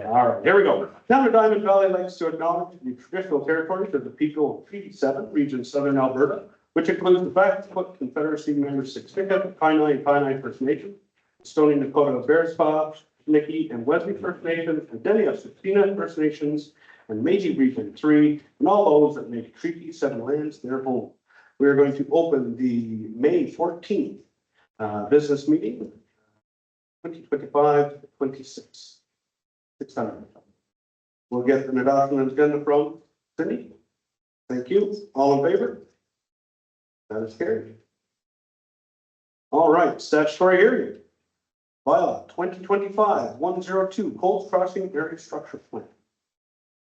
All right, here we go. Town of Diamond Valley likes to acknowledge the traditional territories of the people of Treaty 7, Region Southern Alberta, which includes the Blackfoot Confederacy members Siksika, Kainai First Nation, Stoney Nakoda Bearspaw, Nicky and Wesley First Nations, and Denia Sustina First Nations, and Meiji Region 3, and all those that make Treaty 7 lands their home. We are going to open the May 14th business meeting, 2025-26. 600. We'll get an adoption agenda from Cindy. Thank you. All in favor? That is carried. All right, statutory hearing. Bylaw 2025-102, Coles Crossing Area Structure Plan.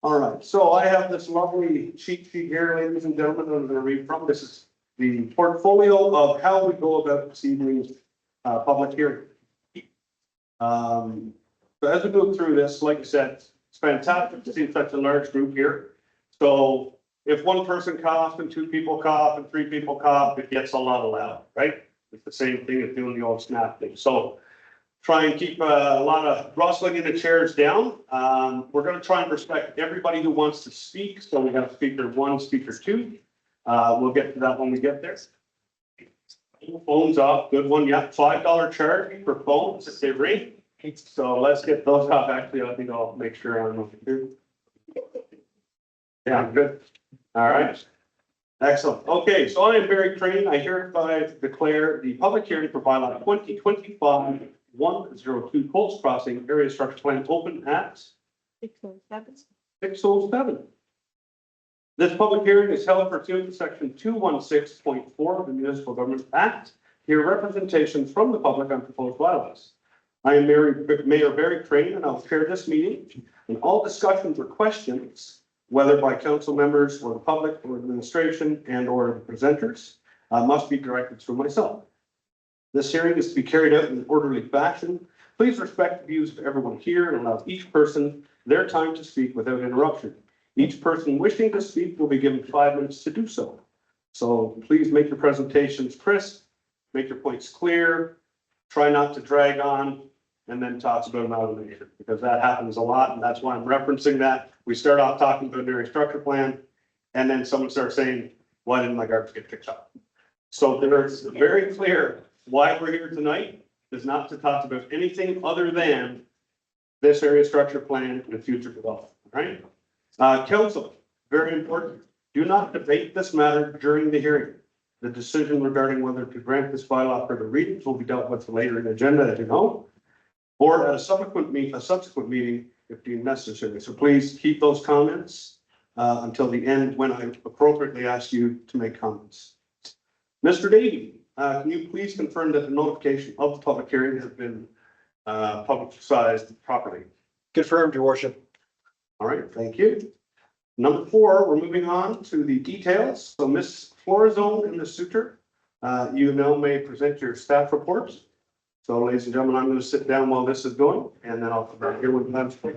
All right, so I have this lovely cheat sheet here, ladies and gentlemen, I'm going to read from. This is the portfolio of how we go about this evening's public hearing. So as we move through this, like I said, it's fantastic to see such a large group here. So if one person coughs and two people cough and three people cough, it gets a lot loud, right? It's the same thing as doing the old snap thing. So try and keep a lot of rustling in the chairs down. We're going to try and respect everybody who wants to speak. So we have speaker 1, speaker 2. We'll get to that when we get there. Phones off, good one. Yeah, $5 charge for phones if they ring. So let's get those off. Actually, I think I'll make sure I'm over here. Yeah, I'm good. All right. Excellent. Okay, so I am Barry Crane. I hereby declare the public hearing for bylaw 2025-102 Coles Crossing Area Structure Plan open at 6:07. This public hearing is held pursuant to section 216.4 of the Municipal Government Act. Hear representations from the public on proposed bylaws. I am Mayor Barry Crane, and I'll chair this meeting. And all discussions or questions, whether by council members or the public or administration and or the presenters, must be directed through myself. This hearing is to be carried out in an orderly fashion. Please respect the views of everyone here and allow each person their time to speak without interruption. Each person wishing to speak will be given 5 minutes to do so. So please make your presentations crisp, make your points clear, try not to drag on, and then talks about amalgamation, because that happens a lot, and that's why I'm referencing that. We start off talking about an area structure plan, and then someone starts saying, why didn't my garbage get picked up? So there's very clear why we're here tonight is not to talk about anything other than this area structure plan and future development, right? Council, very important. Do not debate this matter during the hearing. The decision regarding whether to grant this bylaw further readings will be dealt with later in the agenda, as you know, or at a subsequent meeting if deemed necessary. So please keep those comments until the end when I appropriately ask you to make comments. Mr. Davey, can you please confirm that the notification of the public hearing has been publicized properly? Confirmed, Your Worship. All right, thank you. Number 4, we're moving on to the details. So Ms. Florazone and Ms. Suter, you now may present your staff reports. So ladies and gentlemen, I'm going to sit down while this is going, and then I'll come back here when time's for.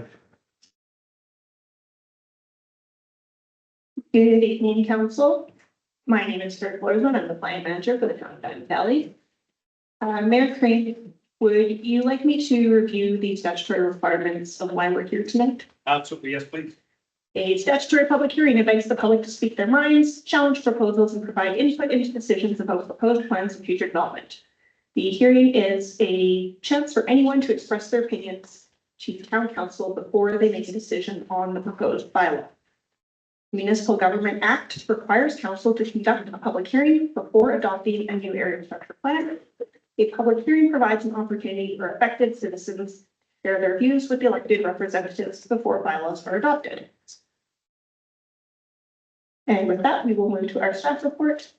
Good evening, Council. My name is Stuart Florazone. I'm the Client Manager for the Town of Diamond Valley. Mayor Crane, would you like me to review the statutory requirements of why we're here tonight? Absolutely, yes, please. A statutory public hearing invites the public to speak their minds, challenge proposals, and provide input into decisions about proposed plans and future development. The hearing is a chance for anyone to express their opinions to the Town Council before they make a decision on the proposed bylaw. The Municipal Government Act requires Council to conduct a public hearing before adopting a new area structure plan. A public hearing provides an opportunity for affected citizens to share their views with the elected representatives before bylaws are adopted. And with that, we will move to our staff report.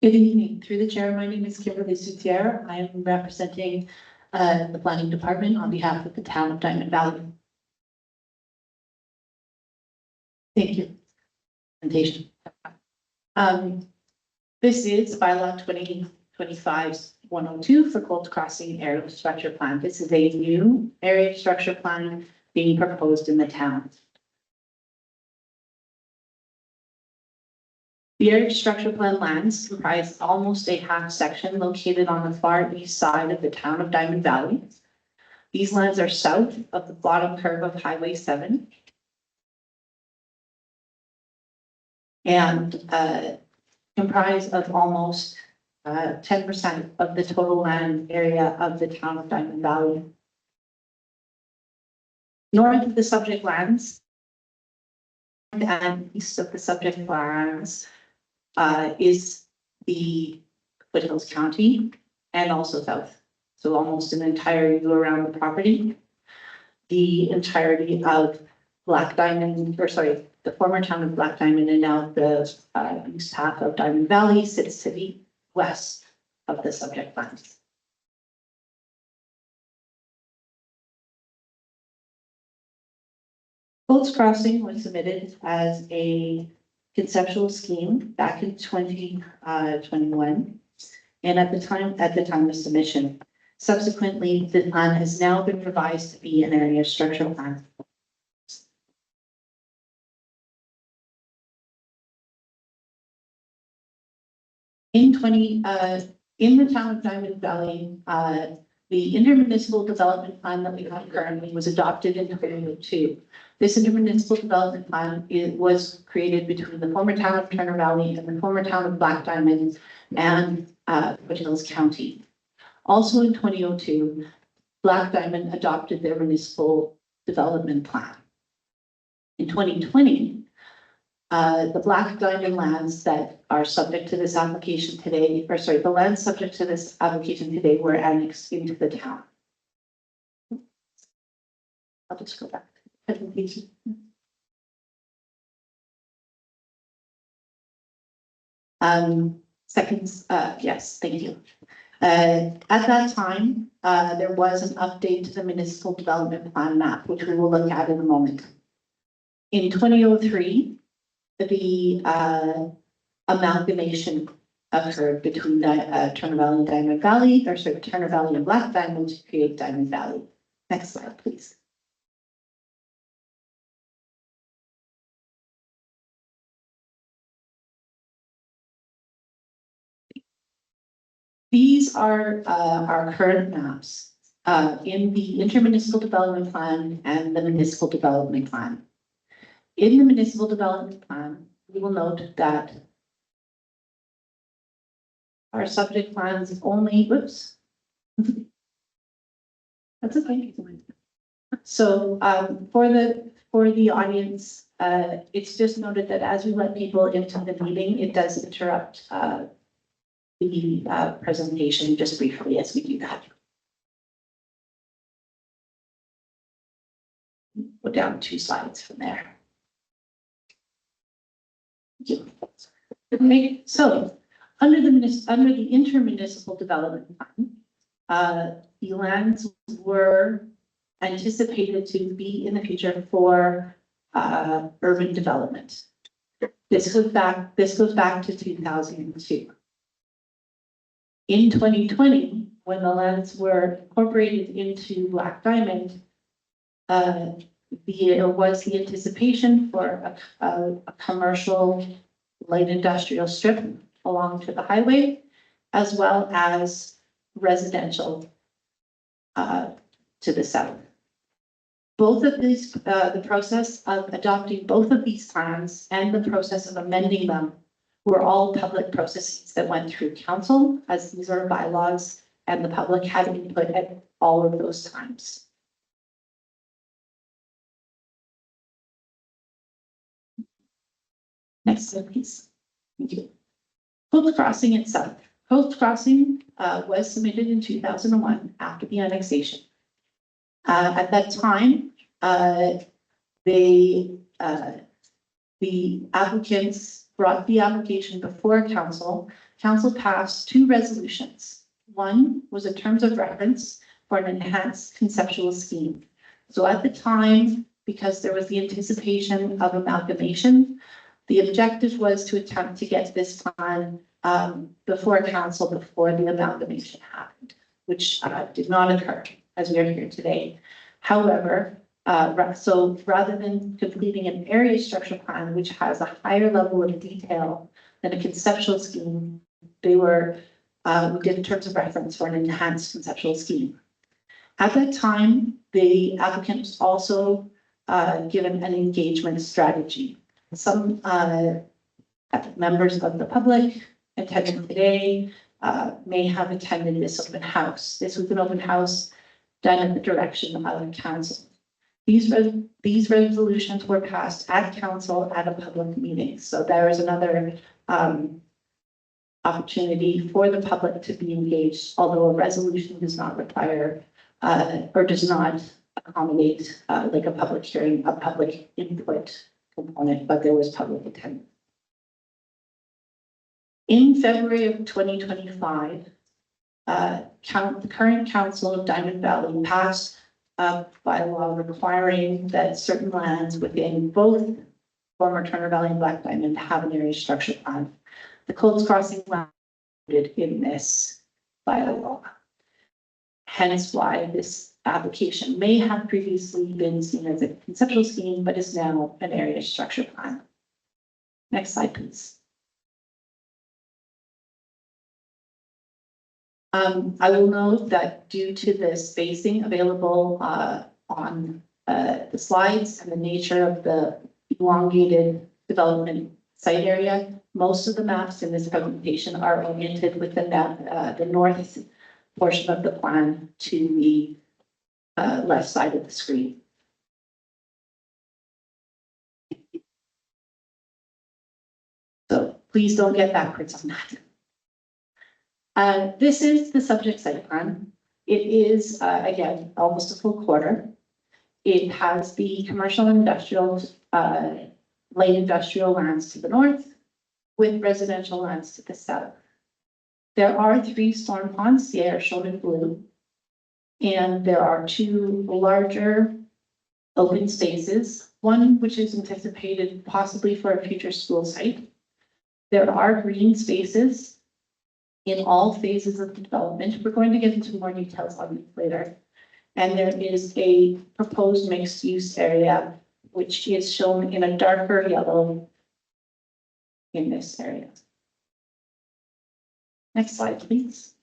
Good evening. Through the chair, my name is Kimberly Soutier. I am representing the planning department on behalf of the Town of Diamond Valley. Thank you. Presentation. This is bylaw 2025-102 for Coles Crossing Area Structure Plan. This is a new area structure plan being proposed in the town. The area structure plan lands comprise almost a half section located on the far east side of the Town of Diamond Valley. These lands are south of the bottom curve of Highway 7. And comprise of almost 10% of the total land area of the town of Diamond Valley. North of the subject lands and east of the subject lands is the Foothills County and also south. So almost an entire view around the property. The entirety of Black Diamond, or sorry, the former town of Black Diamond and now the east half of Diamond Valley sits to the west of the subject lands. Boats Crossing was submitted as a conceptual scheme back in 2021. And at the time of submission, subsequently, the plan has now been revised to be an area structural plan. In the town of Diamond Valley, the intermunicipal development plan that we have currently was adopted in 2002. This intermunicipal development plan was created between the former town of Turner Valley and the former town of Black Diamond and Foothills County. Also in 2002, Black Diamond adopted their municipal development plan. In 2020, the Black Diamond lands that are subject to this application today, or sorry, the lands subject to this application today were annexed into the town. I'll just go back to the presentation. Seconds, yes, thank you. At that time, there was an update to the municipal development plan map, which we will look at in a moment. In 2003, the amalgamation occurred between Turner Valley and Diamond Valley, or sorry, Turner Valley and Black Diamond to create Diamond Valley. Next slide, please. These are our current maps in the intermunicipal development plan and the municipal development plan. In the municipal development plan, we will note that our subject plans only, whoops. That's okay. So for the audience, it's just noted that as we let people into the meeting, it does interrupt the presentation just briefly as we do that. Go down 2 slides from there. Okay, so under the intermunicipal development plan, the lands were anticipated to be in the future for urban development. This goes back to 2002. In 2020, when the lands were incorporated into Black Diamond, there was the anticipation for a commercial light industrial strip along to the highway, as well as residential to the south. Both of these, the process of adopting both of these plans and the process of amending them were all public processes that went through council, as these are bylaws, and the public had input at all of those times. Next slide, please. Thank you. Post Crossing itself. Post Crossing was submitted in 2001 after the annexation. At that time, the applicants brought the application before council. Council passed 2 resolutions. One was a terms of reference for an enhanced conceptual scheme. So at the time, because there was the anticipation of amalgamation, the objective was to attempt to get this plan before council before the amalgamation happened, which did not occur as we are here today. However, so rather than completing an area structure plan, which has a higher level of detail than a conceptual scheme, we did terms of reference for an enhanced conceptual scheme. At that time, the applicant was also given an engagement strategy. Some members of the public attending today may have attended this open house. This was an open house done at the direction of the council. These resolutions were passed at council at a public meeting. So there is another opportunity for the public to be engaged, although a resolution does not require or does not accommodate like a public hearing, a public input component, but there was public attendance. In February of 2025, the current council of Diamond Valley passed a bylaw requiring that certain lands within both former Turner Valley and Black Diamond have an area structure plan. The Colts Crossing land in this bylaw. Hence why this application may have previously been seen as a conceptual scheme, but is now an area structure plan. Next slide, please. I will note that due to the spacing available on the slides and the nature of the elongated development site area, most of the maps in this presentation are oriented within the north portion of the plan to the left side of the screen. So please don't get backwards on that. This is the subject site plan. It is, again, almost a full quarter. It has the commercial and industrial, light industrial lands to the north with residential lands to the south. There are 3 storm ponds, they are shown in blue. And there are 2 larger open spaces, one which is anticipated possibly for a future school site. There are green spaces in all phases of the development. We're going to get into more details on this later. And there is a proposed mixed use area, which is shown in a darker yellow in this area. Next slide, please.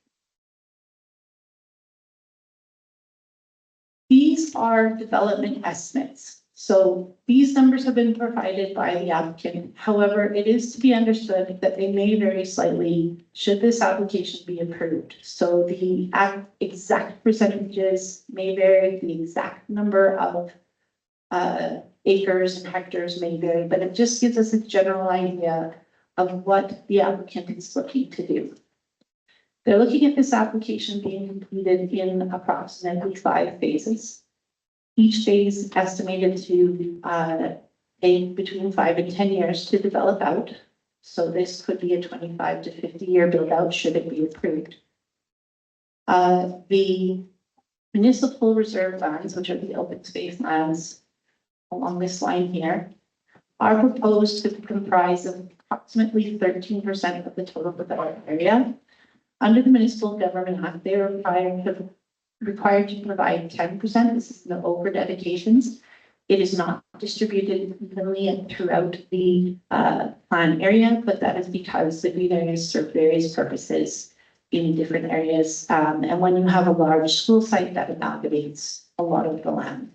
These are development estimates. So these numbers have been provided by the applicant. However, it is to be understood that they may vary slightly should this application be approved. So the exact percentages may vary, the exact number of acres and hectares may vary, but it just gives us a general idea of what the applicant is looking to do. They're looking at this application being completed in approximately 5 phases. Each phase estimated to take between 5 and 10 years to develop out. So this could be a 25 to 50 year build out should it be approved. The municipal reserve lands, which are the open space lands along this line here, are proposed to comprise of approximately 13% of the total developed area. Under the Municipal Government Act, they are required to provide 10%. This is no over dedications. It is not distributed evenly throughout the plan area, but that is because the green areas serve various purposes in different areas. And when you have a large school site, that amalgamates a lot of the land.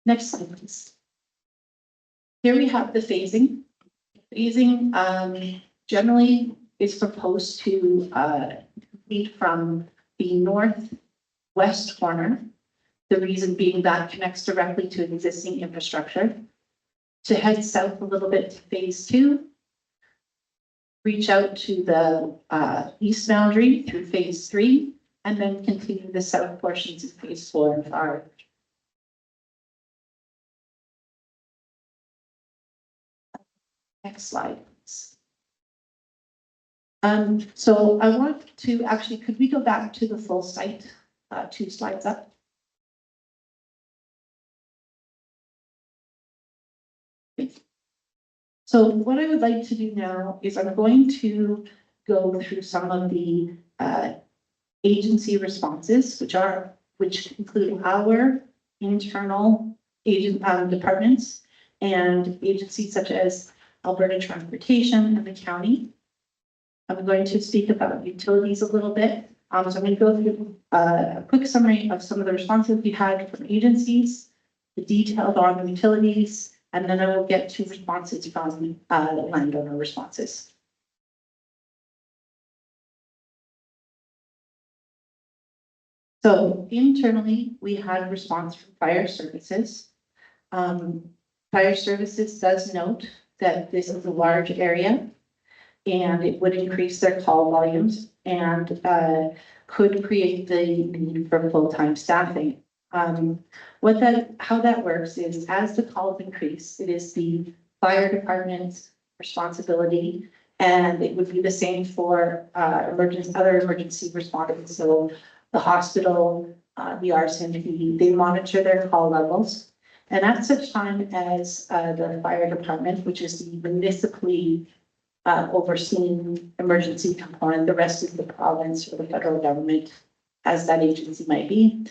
Next slide, please. Here we have the phasing. Phasing generally is proposed to complete from the northwest corner. The reason being that connects directly to existing infrastructure. To head south a little bit to phase 2. Reach out to the east boundary through phase 3, and then continue the south portions of phase 4 and 5. Next slide, please. So I want to actually, could we go back to the full site, 2 slides up? So what I would like to do now is I'm going to go through some of the agency responses, which include our internal departments and agencies such as Alberta Transportation and the county. I'm going to speak about utilities a little bit. So I'm going to go through a quick summary of some of the responses we had from agencies, the detailed on utilities, and then I will get to responses from landowner responses. So internally, we had a response from fire services. Fire services does note that this is a large area and it would increase their call volumes and could create the need for full-time staffing. How that works is as the calls increase, it is the fire department's responsibility, and it would be the same for other emergency responders. So the hospital, the RCMP, they monitor their call levels. And at such time as the fire department, which is the municipally overseeing emergency component, the rest of the province or the federal government, as that agency might be,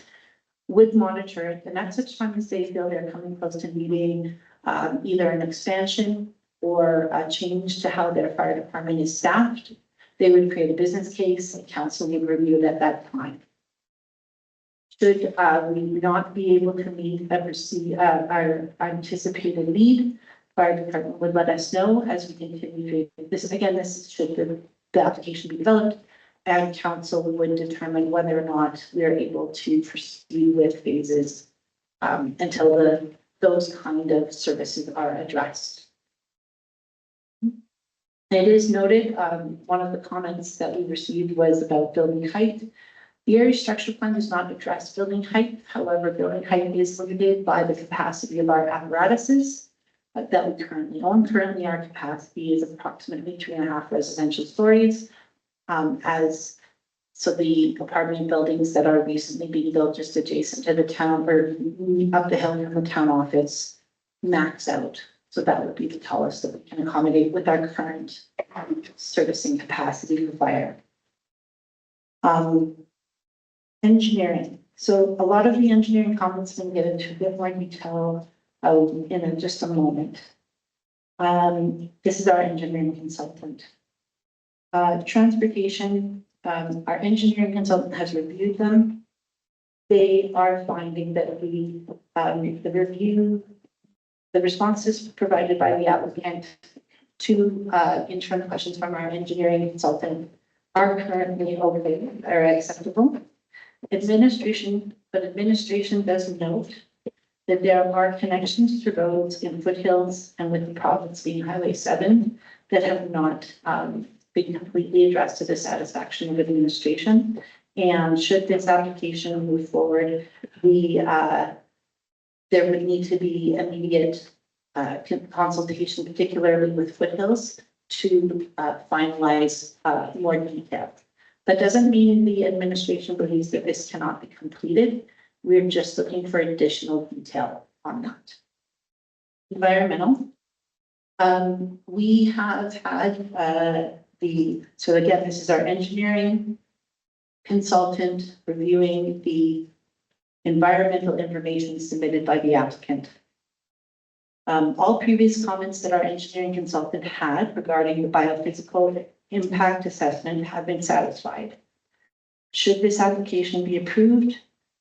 would monitor it. And at such time as they feel they're coming close to needing either an expansion or a change to how their fire department is staffed, they would create a business case and council would review it at that time. Should we not be able to meet our anticipated need, fire department would let us know as we continue to this. Again, this is should the application be developed, and council would determine whether or not we are able to proceed with phases until those kind of services are addressed. It is noted, one of the comments that we received was about building height. The area structure plan does not address building height. However, building height is limited by the capacity of our apparatuses that we currently own. Currently, our capacity is approximately 3.5 residential stories. So the apartment buildings that are recently being built just adjacent to the town or up the hill from the town office max out. So that would be the tallest that we can accommodate with our current servicing capacity for fire. Engineering. So a lot of the engineering comments can get into a bit more detail in just a moment. This is our engineering consultant. Transportation, our engineering consultant has reviewed them. They are finding that the responses provided by the applicant to internal questions from our engineering consultant are currently okay or acceptable. Administration does note that there are connections to roads in foothills and with the province being Highway 7 that have not been completely addressed to the satisfaction of administration. And should this application move forward, there would need to be immediate consultation, particularly with foothills, to finalize more detail. That doesn't mean the administration believes that this cannot be completed. We're just looking for additional detail on that. Environmental. We have had so again, this is our engineering consultant reviewing the environmental information submitted by the applicant. All previous comments that our engineering consultant had regarding the biophysical impact assessment have been satisfied. Should this application be approved,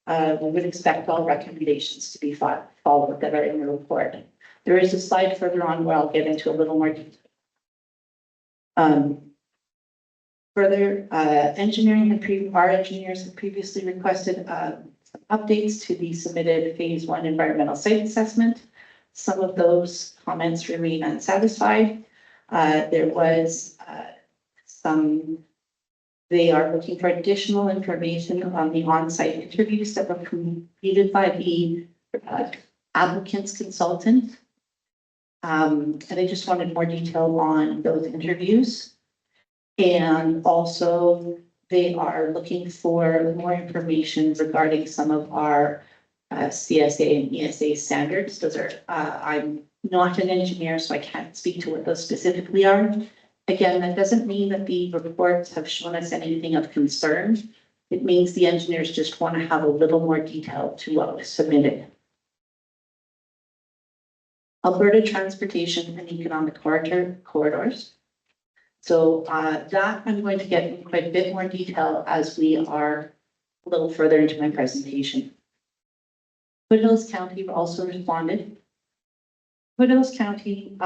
we would expect all recommendations to be followed that are in the report. There is a slide further on where I'll get into a little more detail. Further, our engineers have previously requested some updates to the submitted phase 1 environmental site assessment. Some of those comments remain unsatisfied. There was they are looking for additional information on the on-site interviews that were completed by the applicant's consultant. And I just wanted more detail on those interviews. And also they are looking for more information regarding some of our CSA and ESA standards. Those are, I'm not an engineer, so I can't speak to what those specifically are. Again, that doesn't mean that the reports have shown us anything of concern. It means the engineers just want to have a little more detail to what was submitted. Alberta Transportation and Economic Corridors. So that I'm going to get in quite a bit more detail as we are a little further into my presentation. Foothills County also responded. Foothills County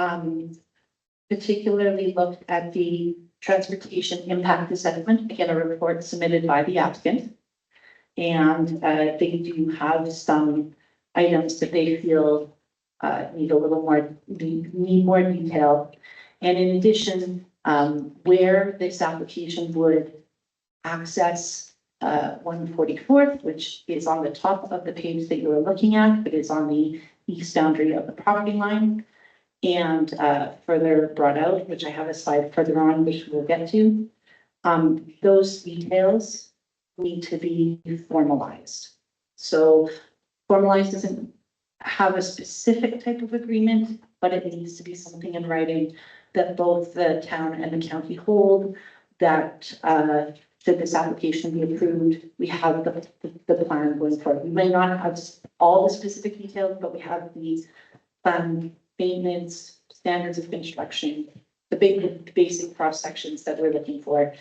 particularly looked at the transportation impact assessment, again, a report submitted by the applicant. And they do have some items that they feel need a little more, need more detail. And in addition, where this application would access 144th, which is on the top of the page that you are looking at, but is on the east boundary of the property line. And further brought out, which I have a slide further on, which we'll get to. Those details need to be formalized. So formalized doesn't have a specific type of agreement, but it needs to be something in writing that both the town and the county hold, that should this application be approved, we have the plan going forward. We may not have all the specific details, but we have the plan, maintenance, standards of construction, the basic cross sections that we're looking for,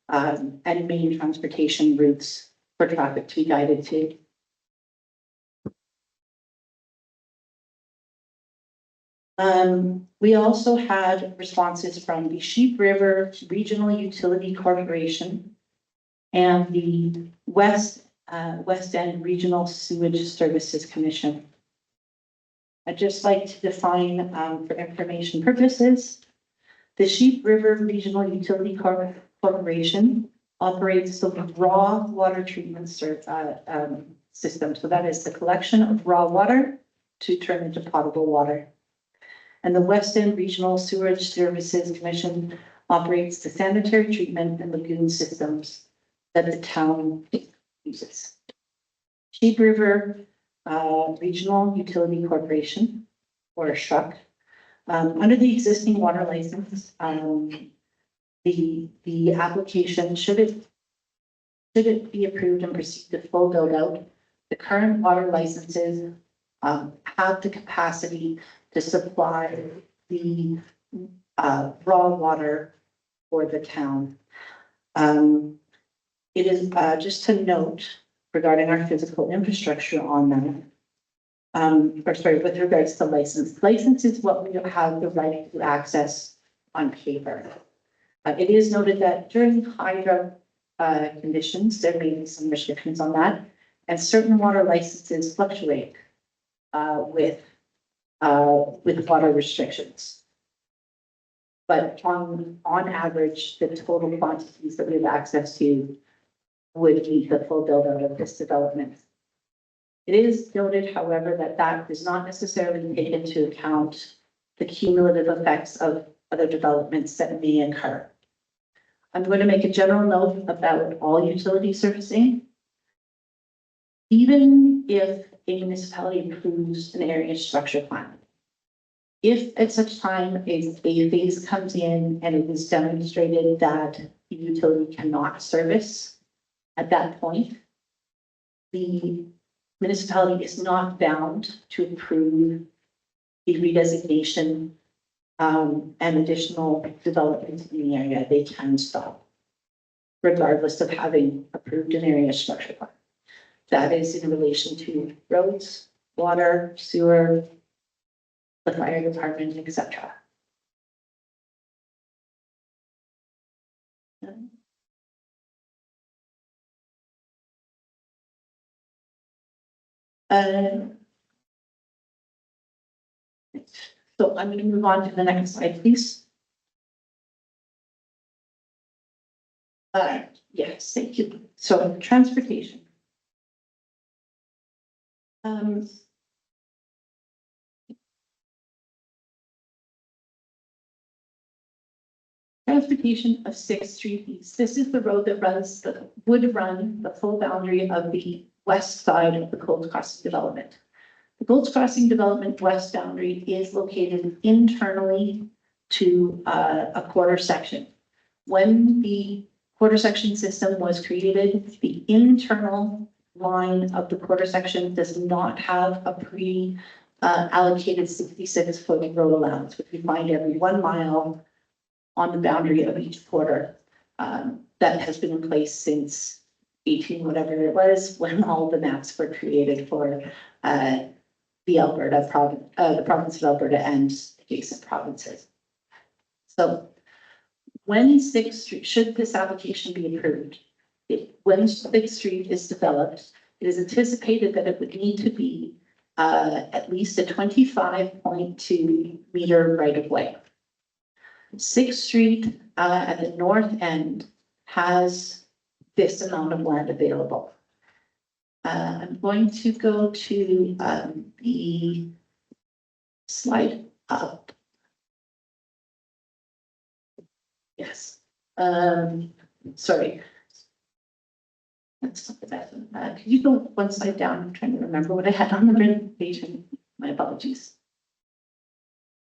and main transportation routes for traffic to be guided to. We also had responses from the Sheep River Regional Utility Corporation and the West End Regional Sewage Services Commission. I'd just like to define, for information purposes, the Sheep River Regional Utility Corporation operates the raw water treatment system. So that is the collection of raw water to turn into potable water. And the West End Regional Sewage Services Commission operates the sanitary treatment and lagoon systems that the town uses. Sheep River Regional Utility Corporation, or SHUC, under the existing water license, the application, should it be approved and proceed to full build out, the current water licenses have the capacity to supply the raw water for the town. It is just to note regarding our physical infrastructure on that. With regards to license. License is what we have the right to access on paper. It is noted that during hydro conditions, there may be some restrictions on that, and certain water licenses fluctuate with water restrictions. But on average, the total quantities that we have access to would meet the full build out of this development. It is noted, however, that that does not necessarily take into account the cumulative effects of other developments that may occur. I'm going to make a general note about all utility servicing. Even if a municipality approves an area structure plan, if at such time a phase comes in and it is demonstrated that the utility cannot service at that point, the municipality is not bound to approve the redesignation and additional development in the area. They can stop, regardless of having approved an area structure plan. That is in relation to roads, water, sewer, the fire department, etc. So I'm going to move on to the next slide, please. Yes, thank you. So transportation. Transportation of 6th Street East. This is the road that would run the full boundary of the west side of the Gold Crossing development. The Gold Crossing development west boundary is located internally to a quarter section. When the quarter section system was created, the internal line of the quarter section does not have a allocated 66-foot road allowance, which we find every 1 mile on the boundary of each quarter. That has been in place since 18, whatever it was, when all the maps were created for the Alberta province, the province of Alberta and adjacent provinces. So when 6th Street, should this application be approved, when 6th Street is developed, it is anticipated that it would need to be at least a 25.2 meter right of way. 6th Street at the north end has this amount of land available. I'm going to go to the slide up. Yes, sorry. That's not the best. Could you go one slide down? I'm trying to remember what I had on the presentation. My apologies.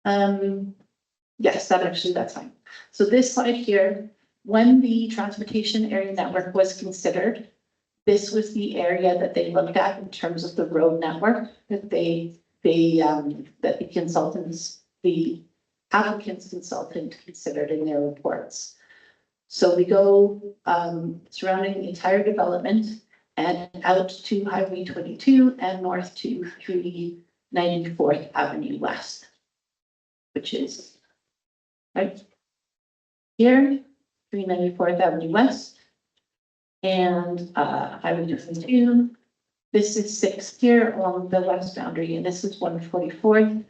Yes, that's fine. So this slide here, when the transportation area network was considered, this was the area that they looked at in terms of the road network that that the consultants, the applicant's consultant considered in their reports. So we go surrounding the entire development and out to Highway 22 and north to 394th Avenue West, which is right here, 394th Avenue West. And Highway 22, this is 6 here along the west boundary, and this is 144th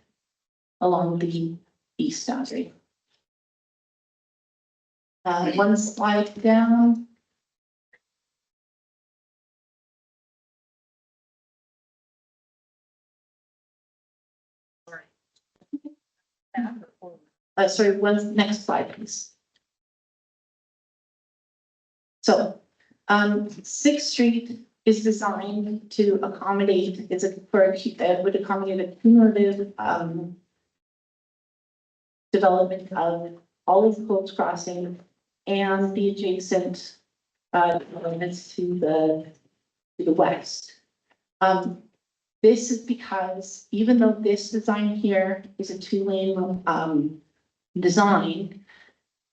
along the east boundary. One slide down. Sorry, one next slide, please. So 6th Street is designed to accommodate, would accommodate a cumulative development of all of Coles Crossing and the adjacent developments to the west. This is because even though this design here is a 2-lane design,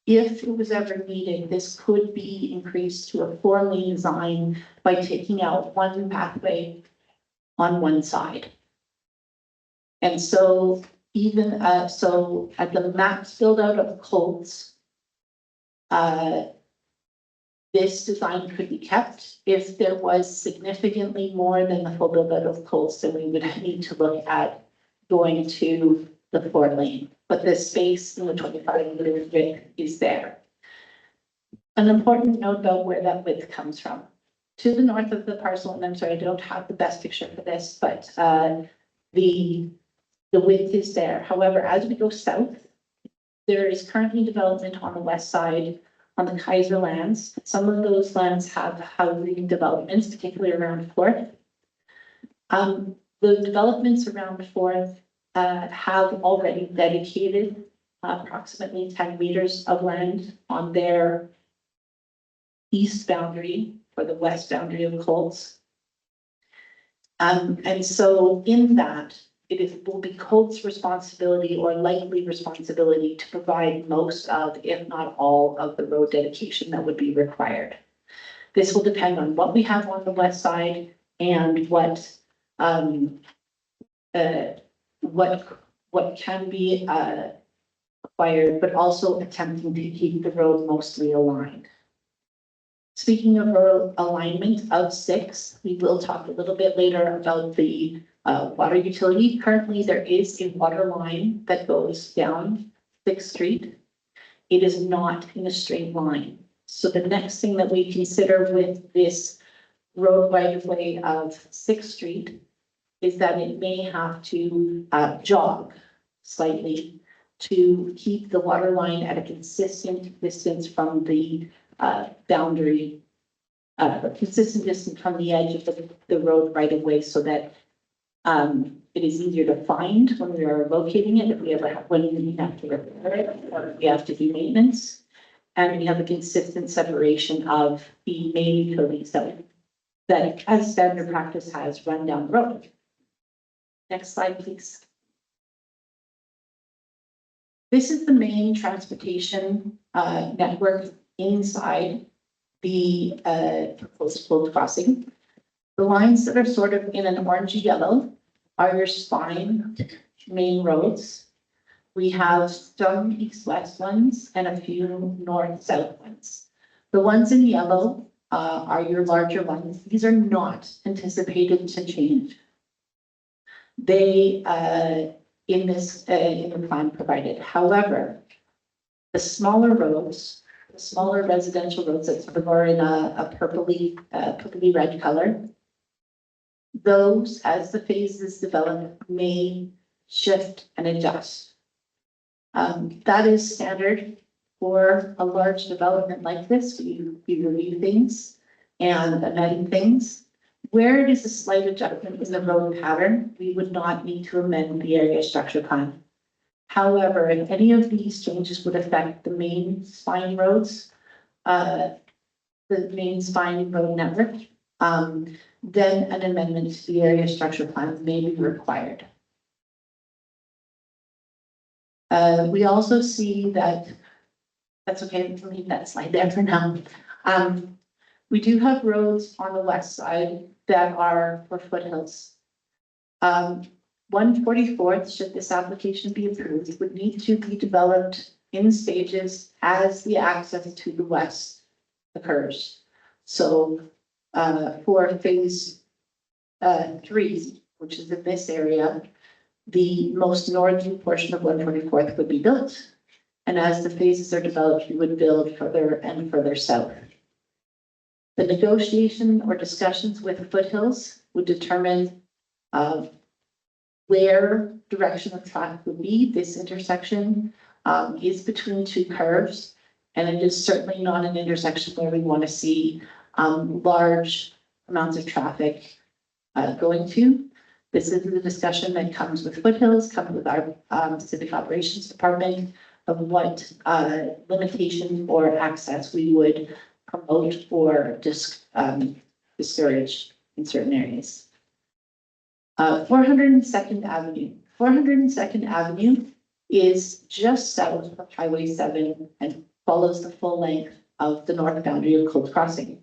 if it was ever needed, this could be increased to a 4-lane design by taking out one pathway on one side. And so even so at the max build out of Coles, this design could be kept. If there was significantly more than the full build out of Coles, then we would need to look at going to the 4-lane. But the space in the 25-meter width is there. An important note about where that width comes from. To the north of the parcel, and I'm sorry, I don't have the best picture for this, but the width is there. However, as we go south, there is currently development on the west side on the Kaiser lands. Some of those lands have housing developments, particularly around 4th. The developments around 4th have already dedicated approximately 10 meters of land on their east boundary for the west boundary of Coles. And so in that, will be Coles' responsibility or likely responsibility to provide most of, if not all, of the road dedication that would be required. This will depend on what we have on the west side and what can be acquired, but also attempting to keep the road mostly aligned. Speaking of road alignment of 6, we will talk a little bit later about the water utility. Currently, there is a water line that goes down 6th Street. It is not in a straight line. So the next thing that we consider with this road right of way of 6th Street is that it may have to jog slightly to keep the water line at a consistent distance from the boundary, consistent distance from the edge of the road right of way, so that it is easier to find when we are locating it, if we ever have, when we have to repair it, or if we have to do maintenance. And we have a consistent separation of the main utilities that as standard practice has run down the road. Next slide, please. This is the main transportation network inside the proposed float crossing. The lines that are sort of in an orangey yellow are your spine main roads. We have some east-west ones and a few north-south ones. The ones in yellow are your larger ones. These are not anticipated to change. They, in the plan provided. However, the smaller roads, the smaller residential roads that sort of are in a purpley red color, those, as the phases develop, may shift and adjust. That is standard for a large development like this. We review things and amend things. Where it is a slight adjustment in the road pattern, we would not need to amend the area structure plan. However, if any of these changes would affect the main spine roads, the main spine road network, then an amendment to the area structure plan may be required. We also see that, that's okay, we'll leave that slide there for now. We do have roads on the west side that are for foothills. 144th, should this application be approved, would need to be developed in stages as the access to the west occurs. So for phase 3, which is in this area, the most northern portion of 144th would be built. And as the phases are developed, you would build further and further south. The negotiation or discussions with foothills would determine where direction of traffic would be. This intersection is between two curves, and it is certainly not an intersection where we want to see large amounts of traffic going to. This is the discussion that comes with foothills, comes with our civic operations department of what limitation or access we would promote or discourage in certain areas. 402nd Avenue. 402nd Avenue is just south of Highway 7 and follows the full length of the north boundary of Cold Crossing.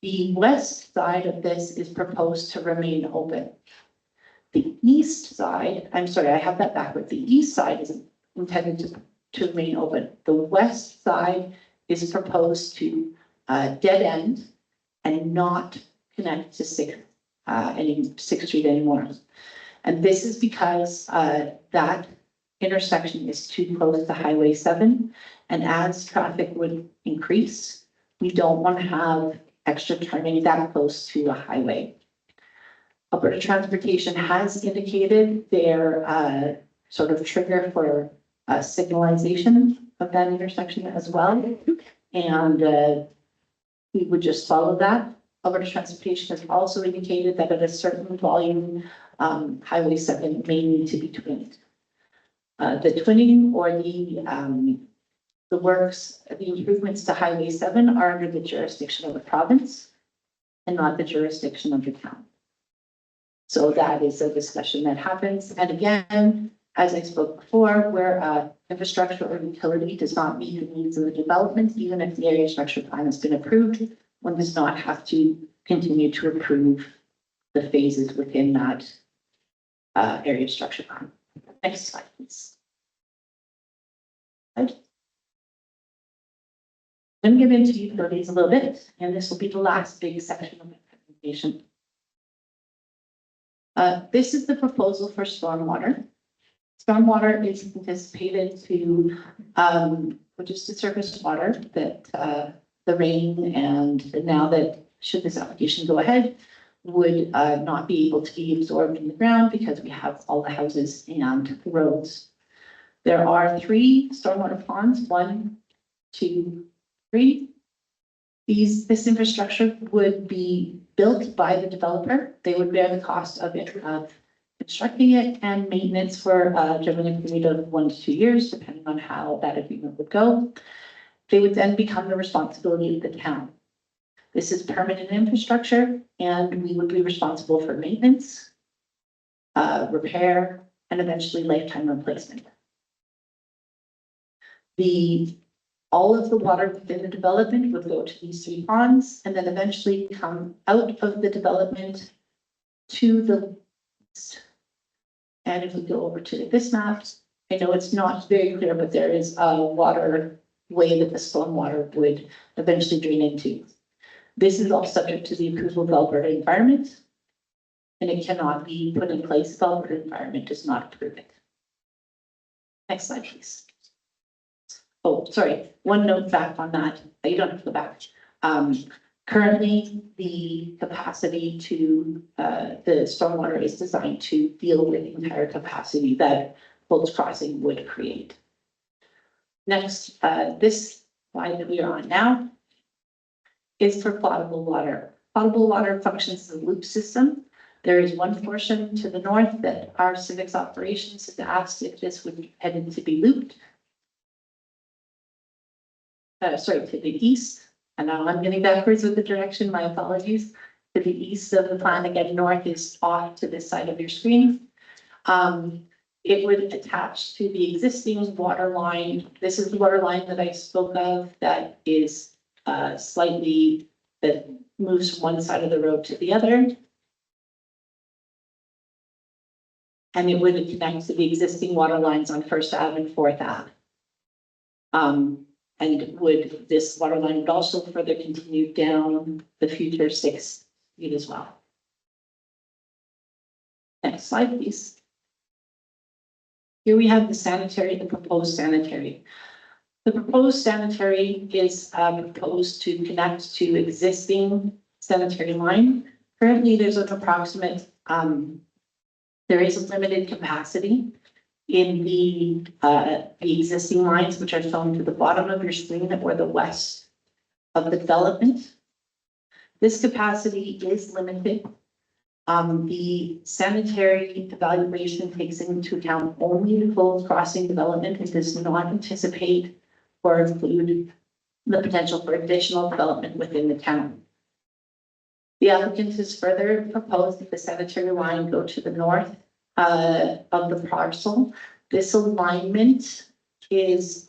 The west side of this is proposed to remain open. The east side, I'm sorry, I have that backward. The east side is intended to remain open. The west side is proposed to dead end and not connect to 6th Street anymore. And this is because that intersection is too close to Highway 7. And as traffic would increase, we don't want to have extra turning that close to a highway. Alberta Transportation has indicated their sort of trigger for signalization of that intersection as well. And we would just follow that. Alberta Transportation has also indicated that at a certain volume, Highway 7 may need to be twinned. The twinning or the works, the improvements to Highway 7 are under the jurisdiction of the province and not the jurisdiction of the town. So that is a discussion that happens. And again, as I spoke before, where infrastructure or utility does not meet the needs of the development, even if the area structure plan has been approved, one does not have to continue to approve the phases within that area structure plan. Next slide, please. I'm going to get into utilities a little bit, and this will be the last big section of my presentation. This is the proposal for stormwater. Stormwater is anticipated to, which is to surface water that the rain and now that should this application go ahead would not be able to be absorbed in the ground because we have all the houses and roads. There are 3 stormwater ponds, 1, 2, 3. This infrastructure would be built by the developer. They would bear the cost of constructing it and maintenance for generally a period of 1 to 2 years, depending on how that agreement would go. They would then become the responsibility of the town. This is permanent infrastructure, and we would be responsible for maintenance, repair, and eventually lifetime replacement. All of the water within the development would go to these 3 ponds and then eventually come out of the development to the east. And if we go over to this map, I know it's not very clear, but there is a water way that the stormwater would eventually drain into. This is all subject to the approval of Alberta Environment, and it cannot be put in place if Alberta Environment does not approve it. Next slide, please. Oh, sorry, one note back on that. You don't have to go back. Currently, the capacity to, the stormwater is designed to deal with the entire capacity that Bolts Crossing would create. Next, this slide that we are on now is for potable water. Potable water functions as a loop system. There is one portion to the north that our civics operations has asked if this would be headed to be looped. Sorry, to the east. And now I'm getting backwards with the direction, my apologies. To the east of the plan, again, north is off to this side of your screen. It would attach to the existing water line. This is the water line that I spoke of that is slightly, that moves from one side of the road to the other. And it would connect to the existing water lines on First Ave and Fourth Ave. And this water line would also further continue down the future 6th Street as well. Next slide, please. Here we have the proposed sanitary. The proposed sanitary is proposed to connect to existing sanitary line. Currently, there's an approximate, there is a limited capacity in the existing lines, which are shown to the bottom of your screen that were the west of the development. This capacity is limited. The sanitary evaluation takes into account only the Bolts Crossing development. It does not anticipate or include the potential for additional development within the town. The applicant has further proposed that the sanitary line go to the north of the parcel. This alignment is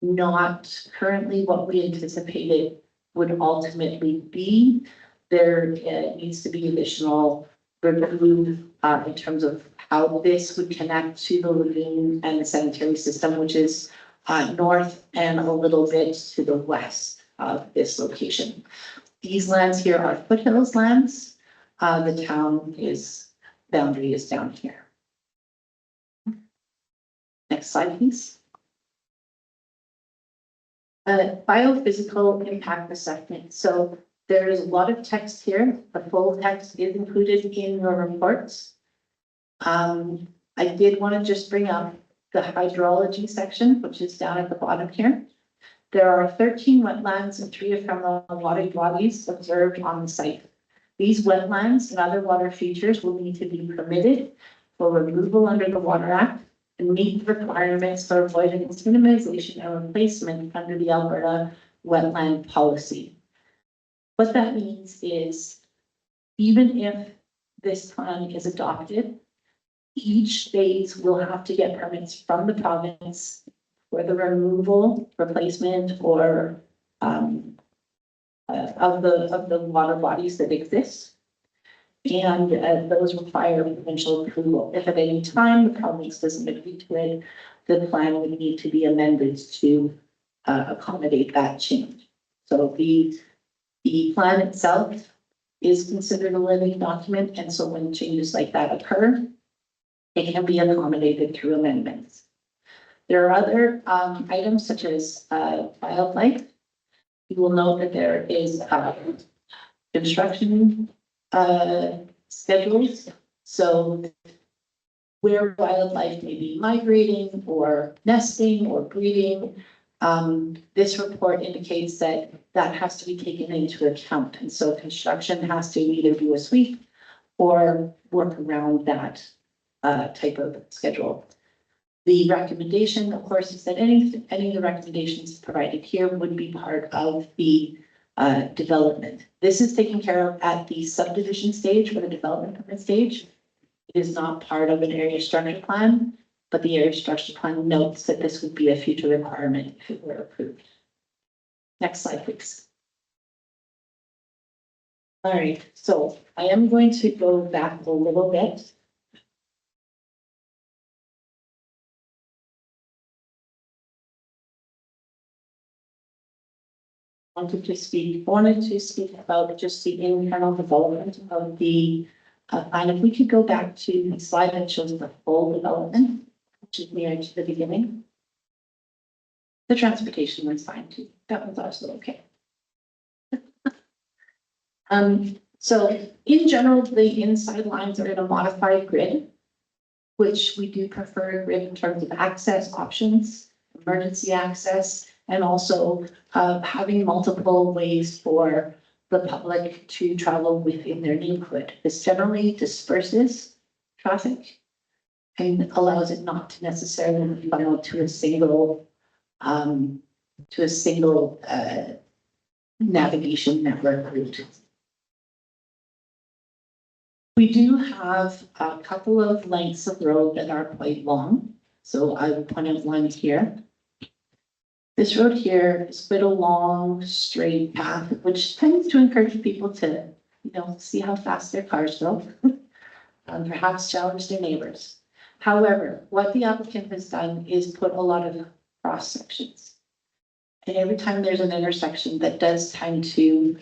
not currently what we anticipated would ultimately be. There needs to be additional review in terms of how this would connect to the lagoon and the sanitary system, which is north and a little bit to the west of this location. These lands here are foothills lands. The town boundary is down here. Next slide, please. Biophysical impact assessment. So there is a lot of text here. The full text is included in your reports. I did want to just bring up the hydrology section, which is down at the bottom here. There are 13 wetlands and 3 ephemeral water bodies observed on the site. These wetlands and other water features will need to be permitted for removal under the Water Act and meet the requirements for avoidance, minimization, and replacement under the Alberta Wetland Policy. What that means is, even if this plan is adopted, each phase will have to get permits from the province for the removal, replacement, or of the water bodies that exist. And those require provincial approval. If at any time the province doesn't agree to it, the plan would need to be amended to accommodate that change. So the plan itself is considered a living document, and so when changes like that occur, it can be accommodated through amendments. There are other items such as wildlife. You will note that there is construction schedules. So where wildlife may be migrating or nesting or breeding, this report indicates that that has to be taken into account. And so construction has to either do a sweep or work around that type of schedule. The recommendation, of course, is that any of the recommendations provided here would be part of the development. This is taken care of at the subdivision stage or the development permit stage. It is not part of an area structure plan. but the area structure plan notes that this would be a future requirement if it were approved. Next slide, please. All right, so I am going to go back a little bit. Wanted to speak about just the internal development of the plan. If we could go back to the slide that shows the full development, which is near to the beginning. The transportation was fine too. That was also okay. So in general, the inside lines are in a modified grid, which we do prefer a grid in terms of access options, emergency access, and also having multiple ways for the public to travel within their neighborhood. This generally disperses traffic and allows it not to necessarily funnel to a single navigation network route. We do have a couple of lengths of road that are quite long. So I will point out one here. This road here is quite a long, straight path, which tends to encourage people to, see how fast their cars go, and perhaps challenge their neighbors. However, what the applicant has done is put a lot of cross sections. And every time there's an intersection, that does tend to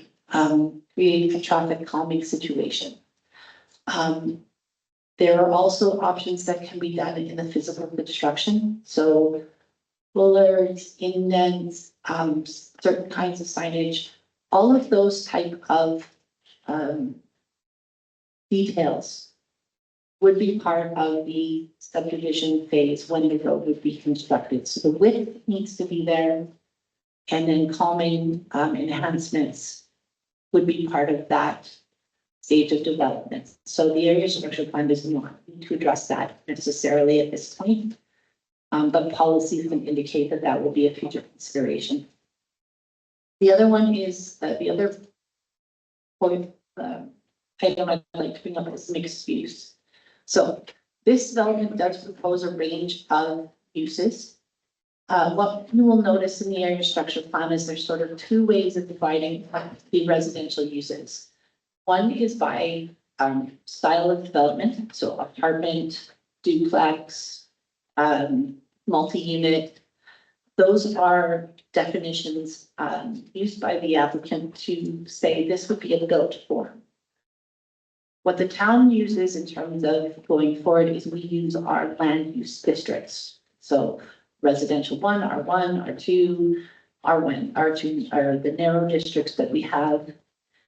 create a traffic calming situation. There are also options that can be done in the physical construction. So bullets, indents, certain kinds of signage, all of those type of details would be part of the subdivision phase when the road would be constructed. So the width needs to be there, and then calming enhancements would be part of that stage of development. So the area structure plan does not need to address that necessarily at this point. But policies can indicate that that will be a future consideration. The other one is the other point item I'd like to bring up is mixed use. So this development does propose a range of uses. What you will notice in the area structure plan is there's sort of two ways of dividing the residential uses. One is by style of development, so apartment, duplex, multi-unit. Those are definitions used by the applicant to say this would be a built form. What the town uses in terms of going forward is we use our land use districts. So residential 1, R1, R2, R1, R2 are the narrow districts that we have.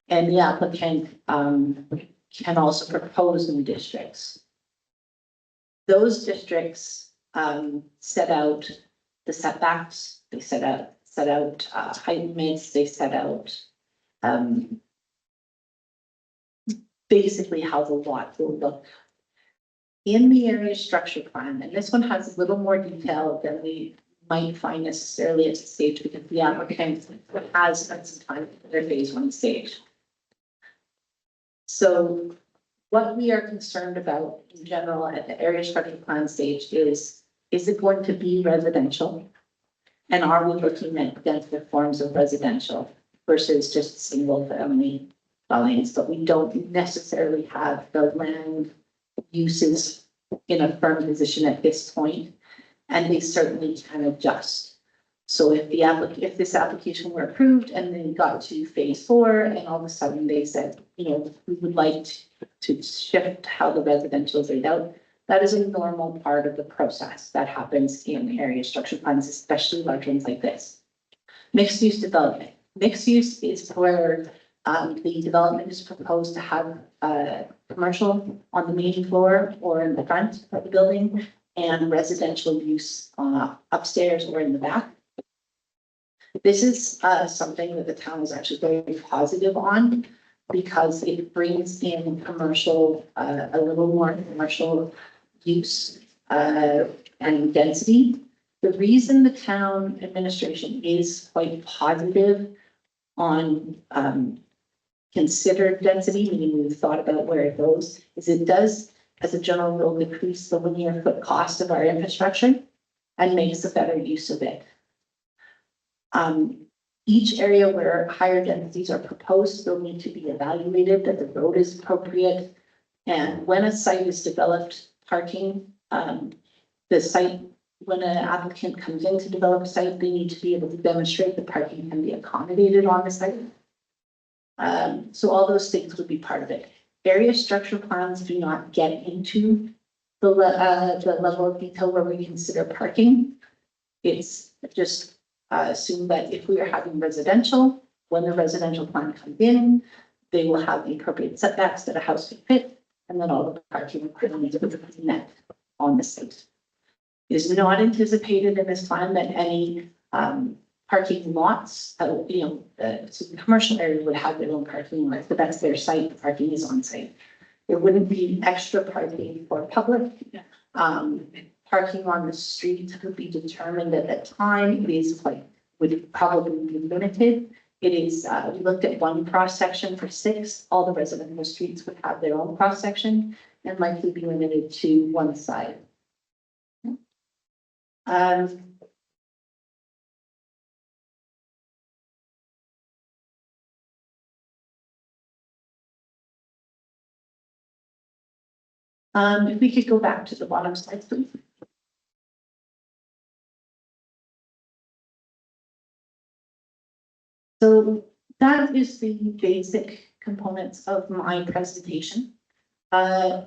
And the applicant can also propose new districts. Those districts set out the setbacks, they set out height limits, they set out basically how the lot will look. In the area structure plan, and this one has a little more detail than we might find necessarily at the stage because the applicant has spent some time in their phase 1 stage. So what we are concerned about in general at the area structure plan stage is it going to be residential? And are we looking at denser forms of residential versus just single family dwellings? But we don't necessarily have the land uses in a firm position at this point, and they certainly can adjust. So if this application were approved and then got to phase 4 and all of a sudden they said, we would like to shift how the residential is laid out, that is a normal part of the process that happens in area structure plans, especially large ones like this. Mixed use development. Mixed use is where the development is proposed to have commercial on the main floor or in the front of the building and residential use upstairs or in the back. This is something that the town is actually very positive on because it brings in commercial, a little more commercial use and density. The reason the town administration is quite positive on considered density, meaning we've thought about where it goes, is it does as a general rule, decrease the linear foot cost of our infrastructure and makes a better use of it. Each area where higher densities are proposed will need to be evaluated, that the road is appropriate. And when a site is developed, parking, the site, when an applicant comes in to develop a site, they need to be able to demonstrate the parking can be accommodated on the site. So all those things would be part of it. Area structure plans do not get into the level of detail where we consider parking. It's just assume that if we are having residential, when the residential plan comes in, they will have the appropriate setbacks that a house can fit, and then all the parking requirements will be met on the site. It is not anticipated in this plan that any parking lots, so the commercial area would have their own parking lots, but that's their site, the parking is on site. There wouldn't be extra parking for public. Parking on the street would be determined at that time. It is would probably be limited. It is, we looked at one cross section for 6. All the residential streets would have their own cross section and likely be limited to one side. If we could go back to the bottom slide, please. So that is the basic components of my presentation. Now,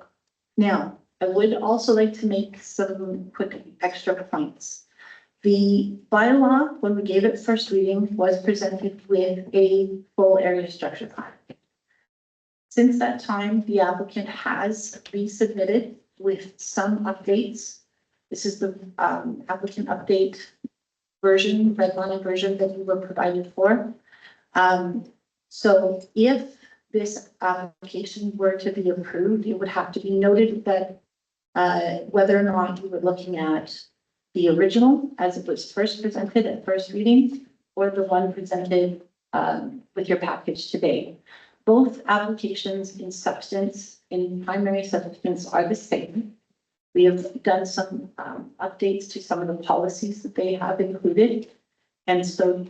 I would also like to make some quick extra points. The bylaw, when we gave it first reading, was presented with a full area structure plan. Since that time, the applicant has resubmitted with some updates. This is the applicant update version, redline version that we were provided for. So if this application were to be approved, it would have to be noted that whether or not you were looking at the original as it was first presented at first reading, or the one presented with your package today. Both applications in substance, in primary substance, are the same. We have done some updates to some of the policies that they have included. And so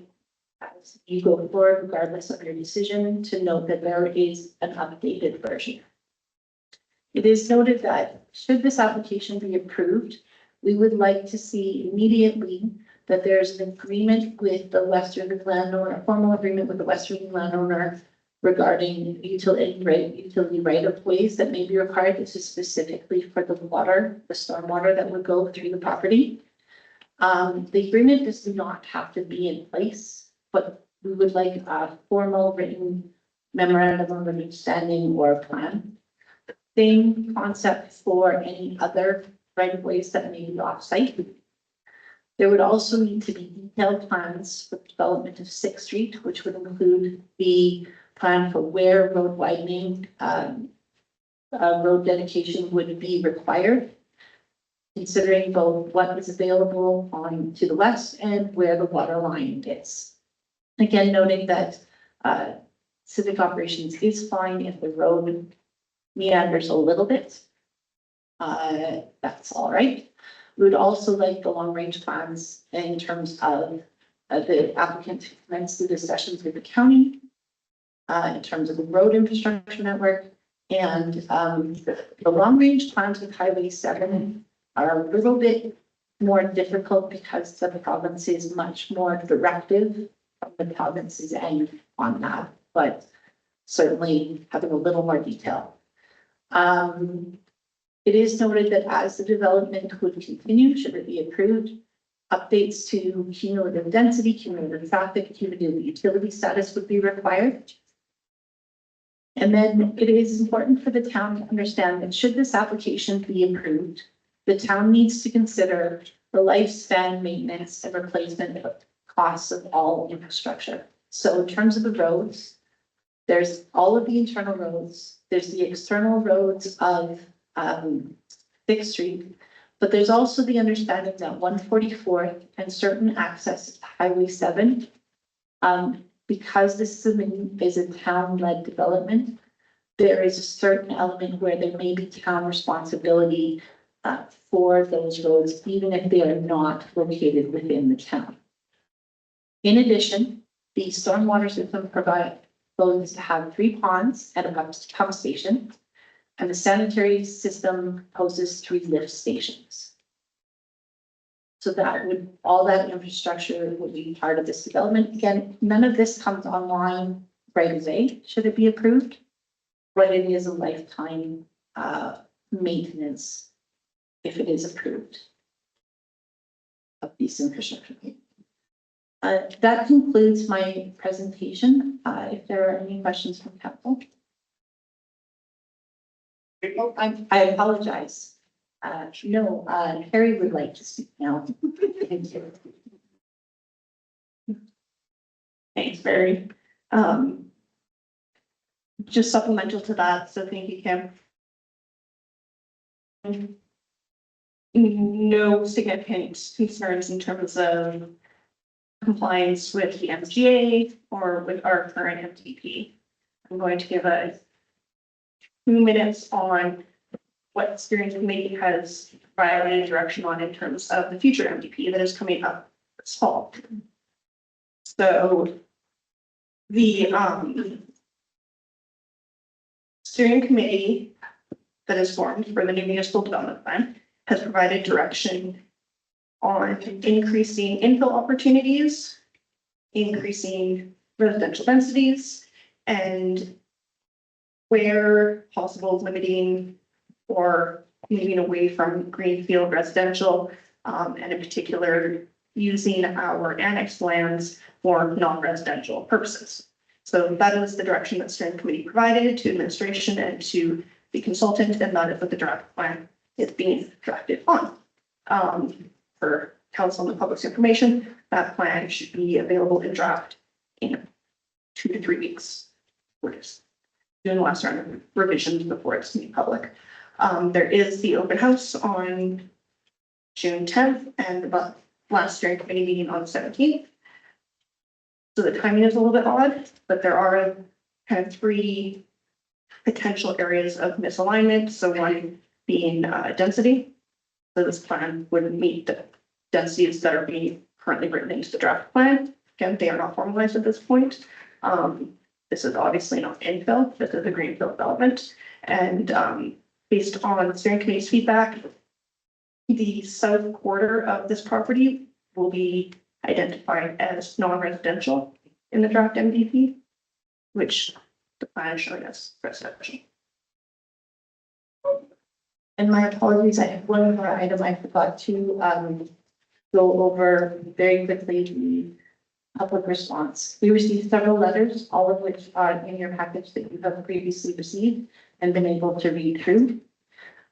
as you go forward, regardless of your decision, to note that there is an updated version. It is noted that should this application be approved, we would like to see immediately that there's an agreement with the Westerly landowner, a formal agreement with the Westerly landowner regarding utility right of ways that may be required. This is specifically for the water, the stormwater that would go through the property. The agreement does not have to be in place, but we would like a formal written memorandum of understanding or plan. Same concept for any other right of ways that may be off-site. There would also need to be detailed plans for the development of 6th Street, which would include the plan for where road widening, road dedication would be required, considering both what is available on to the west and where the water line is. Again, noting that civic operations is fine if the road meanders a little bit. That's all right. We would also like the long-range plans in terms of the applicant to commence the discussions with the county in terms of the road infrastructure network, and the long-range plans with Highway 7 are a little bit more difficult because the province is much more directive from the province's end on that, but certainly having a little more detail. It is noted that as the development would continue, should it be approved, updates to cumulative density, cumulative traffic, cumulative utility status would be required. And then it is important for the town to understand that should this application be approved, the town needs to consider the lifespan, maintenance, and replacement costs of all infrastructure. So in terms of the roads, there's all of the internal roads, there's the external roads of 6th Street, but there's also the understanding that 144th and certain access to Highway 7, because this is a town-led development, there is a certain element where there may be town responsibility for those roads, even if they are not located within the town. In addition, the stormwater system proposes to have 3 ponds at a pump station, and the sanitary system proposes 3 lift stations. So that would, all that infrastructure would be part of this development. Again, none of this comes online right away, should it be approved, but it is a lifetime maintenance if it is approved of these infrastructure. That concludes my presentation. If there are any questions from council. Oh, I apologize. No, Harry would like to speak now. Thank you. Thanks, Barry. Just supplemental to that, so thank you, Kim. No significant concerns in terms of compliance with the MGA or with our current MTP. I'm going to give a 2 minutes on what the steering committee has provided direction on in terms of the future MDP that is coming up this fall. So the steering committee that is formed for the new municipal development plan has provided direction on increasing infill opportunities, increasing residential densities, and where possible limiting or moving away from greenfield residential, and in particular, using our annex lands for non-residential purposes. So that is the direction that steering committee provided to administration and to the consultant, and that is what the draft plan is being drafted on. For council and the public's information, that plan should be available in draft in 2 to 3 weeks. We're just doing the last round of revisions before it's made public. There is the open house on June 10th and the last steering committee meeting on the 17th. So the timing is a little bit odd, but there are kind of 3 potential areas of misalignment. So one being density. So this plan would meet the densities that are being currently written into the draft plan. Again, they are not formalized at this point. This is obviously not infill, this is a greenfield development. And based on the steering committee's feedback, the south quarter of this property will be identified as non-residential in the draft MDP, which the plan is showing as residential. And my apologies, I have one more item I forgot to go over very quickly, the public response. We received several letters, all of which are in your package that you have previously received and been able to read through.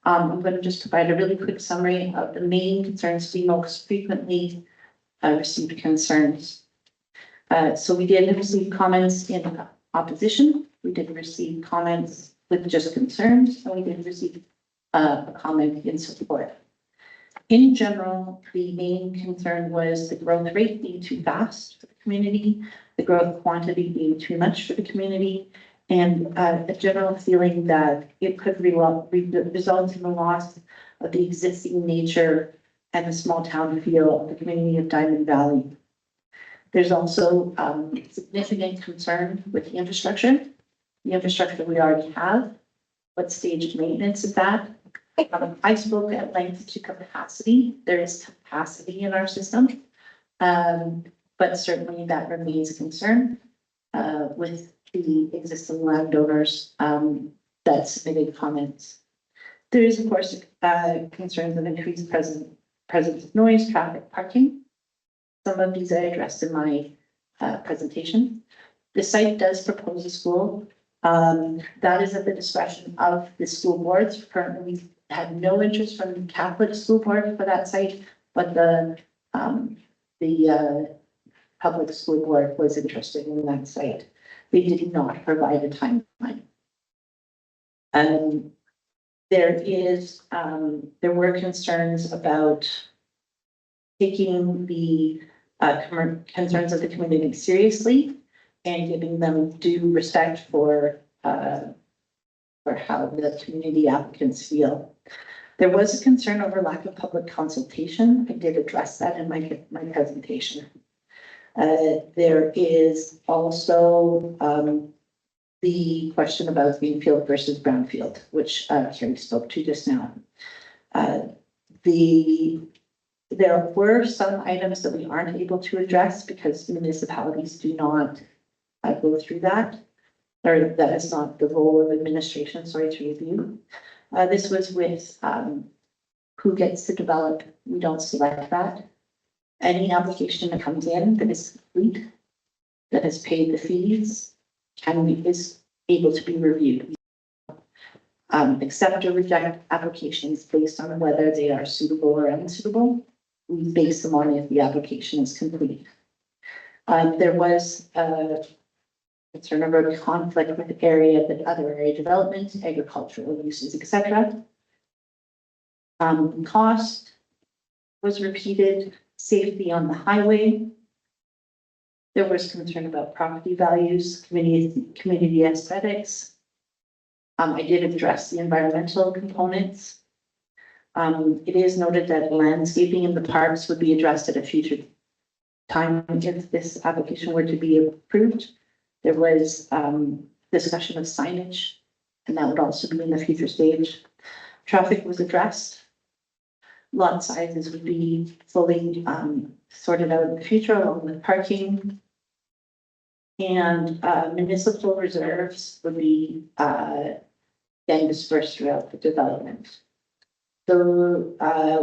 I'm going to just provide a really quick summary of the main concerns we most frequently received concerns. So we did receive comments in opposition. We did receive comments with just concerns, and we did receive a comment in support. In general, the main concern was the growth rate being too fast for the community, the growth quantity being too much for the community, and a general feeling that it could result in the loss of the existing nature and the small town feel of the community of Diamond Valley. There's also significant concern with the infrastructure we already have. What stage of maintenance is that? I spoke at length to capacity. There is capacity in our system, but certainly that remains a concern with the existing landowners that submitted comments. There is, of course, concerns of increased presence of noise, traffic, parking. Some of these I addressed in my presentation. The site does propose a school. That is at the discretion of the school boards. Currently, we had no interest from the Catholic school board for that site, but the public school board was interested in that site. They did not provide a timeline. There were concerns about taking the concerns of the community seriously and giving them due respect for for how the community applicants feel. There was a concern over lack of public consultation. I did address that in my presentation. There is also the question about greenfield versus brownfield, which Carrie spoke to just now. There were some items that we aren't able to address because municipalities do not go through that, or that is not the role of administration, sorry, to review. This was with who gets to develop. We don't select that. Any application that comes in that is complete, that has paid the fees, is able to be reviewed. Accept or reject applications based on whether they are suitable or unsuitable. We base them on if the application is complete. There was a concern about conflict with other area development, agricultural uses, etc. Cost was repeated. Safety on the highway. There was concern about property values, community aesthetics. I did address the environmental components. It is noted that landscaping in the parks would be addressed at a future time if this application were to be approved. There was discussion of signage, and that would also be in the future stage. Traffic was addressed. Lot sizes would be fully sorted out in the future along with parking. And municipal reserves would be then dispersed throughout the development. So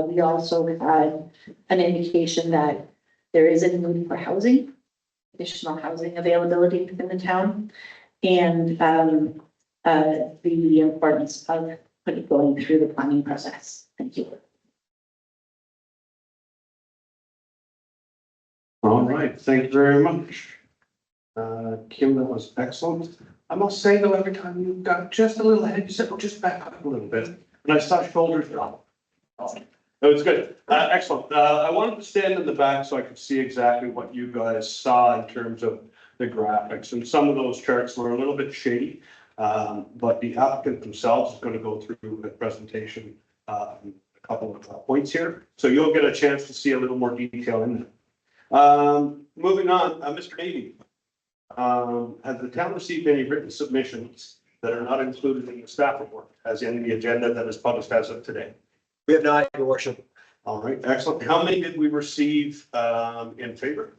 we also had an indication that there is a need for housing, additional housing availability within the town, and the importance of going through the planning process. Thank you. All right, thank you very much. Kim, that was excellent. I must say though, every time you got just a little ahead, you said, well, just back up a little bit. And I saw shoulders drop. That was good. Excellent. I wanted to stand in the back so I could see exactly what you guys saw in terms of the graphics. And some of those charts were a little bit shady, but the applicant themselves is going to go through the presentation, a couple of points here. So you'll get a chance to see a little more detail in there. Moving on, Mr. Navy, has the town received any written submissions that are not included in the staff report, as in the agenda that is published as of today? We have not, Your Worship. All right, excellent. How many did we receive in favor?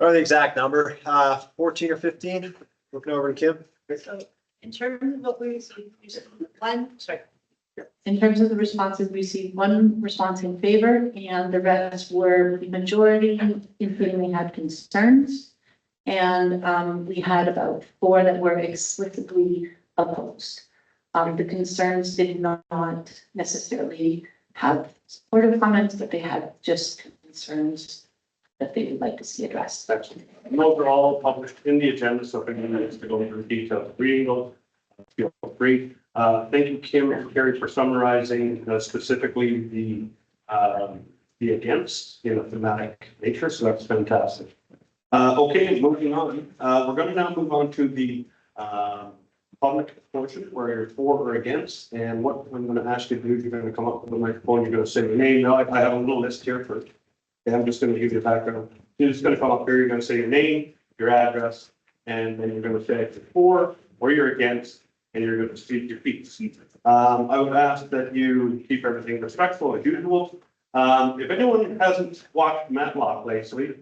Or the exact number, 14 or 15, looking over to Kim. So in terms of what we received, in terms of the responses, we received one response in favor, and the rest were the majority, including we had concerns. And we had about 4 that were explicitly opposed. The concerns did not necessarily have supportive comments, but they had just concerns that they would like to see addressed. Excellent. And those are all published in the agenda, so if anyone needs to go into detail reading those, feel free. Thank you, Kim and Carrie, for summarizing specifically the against in a thematic nature, so that's fantastic. Okay, moving on. We're going to now move on to the public portion where you're for or against. And what I'm going to ask you to do is you're going to come up with the microphone. You're going to say your name. Now I have a little list here for. Okay, I'm just going to give you a background. You're just going to come up here. You're going to say your name, your address, and then you're going to say if you're for or you're against, and you're going to speak your piece. I would ask that you keep everything respectful as usual. If anyone hasn't watched Matlock lately,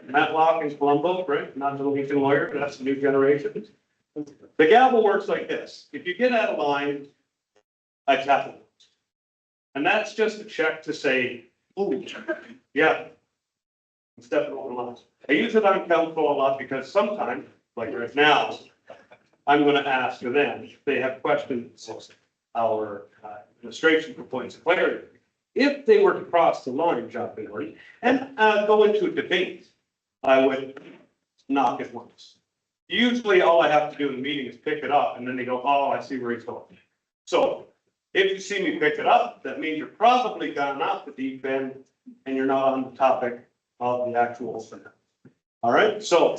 Matlock is Columbo, right? Not the Lincoln lawyer, but that's the new generation. The gavel works like this. If you get out of line, I tap it. And that's just a check to say, oh, yeah, I'm stepping over the lines. I use it on council a lot because sometimes, like right now, I'm going to ask them if they have questions, our administration for points of clarity. If they were to cross the line, jump in, and go into a debate, I would knock it once. Usually all I have to do in the meeting is pick it up and then they go, oh, I see where he's going. So if you see me pick it up, that means you're probably gone off the deep end and you're not on the topic of the actual thing. All right. So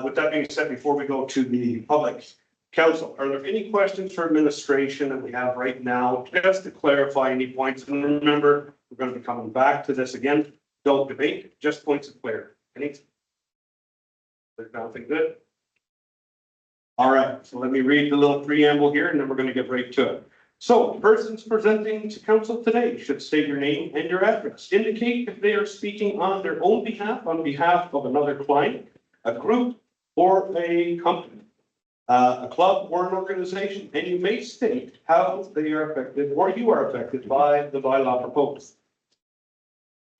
with that being said, before we go to the public Council, are there any questions for administration that we have right now, just to clarify any points? And remember, we're going to be coming back to this again. Don't debate, just points of clarity. Any? There's nothing good. All right, so let me read the little preamble here and then we're going to get right to it. So persons presenting to council today should state your name and your address. Indicate if they are speaking on their own behalf, on behalf of another client, a group, or a company, a club or an organization, and you may state how they are affected or you are affected by the bylaw proposed.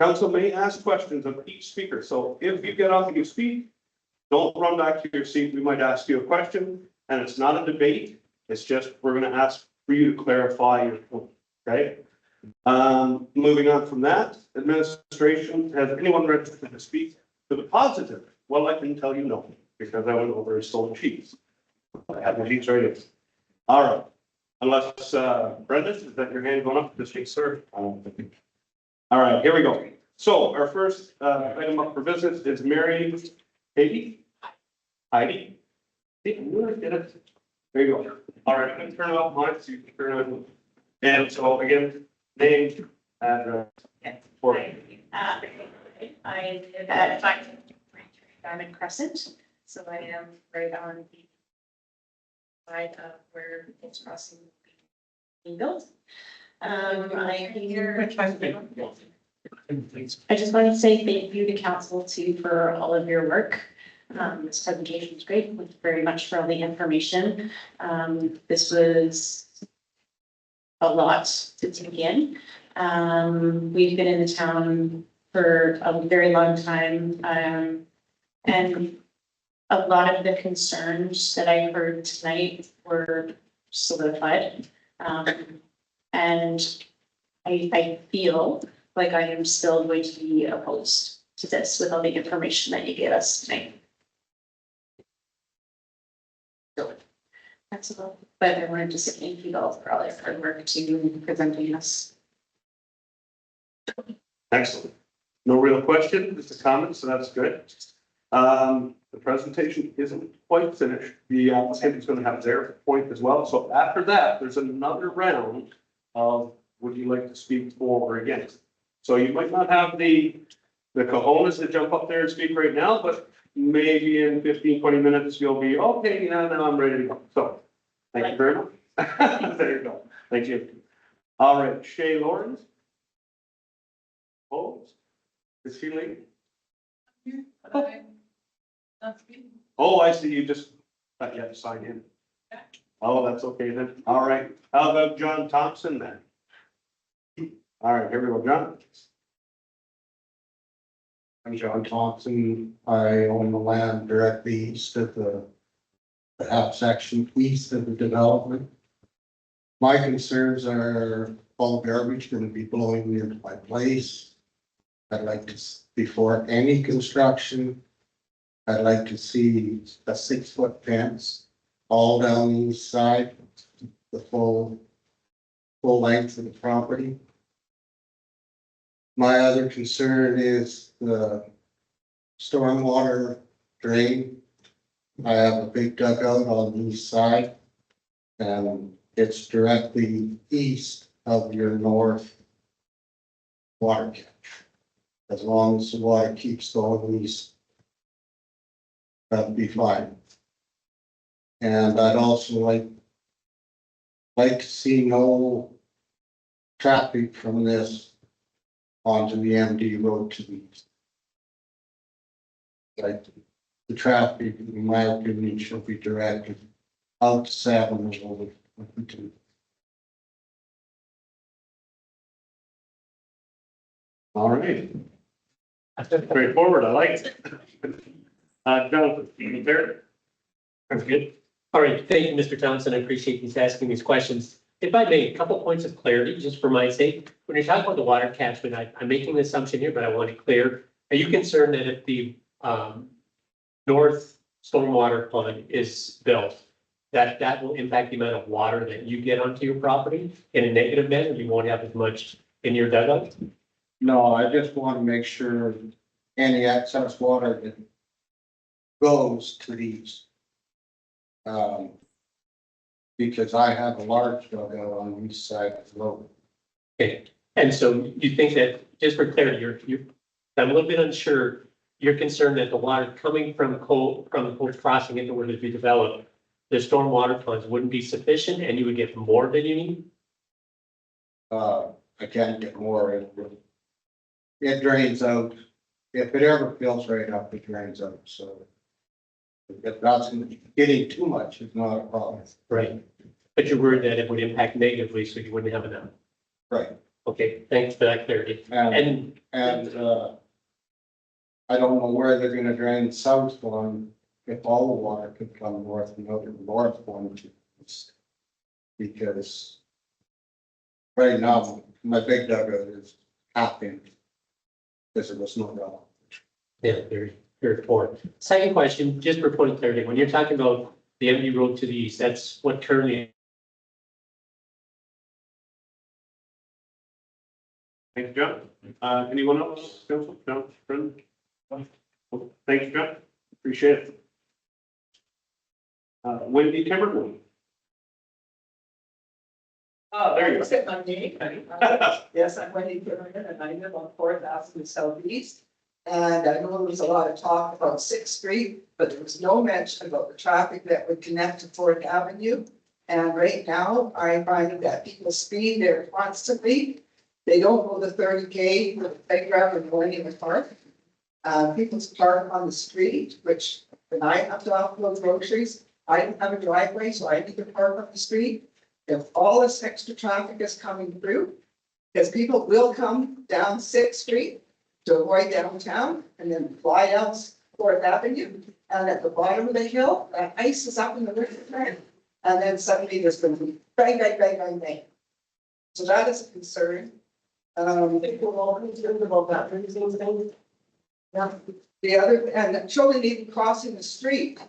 Council may ask questions of each speaker. So if you get off and you speak, don't run back to your seat. We might ask you a question and it's not a debate. It's just, we're going to ask for you to clarify your point. Okay. Moving on from that, administration, has anyone registered to speak to the positive? Well, I can tell you no, because I went over his stolen sheets. I have the sheets right here. All right. Unless, Brendan, is that your hand going up this week, sir? I don't think. All right, here we go. So our first item up for business is Mary Heidi. Heidi? See, you really did it. There you go. All right, I'm going to turn it off mine so you can turn it on. And so again, name, address. For I live at 533 Diamond Crescent, so I am right on the side of where it's crossing being built. I here. I just want to say thank you to council too for all of your work. This presentation is great. Thank you very much for all the information. This was a lot to take in. We've been in the town for a very long time, and a lot of the concerns that I heard tonight were solidified. And I feel like I am still going to be opposed to this with all the information that you gave us tonight. So that's all, but I wanted to say thank you all for all your hard work to presenting us. Excellent. No real question, just a comment, so that's good. The presentation isn't quite finished. The applicant is going to have their point as well. So after that, there's another round of would you like to speak for or against? So you might not have the cojones to jump up there and speak right now, but maybe in 15, 20 minutes, you'll be, okay, now I'm ready to go. So thank you very much. There you go. Thank you. All right, Shay Lawrence. Opposed? Is she late? Oh, I see. You just, you have to sign in. Oh, that's okay then. All right. How about John Thompson then? All right, here we go, John. I'm John Thompson. I own the land directly east of the half section east of the development. My concerns are all garbage going to be blowing into my place. I'd like to, before any construction, I'd like to see a 6-foot fence all down the east side, the full length of the property. My other concern is the stormwater drain. I have a big dugout on the east side, and it's directly east of your north water catch. As long as the water keeps going east, that'd be fine. And I'd also like to see no traffic from this onto the MD road to the east. Like the traffic, in my opinion, should be directed out to 7 and over to. All right. That's straightforward. I like it. Jonathan, there. That's good. All right, thank you, Mr. Thompson. I appreciate you asking these questions. If I may, a couple points of clarity, just for my sake. When you're talking about the water catchment, I'm making an assumption here, but I want it clear. Are you concerned that if the north stormwater pond is built, that will impact the amount of water that you get onto your property in a negative manner? You won't have as much in your dugout? No, I just want to make sure any excess water that goes to these because I have a large dugout on the east side of the road. Okay, and so you think that, just for clarity, I'm a little bit unsure, you're concerned that the water coming from the coast crossing into where to be developed, the stormwater funds wouldn't be sufficient and you would get more than you need? I can't get more. It drains out. If it ever fills right up, it drains out, so. If that's getting too much, it's not a problem. Right. But you're worried that it would impact negatively, so you wouldn't have enough. Right. Okay, thanks for that clarity. And I don't know where they're gonna drain the south one, if all the water could come north and out of the north one. Because right now, my big dugout is half in. Because there was no ground. yeah, very poor. Second question, just for point of clarity, when you're talking about the MD road to the east, that's what currently. Thank you, John. Anyone else? Council, John, friend? Thank you, John. Appreciate it. Wendy Timberman. There you go. Is it my name? Yes, I'm Wendy Kimmerman and I live on 4,000 Southeast. And I know there was a lot of talk about Sixth Street, but there was no mention about the traffic that would connect to Fourth Avenue. And right now, I find that people speed there constantly. They don't go the 30K for the playground and Millennium Park. People park on the street, which when I have to offload groceries, I don't have a driveway, so I need to park on the street. If all this extra traffic is coming through, because people will come down Sixth Street to avoid downtown and then fly down Fourth Avenue. And at the bottom of the hill, that ice is up in the river front. And then suddenly there's going to be bang, bang, bang, bang, bang. So that is a concern. People are all concerned about that. Yeah. The other, and children even crossing the street,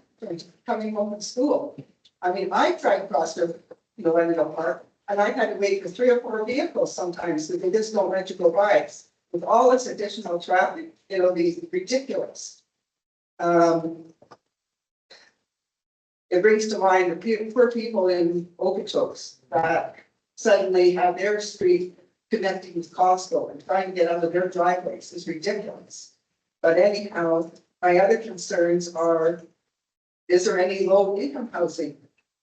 coming home from school. I mean, I tried crossing Millennium Park, and I had to wait for 3 or 4 vehicles sometimes, because they just don't let you go by. With all this additional traffic, it'll be ridiculous. It brings to mind the poor people in Okotoks that suddenly have their street connecting with Costco and trying to get out of their driveways is ridiculous. But anyhow, my other concerns are, is there any low income housing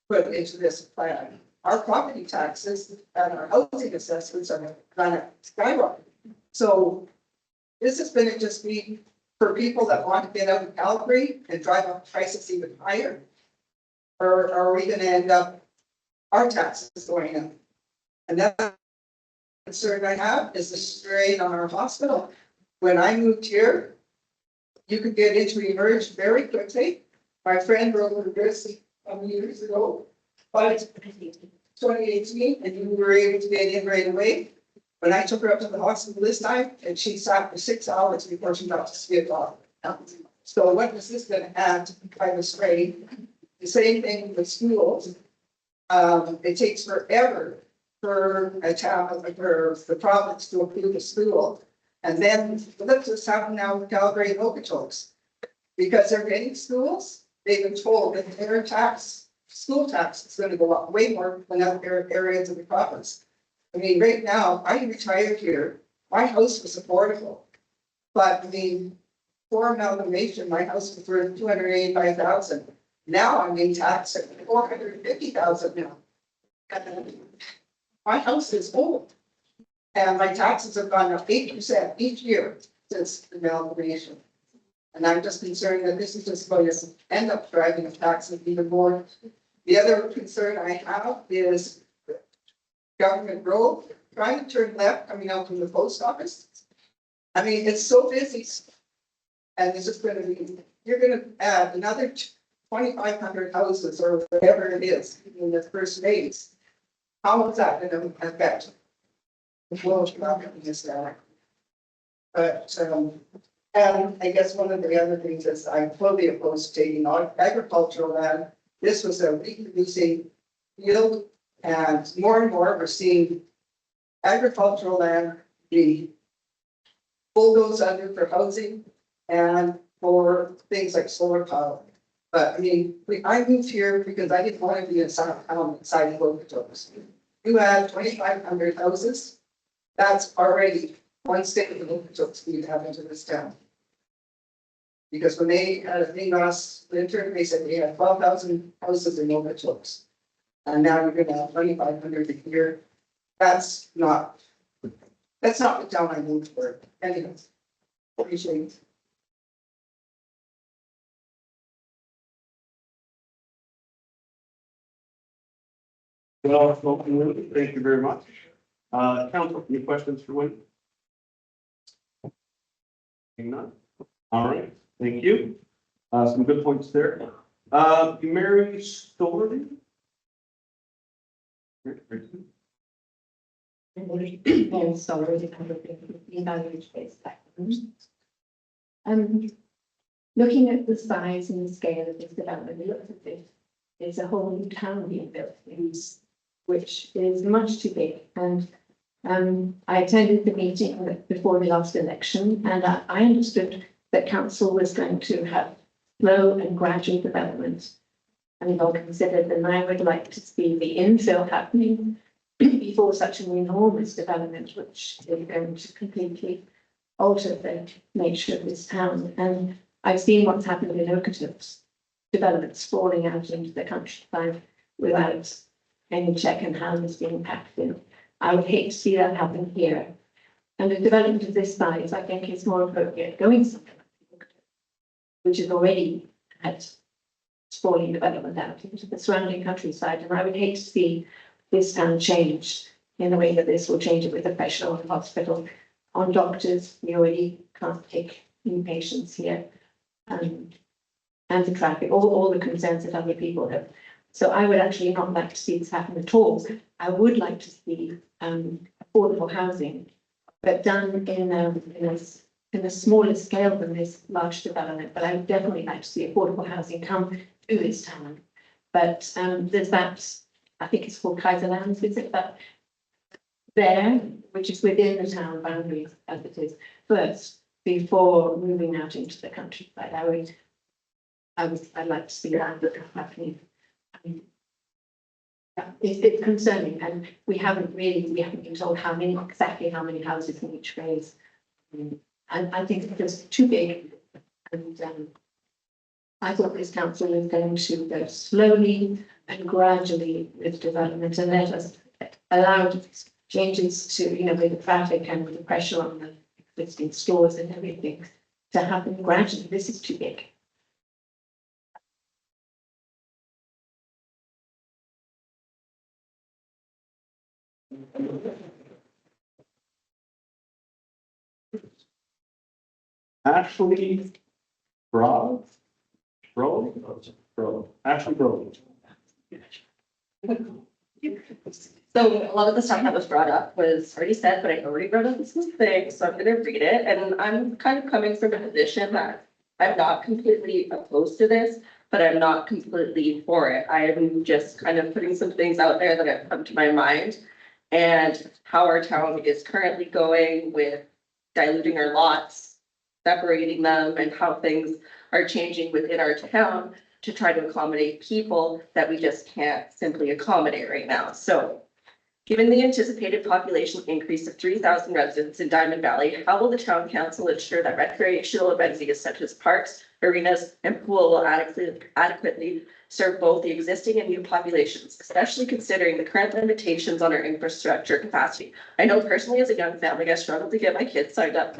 put into this plan? Our property taxes and our housing assessments are gonna skyrocket. So this is gonna just be for people that want to get out of Calgary and drive up prices even higher? Or are we gonna end up, our taxes going up? And that concern I have is the strain on our hospital. When I moved here, you could get into emerge very quickly. My friend wrote a risk a few years ago, but 2018, and you were able to get in right away. When I took her up to the hospital this time, and she sat for 6 hours before she got to see a doctor. So what is this gonna add to kind of strain? The same thing with schools. It takes forever for a town, for the province to approve a school. And then look what's happening now with Calgary and Okotoks. Because they're getting schools, they've been told that their school tax is gonna go up way more than other areas of the province. I mean, right now, I retired here, my house was affordable. But for amalgamation, my house was worth 285,000. Now I'm being taxed at 450,000 now. And my house is old. And my taxes have gone up 8% each year since the amalgamation. And I'm just concerned that this is just going to end up driving the taxes even more. The other concern I have is Government Road, trying to turn left coming out from the post office. I mean, it's so busy. And it's just gonna be, you're gonna add another 2,500 houses or whatever it is in the first phase. How is that gonna affect? Well, it's not gonna be that. But, and I guess one of the other things is I'm fully opposed to taking on agricultural land. This was a reproducing field, and more we're seeing agricultural land be bulldozed under for housing and for things like solar power. But I mean, I moved here because I didn't want to be inside of Okotoks. You have 2,500 houses. That's already one state of Okotoks we have into this town. Because when they had a thing last winter, they said they had 12,000 houses in Okotoks. And now you're gonna have 2,500 a year. That's not the town I moved for. Anyways, appreciate it. Well spoken, Wendy. Thank you very much. Council, any questions for Wendy? Seeing none. All right, thank you. Some good points there. Mary Story. Very sorry to kind of evaluate based factors. Looking at the size and the scale of this development, it looks as if it's a whole new town being built, which is much too big. And I attended the meeting before the last election, and I understood that council was going to have slow and gradual development. And all considered, and I would like to see the infill happening before such an enormous development, which is going to completely alter the nature of this town. And I've seen what's happened in Okotoks, developments falling out into the countryside without any check and hands being packed in. I would hate to see that happen here. And a development of this size, I think, is more appropriate going somewhere like Okotoks, which has already had sprawling development out into the surrounding countryside. And I would hate to see this town changed in the way that this will change it with the pressure on the hospital, on doctors. We already can't take new patients here. And the traffic, all the concerns that other people have. So I would actually not like to see this happen at all. I would like to see affordable housing, but done in a smaller scale than this large development. But I would definitely like to see affordable housing come to this town. But there's that, I think it's called Kaiserlands, is it, that there, which is within the town boundaries as it is first, before moving out into the countryside. I'd like to see that happening. Yeah, it's concerning, and we haven't been told exactly how many houses in each phase. And I think it's just too big. And I thought this council was going to go slowly and gradually with development and let us allow changes to, with the traffic and with the pressure on the existing stores and everything to happen gradually. This is too big. Ashley Broad. Ashley Broad. So a lot of the stuff that was brought up was already said, but I already wrote up this thing, so I'm gonna read it, and I'm kind of coming from a position that I'm not completely opposed to this, but I'm not completely for it. I am just kind of putting some things out there that have come to my mind and how our town is currently going with diluting our lots, separating them, and how things are changing within our town to try to accommodate people that we just can't simply accommodate right now. So given the anticipated population increase of 3,000 residents in Diamond Valley, how will the town council ensure that recreational amenities such as parks, arenas, and pool will adequately serve both the existing and new populations, especially considering the current limitations on our infrastructure capacity? I know personally as a young family, I struggled to get my kids signed up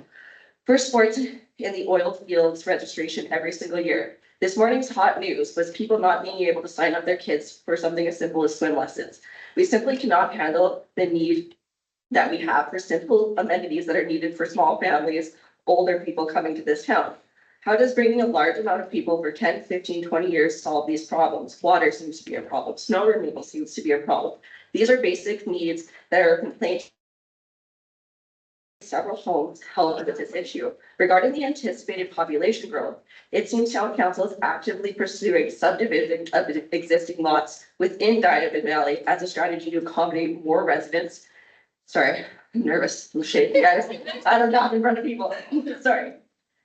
for sports in the oil fields registration every single year. This morning's hot news was people not being able to sign up their kids for something as simple as swim lessons. We simply cannot handle the need that we have for simple amenities that are needed for small families, older people coming to this town. How does bringing a large amount of people for 10, 15, 20 years solve these problems? Water seems to be a problem. Snow removal seems to be a problem. These are basic needs that are complaints. Several homes held with this issue. Regarding the anticipated population growth, it seems town council is actively pursuing subdivision of existing lots within Diamond Valley as a strategy to accommodate more residents. Sorry, I'm nervous. I'm shaking, guys. I don't know in front of people. Sorry.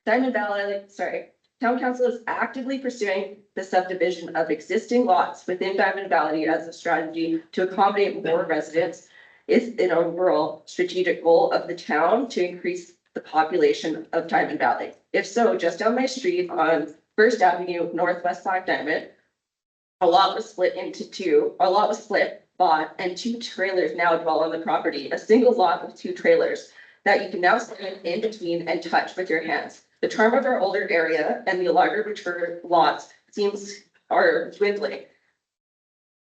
Diamond Valley, sorry. Town council is actively pursuing the subdivision of existing lots within Diamond Valley as a strategy to accommodate more residents. Is an overall strategic goal of the town to increase the population of Diamond Valley. If so, just down my street on First Avenue, Northwest 5 Diamond, a lot was split into two, a lot was split, bought, and 2 trailers now dwell on the property, a single lot with 2 trailers that you can now stand in between and touch with your hands. The charm of our older area and the larger mature lots are dwindling.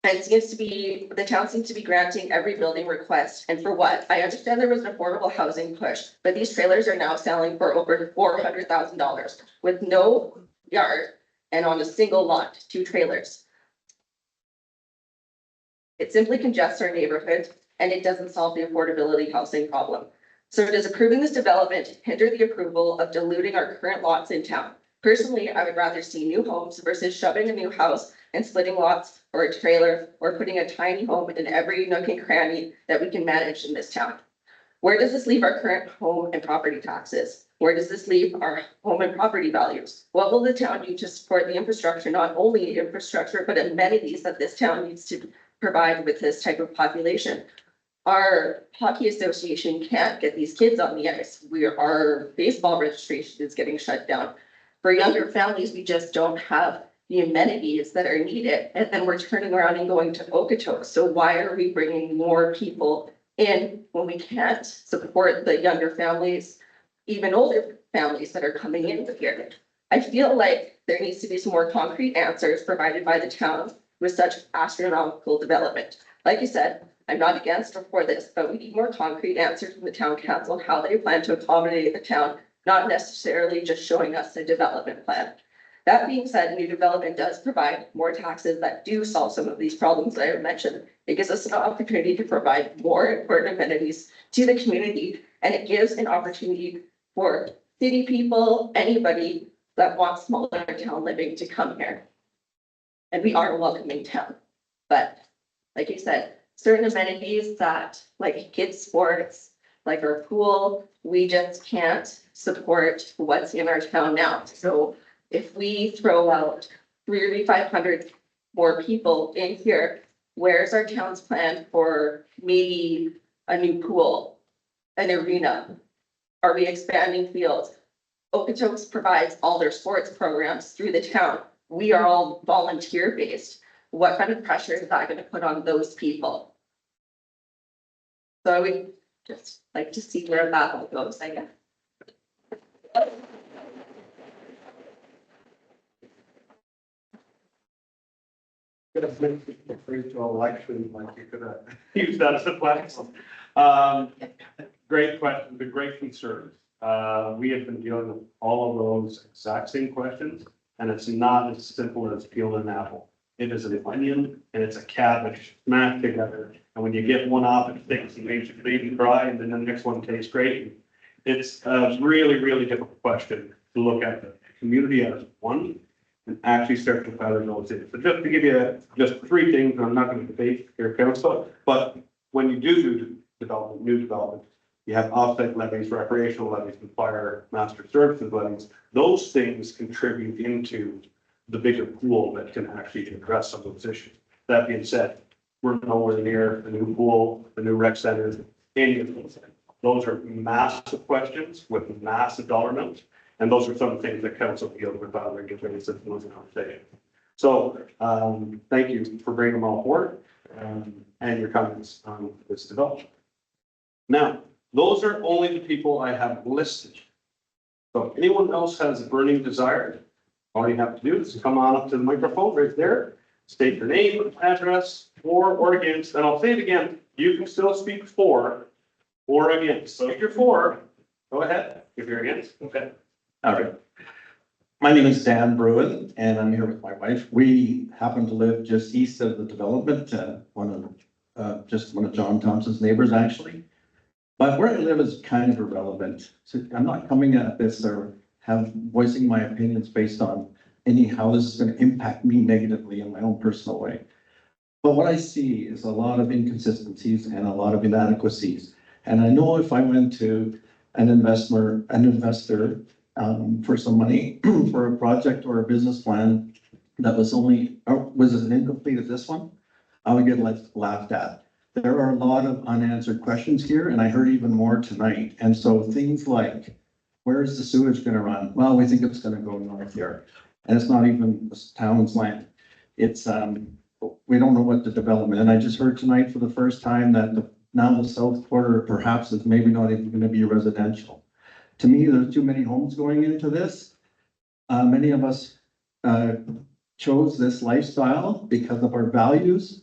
And it seems to be, the town seems to be granting every building request, and for what? I understand there was an affordable housing push, but these trailers are now selling for over $400,000 with no yard and on a single lot, 2 trailers. It simply congests our neighborhood and it doesn't solve the affordability housing problem. So does approving this development hinder the approval of diluting our current lots in town? Personally, I would rather see new homes versus shoving a new house and splitting lots or a trailer or putting a tiny home in every nook and cranny that we can manage in this town. Where does this leave our current home and property taxes? Where does this leave our home and property values? What will the town do to support the infrastructure, not only infrastructure, but amenities that this town needs to provide with this type of population? Our hockey association can't get these kids on the ice. Our baseball registration is getting shut down. For younger families, we just don't have the amenities that are needed. And then we're turning around and going to Okotoks. So why are we bringing more people in when we can't support the younger families, even older families that are coming in here? I feel like there needs to be some more concrete answers provided by the town with such astronomical development. Like you said, I'm not against or for this, but we need more concrete answers from the town council on how they plan to accommodate the town, not necessarily just showing us a development plan. That being said, new development does provide more taxes that do solve some of these problems that I mentioned. It gives us an opportunity to provide more important amenities to the community, and it gives an opportunity for city people, anybody that wants smaller town living to come here. And we are a welcoming town, but like you said, certain amenities that like kids sports, like our pool, we just can't support what's in our town now. So if we throw out 3,500 more people in here, where's our town's plan for maybe a new pool, an arena? Are we expanding fields? Okotoks provides all their sports programs through the town. We are all volunteer based. What kind of pressure is that going to put on those people? So I would just like to see where that all goes, I guess. Could have made it refer to election, like you could have used that as a platform. Great question, but great concerns. We have been dealing with all of those exact same questions, and it's not as simple as peeling an apple. It is an onion and it's a cabbage smashed together. And when you get one off, it sticks and makes your baby cry, and then the next one tastes great. It's a really, really difficult question to look at the community as one and actually start to feather those in. So just to give you just 3 things, I'm not going to debate your council, but when you do development, new development, you have offset levies, recreational levies, and fire master services levies. Those things contribute into the bigger pool that can actually address some of those issues. That being said, we're nowhere near the new pool, the new rec centers, any of those things. Those are massive questions with massive dollar amounts. And those are some things that council deals with on a regular basis in those conversations. So thank you for bringing them all forward and your comments on this development. Now, those are only the people I have listed. So if anyone else has a burning desire, all you have to do is come on up to the microphone right there, state your name, address, for or against, and I'll say it again, you can still speak for or against. So if you're for, go ahead. If you're against, okay. All right. My name is Dan Bruin, and I'm here with my wife. We happen to live just east of the development, just one of John Thompson's neighbors, actually. But where I live is kind of irrelevant. So I'm not coming at this or voicing my opinions based on how this is going to impact me negatively in my own personal way. But what I see is a lot of inconsistencies and a lot of inadequacies. And I know if I went to an investor for some money for a project or a business plan that was only, or was as incomplete as this one, I would get laughed at. There are a lot of unanswered questions here, and I heard even more tonight. And so things like, where's the sewage gonna run? Well, we think it's gonna go north here. And it's not even the town's land. It's, we don't know what the development, and I just heard tonight for the first time that now the south quarter perhaps is maybe not even gonna be residential. To me, there's too many homes going into this. Many of us, chose this lifestyle because of our values,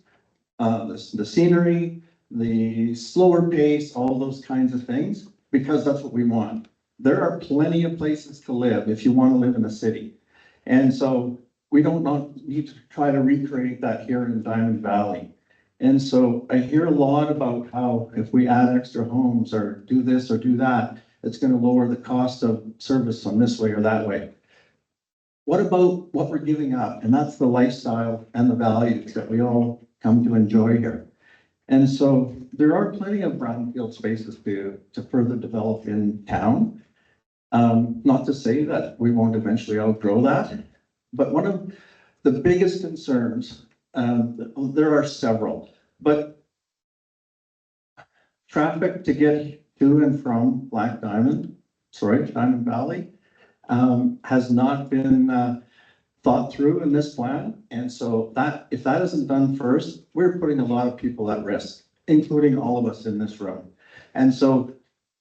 the scenery, the slower pace, all those kinds of things, because that's what we want. There are plenty of places to live if you want to live in a city. And so we don't need to try to recreate that here in Diamond Valley. And so I hear a lot about how if we add extra homes or do this or do that, it's going to lower the cost of service on this way or that way. What about what we're giving up? And that's the lifestyle and the values that we all come to enjoy here. And so there are plenty of brownfield spaces to further develop in town. Not to say that we won't eventually outgrow that, but one of the biggest concerns, there are several, but traffic to get to and from Diamond Valley, has not been thought through in this plan. And so that, if that isn't done first, we're putting a lot of people at risk, including all of us in this room. And so,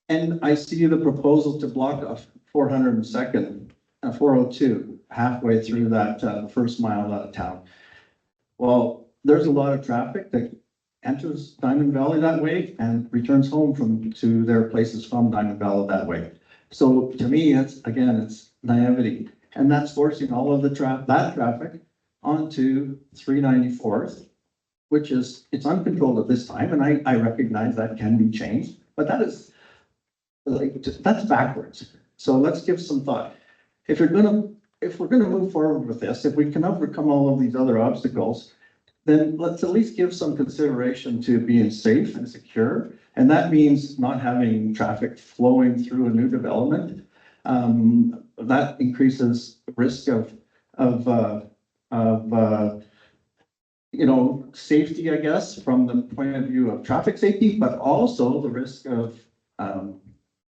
and I see the proposal to block off 402nd, 402, halfway through that first mile out of town. Well, there's a lot of traffic that enters Diamond Valley that way and returns home to their places from Diamond Valley that way. So to me, it's naivety, and that's forcing all of that traffic onto 394th, which is, it's uncontrolled at this time, and I recognize that can be changed, but that is that's backwards. So let's give some thought. If we're gonna move forward with this, if we can overcome all of these other obstacles, then let's at least give some consideration to being safe and secure. And that means not having traffic flowing through a new development. That increases risk of safety, I guess, from the point of view of traffic safety, but also the risk of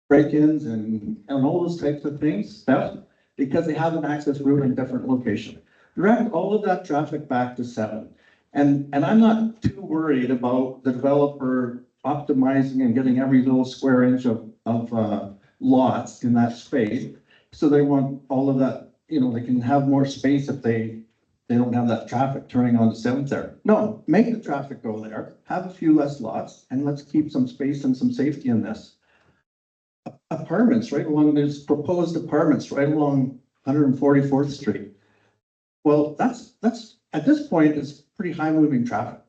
break-ins and all those types of things, theft, because they have an access route in different location. Direct all of that traffic back to 7. And I'm not too worried about the developer optimizing and getting every little square inch of lots in that space. So they want all of that, they can have more space if they don't have that traffic turning on to 7th there. No, make the traffic go there, have a few less lots, and let's keep some space and some safety in this. Apartments right along, there's proposed apartments right along 144th Street. Well, that's at this point, it's pretty high moving traffic.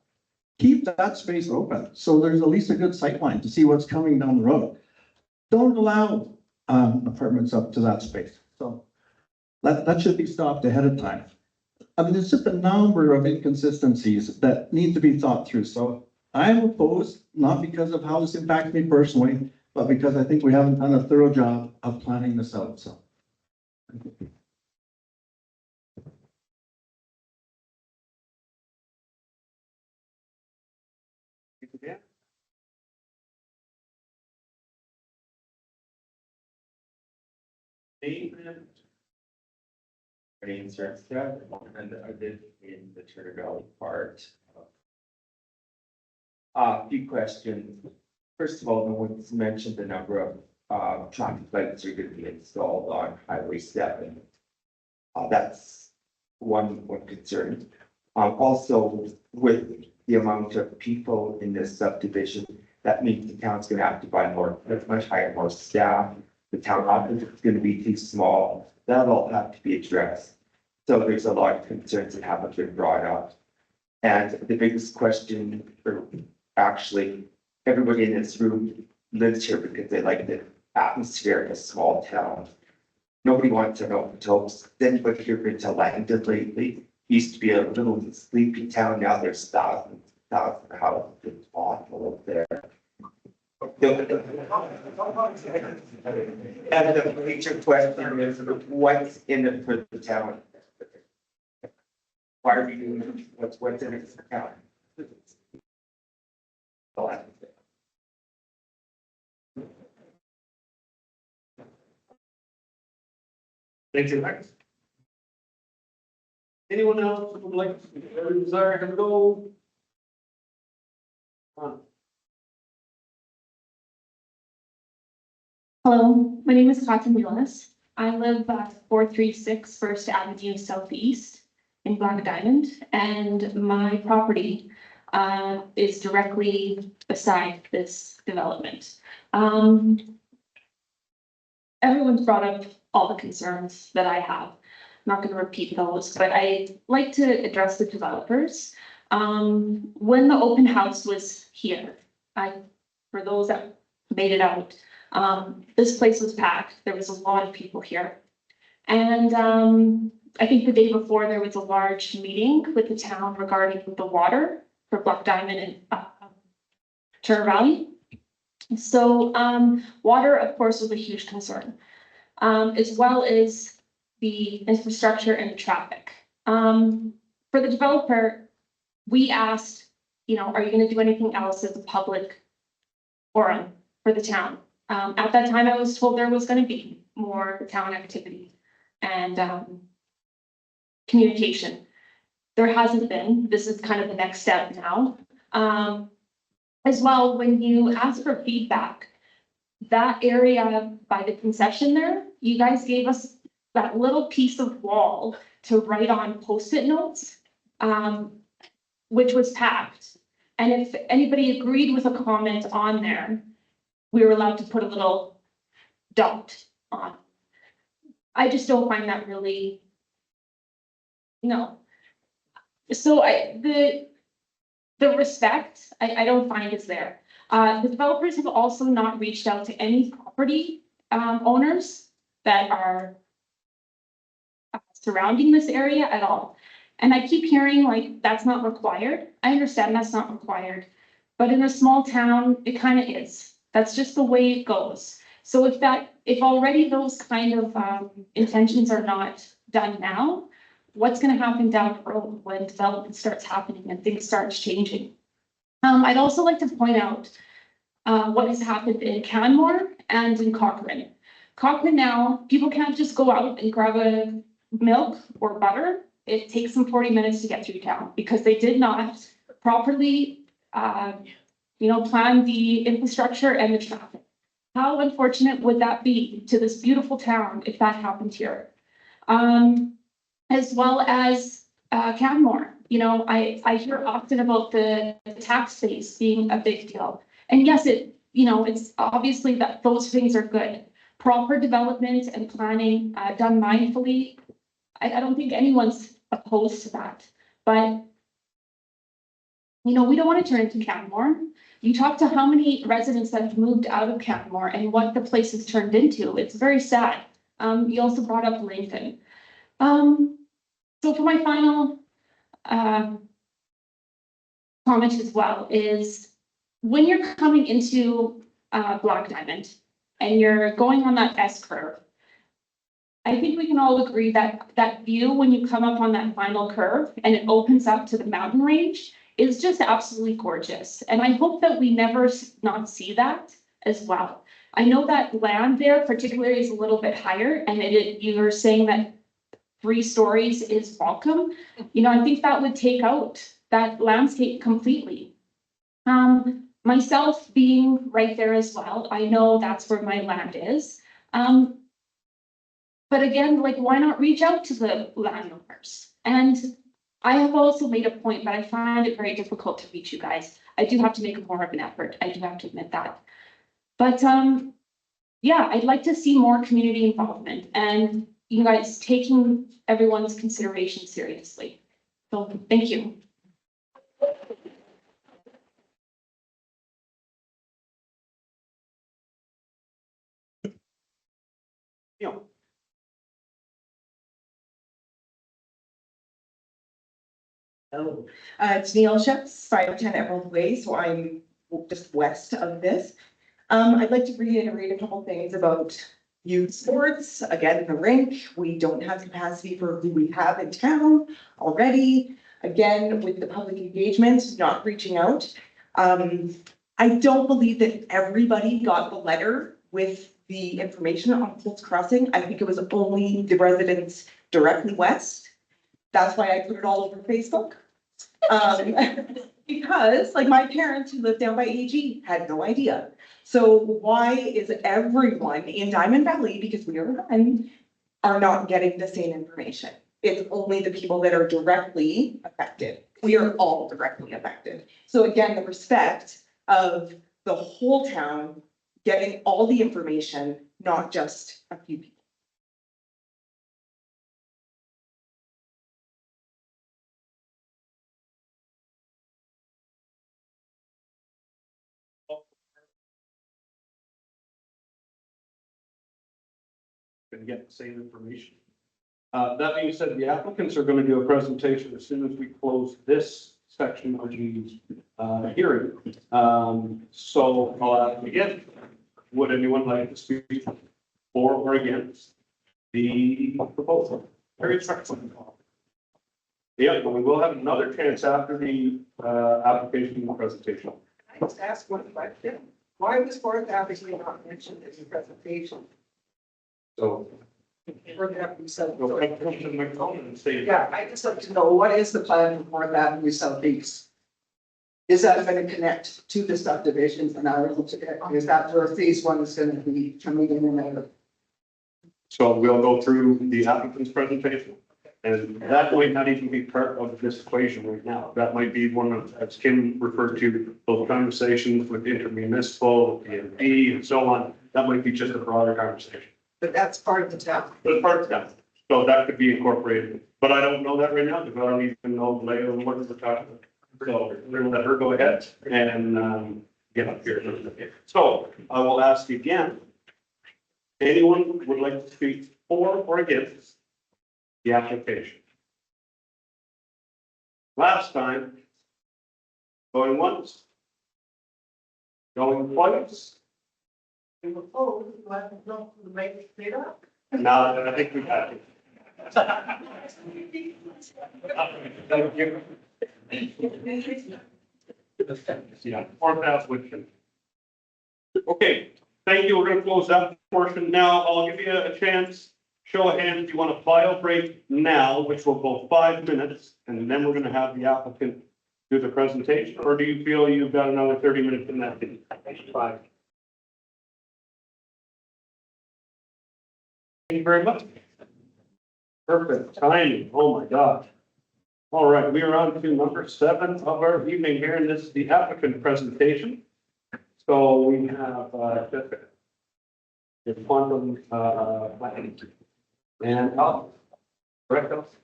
Keep that space open, so there's at least a good sight line to see what's coming down the road. Don't allow apartments up to that space. So that should be stopped ahead of time. I mean, there's just a number of inconsistencies that need to be thought through. So I'm opposed, not because of how this impacts me personally, but because I think we haven't done a thorough job of planning this out. So. Concerns there, and I did in the Turner Valley part. A few questions. First of all, no one's mentioned the number of traffic lights are going to be installed on Highway 7. That's one concern. Also, with the amount of people in this subdivision, that means the town's going to have to buy more, much higher, more staff. The town office is going to be too small. That'll all have to be addressed. So there's a lot of concerns that haven't been brought up. And the biggest question, or actually, everybody in this room lives here because they like the atmosphere in a small town. Nobody wants to know hotels. Anybody here been to Langdon lately? Used to be a little sleepy town. Now there's thousands of houses. It's awful up there. And the major question is, what's in it for the town? Why are we doing it? What's in it for the town? Thank you, Max. Anyone else who would like to desire to go? Hello, my name is Katya Mulas. I live at 436 First Avenue Southeast in Black Diamond, and my property is directly beside this development. Everyone's brought up all the concerns that I have. I'm not going to repeat those, but I'd like to address the developers. When the open house was here, for those that made it out, this place was packed. There was a lot of people here. And I think the day before there was a large meeting with the town regarding the water for Black Diamond and Turner Valley. So water, of course, was a huge concern, as well as the infrastructure and the traffic. For the developer, we asked, are you going to do anything else as a public forum for the town? At that time, I was told there was going to be more town activity and communication. There hasn't been. This is kind of the next step now. As well, when you ask for feedback, that area by the concession there, you guys gave us that little piece of wall to write on Post-it notes, which was packed. And if anybody agreed with a comment on there, we were allowed to put a little dot on. I just don't find that really, So the respect, I don't find is there. The developers have also not reached out to any property owners that are surrounding this area at all. And I keep hearing like that's not required. I understand that's not required, but in a small town, it kind of is. That's just the way it goes. So if already those kind of intentions are not done now, what's going to happen down the road when development starts happening and things start changing? I'd also like to point out what has happened in Canmore and in Cochrane. Cochrane now, people can't just go out and grab a milk or butter. It takes them 40 minutes to get through town because they did not properly, plan the infrastructure and the traffic. How unfortunate would that be to this beautiful town if that happened here? As well as Canmore. I hear often about the tax base being a big deal. And yes, it's obviously that those things are good. Proper development and planning done mindfully. I don't think anyone's opposed to that. But, we don't want to turn into Canmore. You talk to how many residents that have moved out of Canmore and what the place has turned into. It's very sad. You also brought up Lincoln. So for my final comment as well is when you're coming into Black Diamond and you're going on that S curve, I think we can all agree that that view when you come up on that final curve and it opens up to the mountain range is just absolutely gorgeous. And I hope that we never not see that as well. I know that land there particularly is a little bit higher and you're saying that 3 stories is welcome. I think that would take out that landscape completely. Myself being right there as well, I know that's where my land is. But again, why not reach out to the landowners? And I have also made a point, but I find it very difficult to reach you guys. I do have to make more of an effort. I do have to admit that. But yeah, I'd like to see more community involvement and you guys taking everyone's consideration seriously. So thank you. Oh, it's Neil Ships, 510 Emerald Way, so I'm just west of this. I'd like to reiterate a couple things about youth sports. Again, the rink, we don't have capacity for who we have in town already. Again, with the public engagement, not reaching out. I don't believe that everybody got the letter with the information on Colts Crossing. I think it was only the residents directly west. That's why I put it all over Facebook. Because like my parents who live down by AG had no idea. So why is everyone in Diamond Valley, because we are one, are not getting the same information? It's only the people that are directly affected. We are all directly affected. So again, the respect of the whole town getting all the information, not just a few people. Can get the same information. That being said, the applicants are going to do a presentation as soon as we close this section of the hearing. So I'll ask again, would anyone like to speak for or against the proposal? Very straightforward. Yeah, but we will have another chance after the application and presentation. I just asked one question. Why was Fourth Avenue not mentioned in the presentation? So. For that, we said. Go ahead, come to the microphone and say. Yeah, I just like to know, what is the plan for Fourth Avenue Southeast? Is that going to connect to the subdivisions and is that where phase one is going to be coming in and out? So we'll go through the applicant's presentation. And that might not even be part of this equation right now. That might be one of, as Kim referred to, those conversations with intermunicipal, PNP and so on. That might be just a broader conversation. But that's part of the town. But it's part of that. So that could be incorporated. But I don't know that right now because I don't even know the layout of what we're talking about. So we're gonna let her go ahead and get up here. So I will ask again. Anyone would like to speak for or against the application? Last time, going once, going twice. No, I think we got it. Thank you. Yeah, Fourth Ave. Okay, thank you. We're gonna close that portion now. I'll give you a chance. Show of hands if you want a file break now, which will go 5 minutes, and then we're gonna have the applicant do the presentation, or do you feel you've got another 30 minutes in that? 5. Thank you very much. Perfect timing. Oh my God. All right, we are on to number 7 of our evening here, and this is the applicant presentation. So we have the quantum planning. And correct.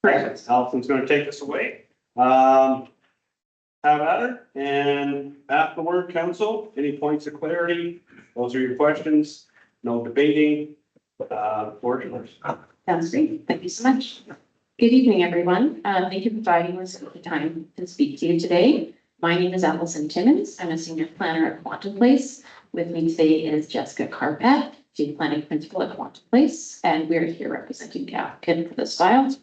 Correct. Allison's going to take us away. Have at her, and afterward, council, any points of clarity? Those are your questions. No debating. Board members. Sounds great. Thank you so much. Good evening, everyone. Thank you for providing us with the time to speak to you today. My name is Allison Timmons. I'm a senior planner at Quantum Place. With me today is Jessica Carpat, chief planning principal at Quantum Place, and we're here representing the applicant for this file.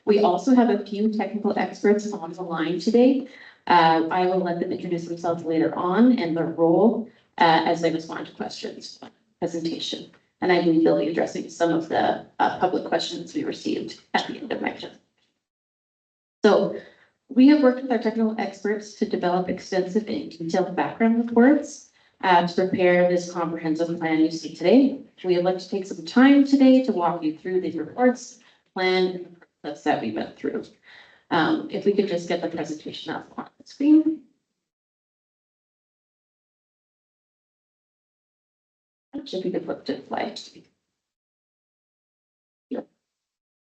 We also have a few technical experts on the line today. I will let them introduce themselves later on and their role as they respond to questions on the presentation. And I believe they'll be addressing some of the public questions we received at the end of my presentation. So we have worked with our technical experts to develop extensive and detailed background reports to prepare this comprehensive plan you see today. We would like to take some time today to walk you through these reports, plan, and the process that we went through. If we could just get the presentation up on the screen. If we could flip to slide.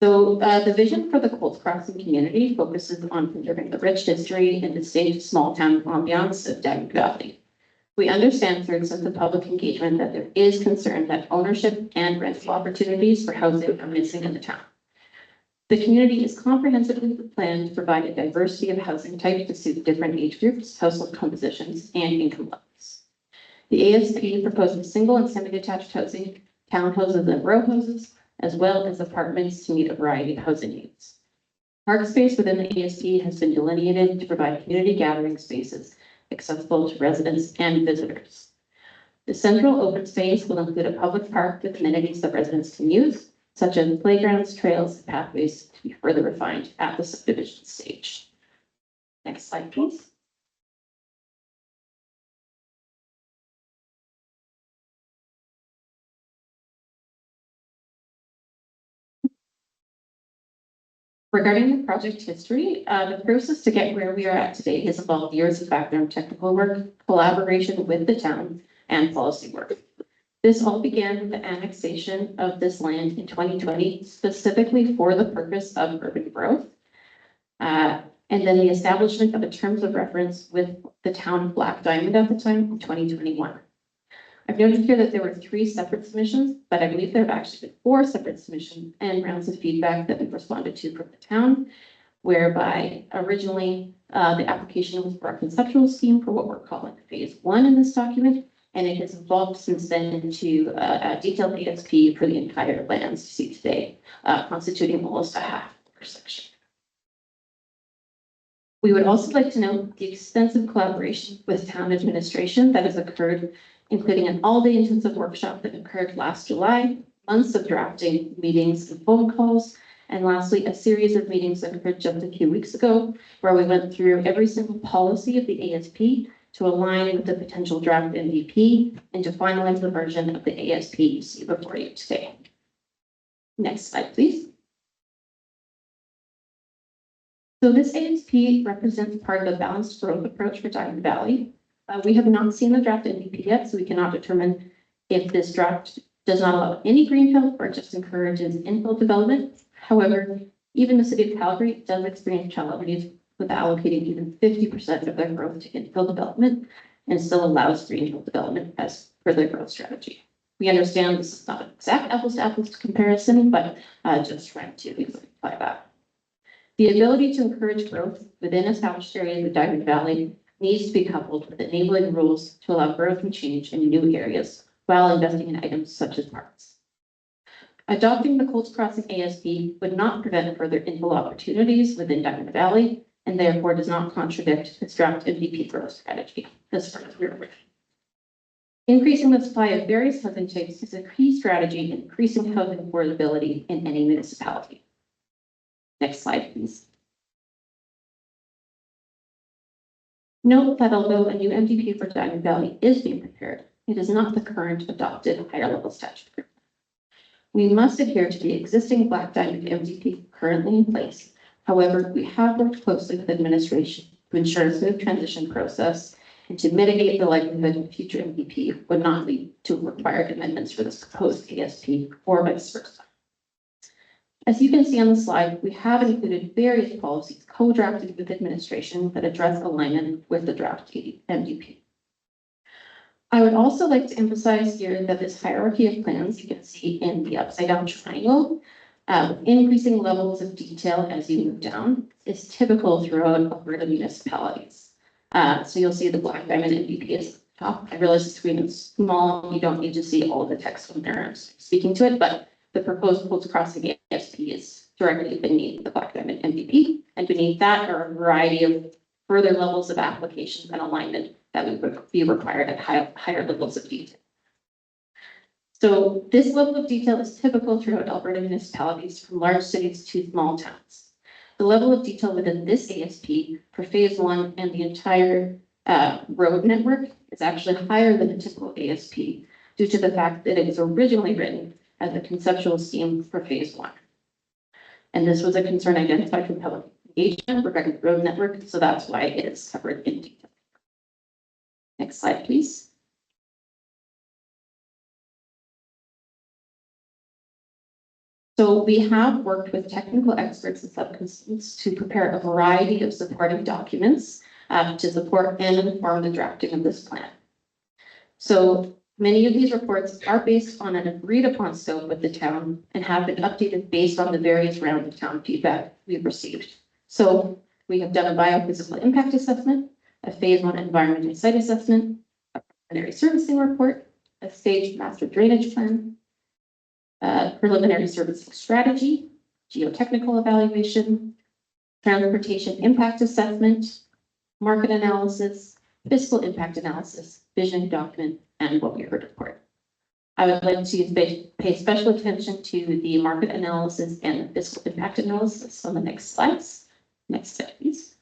So the vision for the Colts Crossing community focuses on preserving the rich history and distinct small town ambiance of Diamond Valley. We understand through extensive public engagement that there is concern that ownership and rental opportunities for housing are missing in the town. The community is comprehensively planned to provide a diversity of housing types to suit different age groups, household compositions, and income levels. The ASP proposes single and semi-detached housing, townhouses and row houses, as well as apartments to meet a variety of housing needs. Park space within the ASP has been delineated to provide community gathering spaces accessible to residents and visitors. The central open space will include a public park with amenities that residents can use, such as playgrounds, trails, and pathways to be further refined at the subdivision stage. Next slide, please. Regarding the project history, the process to get where we are at today has involved years of background technical work, collaboration with the town, and policy work. This all began with the annexation of this land in 2020, specifically for the purpose of urban growth. And then the establishment of the terms of reference with the town of Black Diamond at the time in 2021. I've noted here that there were 3 separate submissions, but I believe there have actually been 4 separate submissions and rounds of feedback that we've responded to from the town, whereby originally the application was for a conceptual scheme for what we're calling phase 1 in this document, and it has evolved since then into a detailed ASP for the entire lands you see today, constituting almost a half per section. We would also like to note the extensive collaboration with town administration that has occurred, including an all-day intensive workshop that occurred last July, months of drafting, meetings and phone calls, and lastly, a series of meetings that occurred just a few weeks ago, where we went through every single policy of the ASP to align with the potential draft MVP and to finalize the version of the ASP you see before you today. Next slide, please. So this ASP represents part of the balanced growth approach for Diamond Valley. We have not seen the draft MVP yet, so we cannot determine if this draft does not allow any greenfield or just encourages infill development. However, even the city of Calgary does experience challenges with allocating even 50% of their growth to infill development and still allows greenfield development as per their growth strategy. We understand this is not an exact apples to apples comparison, but just trying to exemplify that. The ability to encourage growth within established areas of Diamond Valley needs to be coupled with enabling rules to allow growth and change in new areas while investing in items such as parks. Adopting the Colts Crossing ASP would not prevent further infill opportunities within Diamond Valley and therefore does not contradict its draft MVP growth strategy, as far as we're aware. Increasing the supply of various housing types is a key strategy in increasing housing affordability in any municipality. Next slide, please. Note that although a new MVP for Diamond Valley is being prepared, it is not the current adopted higher level statute. We must adhere to the existing Black Diamond MVP currently in place. However, we have worked closely with administration to ensure a smooth transition process and to mitigate the likelihood that future MVP would not lead to required amendments for this proposed ASP or vice versa. As you can see on the slide, we have included various policies co-drafted with administration that address alignment with the draft MVP. I would also like to emphasize here that this hierarchy of plans you can see in the upside down triangle, increasing levels of detail as you move down is typical throughout Alberta municipalities. So you'll see the Black Diamond MVP is at the top. I realize the screen is small. You don't need to see all of the text when they're speaking to it, but the proposed Colts Crossing ASP is directly beneath the Black Diamond MVP, and beneath that are a variety of further levels of applications and alignment that would be required at higher levels of detail. So this level of detail is typical throughout Alberta municipalities, from large cities to small towns. The level of detail within this ASP for phase 1 and the entire road network is actually higher than a typical ASP due to the fact that it was originally written as a conceptual scheme for phase 1. And this was a concern identified from public engagement regarding the road network, so that's why it is covered in detail. Next slide, please. So we have worked with technical experts and subconsultants to prepare a variety of supporting documents to support and inform the drafting of this plan. So many of these reports are based on an agreed upon scope with the town and have been updated based on the various rounds of town feedback we've received. So we have done a biophysical impact assessment, a phase 1 environment and site assessment, a preliminary servicing report, a staged master drainage plan, preliminary servicing strategy, geotechnical evaluation, transportation impact assessment, market analysis, fiscal impact analysis, vision document, and what we heard report. I would like to pay special attention to the market analysis and the fiscal impact analysis on the next slides. Next step, please.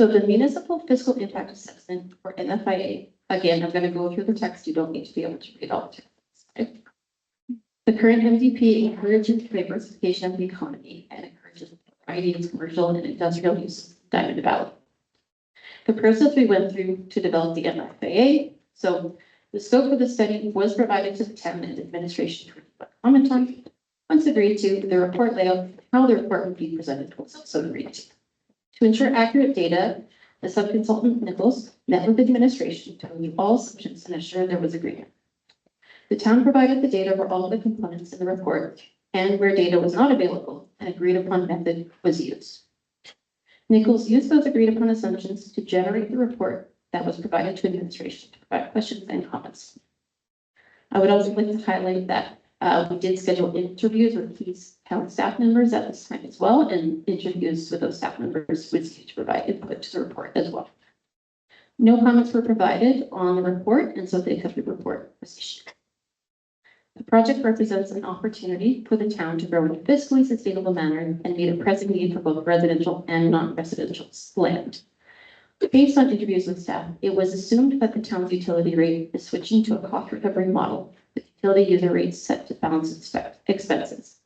So the municipal fiscal impact assessment, or NFIA, again, I'm going to go through the text. You don't need to be able to read all of it. The current MDP encourages diversification of the economy and encourages a variety of commercial and industrial uses in Diamond Valley. The process we went through to develop the NFIA. So the scope of the study was provided to the town and administration to comment on. Once agreed to, the report layout, how the report would be presented was also agreed to. To ensure accurate data, the subconsultant Nichols met with administration to review all assumptions and assure there was agreement. The town provided the data for all of the components in the report, and where data was not available, an agreed upon method was used. Nichols used those agreed upon assumptions to generate the report that was provided to administration to provide questions and comments. I would also like to highlight that we did schedule interviews with key town staff members at this time as well, and interviews with those staff members was used to provide input to the report as well. No comments were provided on the report, and so the accepted report was issued. The project represents an opportunity for the town to grow in a fiscally sustainable manner and meet a pressing need for both residential and non-residential land. Based on interviews with staff, it was assumed that the town's utility rate is switching to a cost recovery model, with utility user rates set to balance expenses.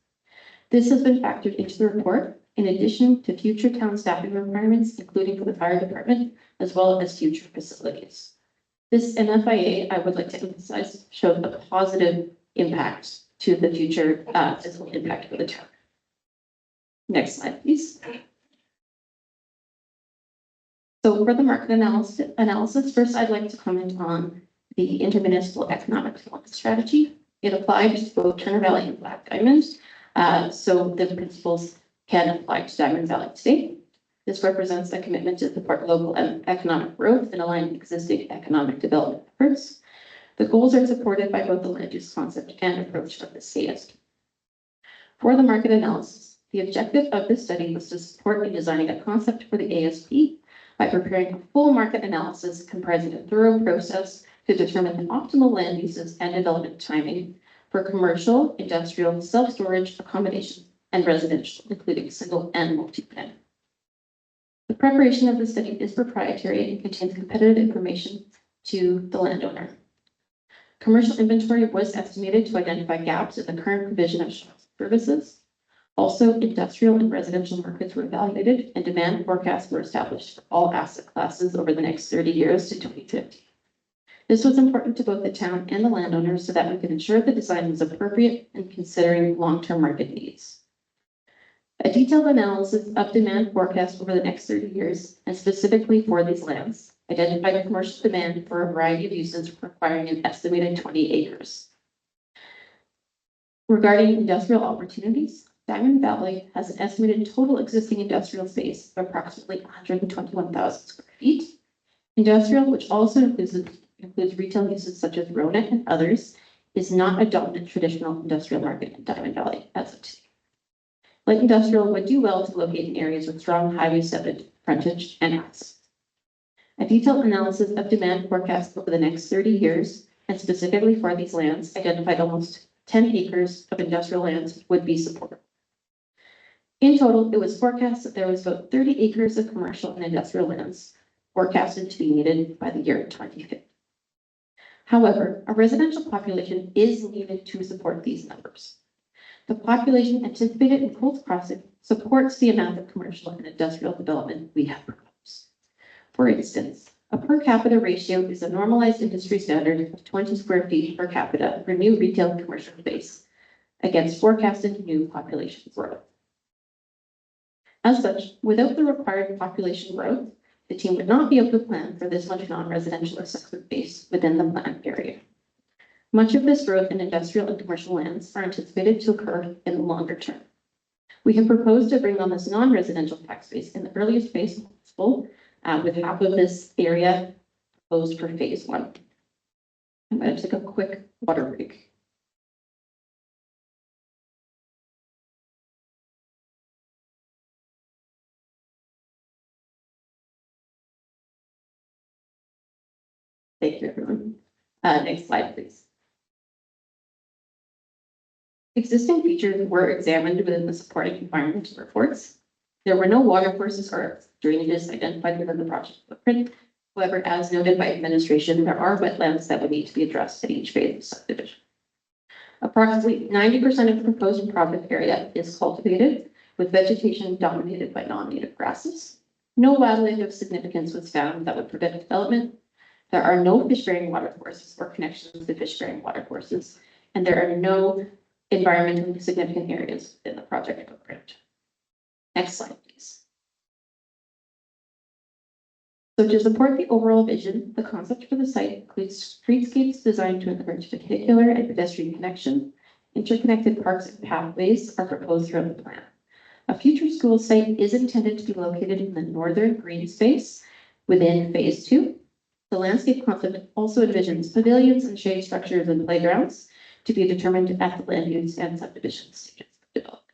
This has been factored into the report, in addition to future town staffing requirements, including for the fire department, as well as future facilities. This NFIA, I would like to emphasize, showed a positive impact to the future fiscal impact for the town. Next slide, please. So for the market analysis, first I'd like to comment on the intermunicipal economic development strategy. It applies to both Turner Valley and Black Diamond. So the principles can apply to Diamond Valley today. This represents a commitment to support local and economic growth and align existing economic development efforts. The goals are supported by both the land use concept and approach of the CSP. For the market analysis, the objective of this study was to support in designing a concept for the ASP by preparing a full market analysis comprising a thorough process to determine the optimal land uses and development timing for commercial, industrial, self-storage, accommodation, and residential, including single and multi-family. The preparation of the study is proprietary and contains competitive information to the landowner. Commercial inventory was estimated to identify gaps in the current provision of services. Also, industrial and residential markets were evaluated and demand forecasts were established for all asset classes over the next 30 years to 2050. This was important to both the town and the landowners so that we could ensure the design was appropriate in considering long-term market needs. A detailed analysis of demand forecast over the next 30 years, and specifically for these lands, identified commercial demand for a variety of uses requiring an estimated 20 acres. Regarding industrial opportunities, Diamond Valley has an estimated total existing industrial space of approximately 121,000 square feet. Industrial, which also includes retail uses such as Rona and others, is not a dominant traditional industrial market in Diamond Valley as of today. Light industrial would do well to locate in areas with strong Highway 7 frontage and access. A detailed analysis of demand forecast over the next 30 years, and specifically for these lands, identified almost 10 acres of industrial lands would be supported. In total, it was forecast that there was about 30 acres of commercial and industrial lands forecasted to be needed by the year 2050. However, a residential population is needed to support these numbers. The population anticipated in Colts Crossing supports the amount of commercial and industrial development we have proposed. For instance, a per capita ratio is a normalized industry standard of 20 square feet per capita for new retail and commercial space against forecasted new population growth. As such, without the required population growth, the team would not be able to plan for this much non-residential assessment base within the planned area. Much of this growth in industrial and commercial lands are anticipated to occur in the longer term. We have proposed to bring on this non-residential tax base in the earliest phase possible, with half of this area proposed for phase one. I'm going to take a quick water break. Thank you, everyone. Next slide, please. Existing features were examined within the supporting environmental reports. There were no water courses or drainages identified within the project footprint. However, as noted by administration, there are wetlands that would need to be addressed at each phase of subdivision. Approximately 90% of the proposed project area is cultivated, with vegetation dominated by non-native grasses. No wildlife of significance was found that would prevent development. There are no fish-bearing water courses or connections to fish-bearing water courses, and there are no environmentally significant areas in the project footprint. Next slide, please. So to support the overall vision, the concept for the site includes streetscapes designed to encourage vehicular and pedestrian connection. Interconnected parks and pathways are proposed throughout the plan. A future school site is intended to be located in the northern green space within phase 2. The landscape concept also envisions pavilions and shade structures and playgrounds to be determined at the land use and subdivision stages of development.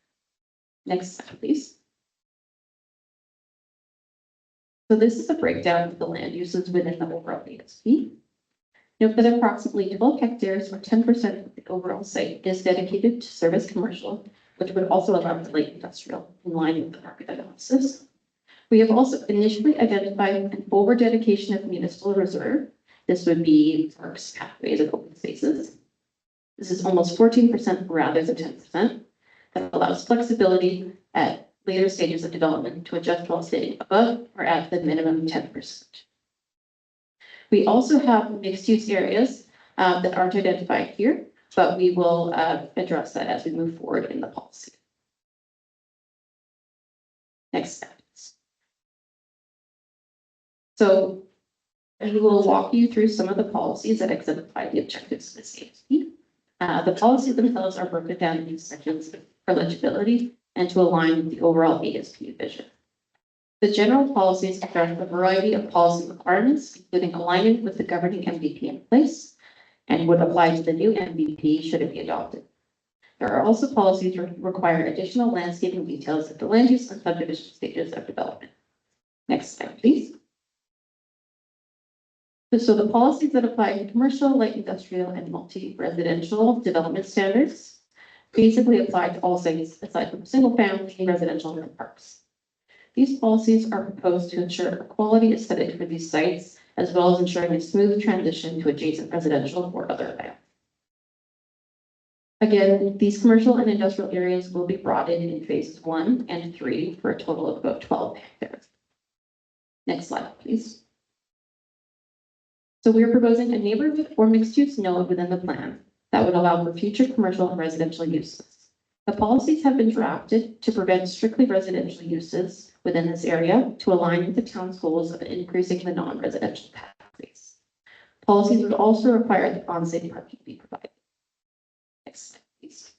Next slide, please. So this is a breakdown of the land uses within the overall ASP. Note that approximately 12 hectares or 10% of the overall site is dedicated to service commercial, which would also allow the light industrial in line with the market analysis. We have also initially identified an over dedication of municipal reserve. This would be parks, pathways, and open spaces. This is almost 14% rather than 10%. That allows flexibility at later stages of development to adjust while staying above or at the minimum 10%. We also have mixed use areas that aren't identified here, but we will address that as we move forward in the policy. Next slide. So we will walk you through some of the policies that exemplify the objectives of this ASP. The policies themselves are broken down into sections for legibility and to align with the overall ASP vision. The general policies address a variety of policy requirements, including alignment with the governing MVP in place, and would apply to the new MVP should it be adopted. There are also policies that require additional landscaping details at the land use and subdivision stages of development. Next slide, please. So the policies that apply to commercial, light industrial, and multi-residential development standards basically apply to all sites aside from single family, residential, and parks. These policies are proposed to ensure a quality aesthetic for these sites, as well as ensuring a smooth transition to adjacent residential or other land. Again, these commercial and industrial areas will be brought in phases 1 and 3 for a total of about 12 hectares. Next slide, please. So we are proposing a neighborhood or mixed-use node within the plan that would allow for future commercial and residential uses. The policies have been drafted to prevent strictly residential uses within this area to align with the town's goals of increasing the non-residential pathways. Policies would also require that on-site parking be provided. Next slide, please.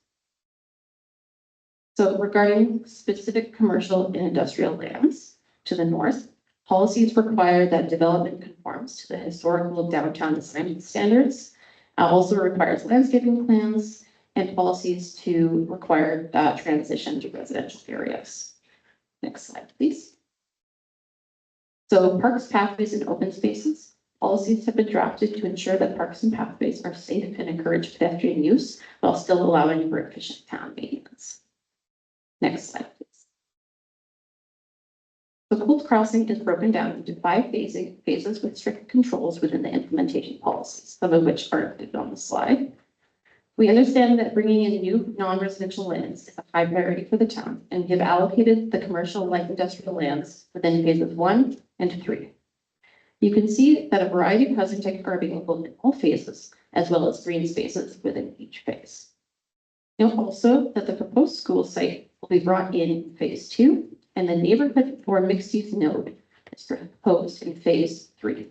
So regarding specific commercial and industrial lands to the north, policies require that development conforms to the historical downtown design standards, also requires landscaping plans and policies to require transition to residential areas. Next slide, please. So parks, pathways, and open spaces. Policies have been drafted to ensure that parks and pathways are safe and encourage pedestrian use while still allowing for efficient town maintenance. Next slide, please. The Cold Crossing is broken down into 5 phases with strict controls within the implementation policies, some of which are included on the slide. We understand that bringing in new non-residential lands is a high priority for the town, and we have allocated the commercial light industrial lands within phases 1 and 3. You can see that a variety of housing types are available in all phases, as well as green spaces within each phase. Note also that the proposed school site will be brought in phase 2, and the neighborhood or mixed-use node is proposed in phase 3.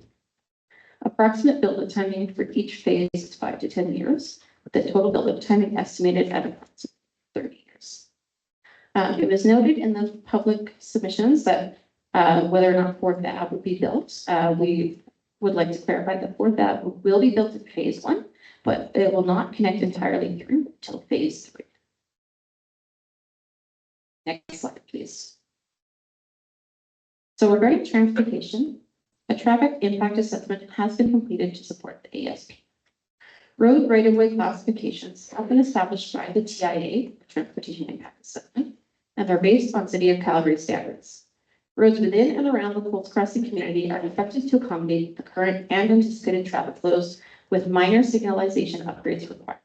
Approximate build-out timing for each phase is 5 to 10 years, with the total build-out timing estimated at approximately 30 years. It was noted in the public submissions that whether or not Fourth Ave would be built, we would like to clarify that Fourth Ave will be built in phase one, but it will not connect entirely through until phase three. Next slide, please. So regarding transportation, a traffic impact assessment has been completed to support the ASP. Road right-of-way classifications have been established by the TIA, Transportation Impact Assessment, and are based on City of Calgary standards. Roads within and around the Colts Crossing community are effective to accommodate the current and anticipated traffic flows with minor signalization upgrades required.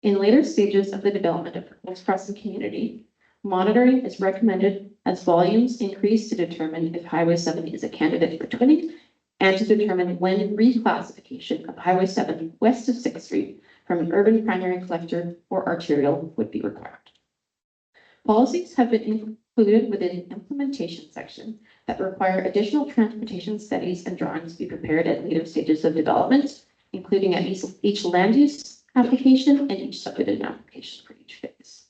In later stages of the development of the Colts Crossing community, monitoring is recommended as volumes increase to determine if Highway 7 is a candidate for twinning and to determine when reclassification of Highway 7 west of 6th Street from an urban primary collector or arterial would be required. Policies have been included within the implementation section that require additional transportation studies and drawings to be prepared at later stages of development, including at each land use application and each subdivision application for each phase.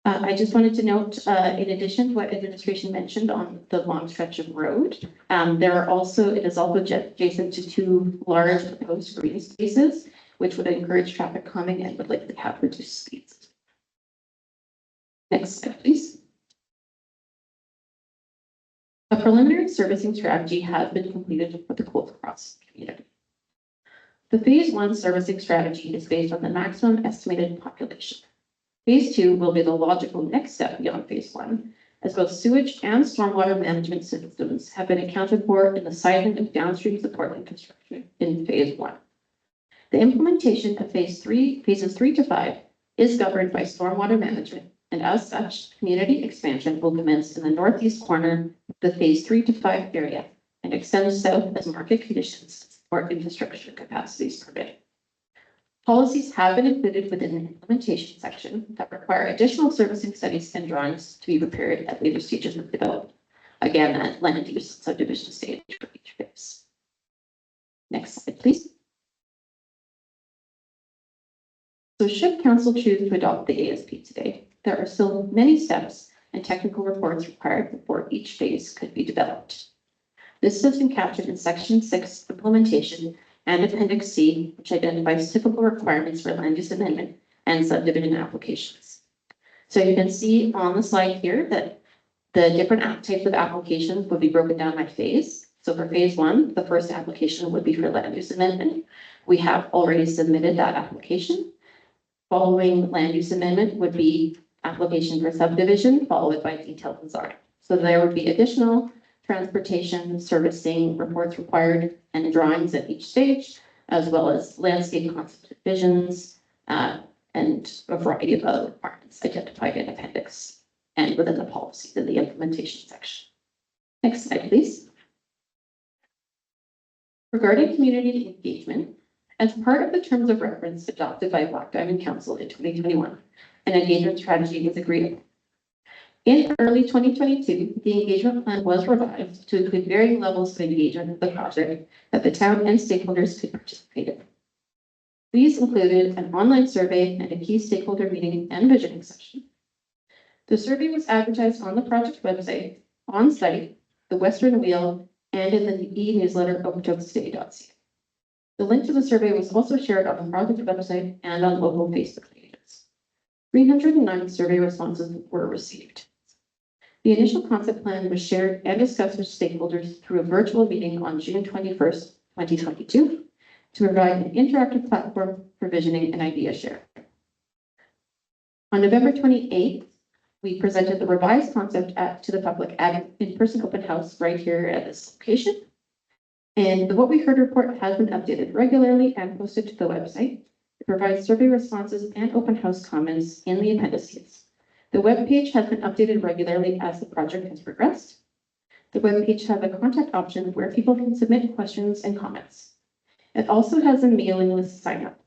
I just wanted to note, in addition to what administration mentioned on the long stretch of road, it is also adjacent to two large proposed green spaces, which would encourage traffic calming and would likely have reduced speeds. Next slide, please. A preliminary servicing strategy has been completed for the Colts Crossing community. The phase one servicing strategy is based on the maximum estimated population. Phase two will be the logical next step beyond phase one, as both sewage and stormwater management systems have been accounted for in the sizing of downstream support infrastructure in phase one. The implementation of phases 3 to 5 is governed by stormwater management, and as such, community expansion will commence in the northeast corner of the phase 3 to 5 area and extend south as market conditions support infrastructure capacities permit. Policies have been included within the implementation section that require additional servicing studies and drawings to be prepared at later stages of development. Again, at land use subdivision stage for each phase. Next slide, please. So should council choose to adopt the ASP today, there are still many steps and technical reports required before each phase could be developed. This has been captured in section 6 implementation and Appendix C, which identifies typical requirements for land use amendment and subdivision applications. So you can see on the slide here that the different types of applications would be broken down by phase. So for phase 1, the first application would be for land use amendment. We have already submitted that application. Following land use amendment would be application for subdivision, followed by detailed design. So there would be additional transportation, servicing reports required, and drawings at each stage, as well as landscape concept visions, and a variety of other requirements identified in appendix and within the policies in the implementation section. Next slide, please. Regarding community engagement, as part of the terms of reference adopted by Black Diamond Council in 2021, an engagement strategy was agreed upon. In early 2022, the engagement plan was revised to include varying levels of engagement with the project that the town and stakeholders could participate in. These included an online survey and a key stakeholder meeting and visioning session. The survey was advertised on the project website, on site, the Western Wheel, and in the e-newsletter okotoksday.ca. The link to the survey was also shared on the project website and on local Facebook pages. 309 survey responses were received. The initial concept plan was shared and discussed with stakeholders through a virtual meeting on June 21st, 2022, to provide an interactive platform for visioning and idea sharing. On November 28th, we presented the revised concept to the public at an in-person open house right here at this location. And the What We Heard report has been updated regularly and posted to the website. It provides survey responses and open house comments in the appendices. The web page has been updated regularly as the project has progressed. The web page has a contact option where people can submit questions and comments. It also has a mailing list sign up.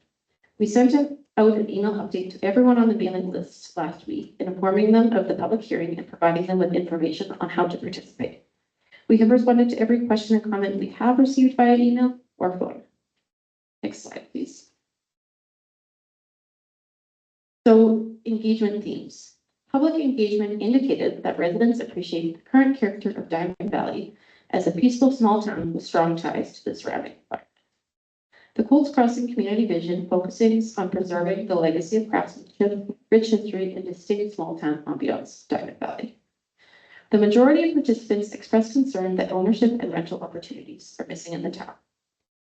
We sent out an email update to everyone on the mailing list last week, informing them of the public hearing and providing them with information on how to participate. We have responded to every question and comment we have received via email or phone. Next slide, please. So, engagement themes. Public engagement indicated that residents appreciate the current character of Diamond Valley as a peaceful small town with strong ties to the surrounding environment. The Colts Crossing Community Vision focuses on preserving the legacy of craftsmanship, rich history, and distinct small town ambiance of Diamond Valley. The majority of participants expressed concern that ownership and rental opportunities are missing in the town.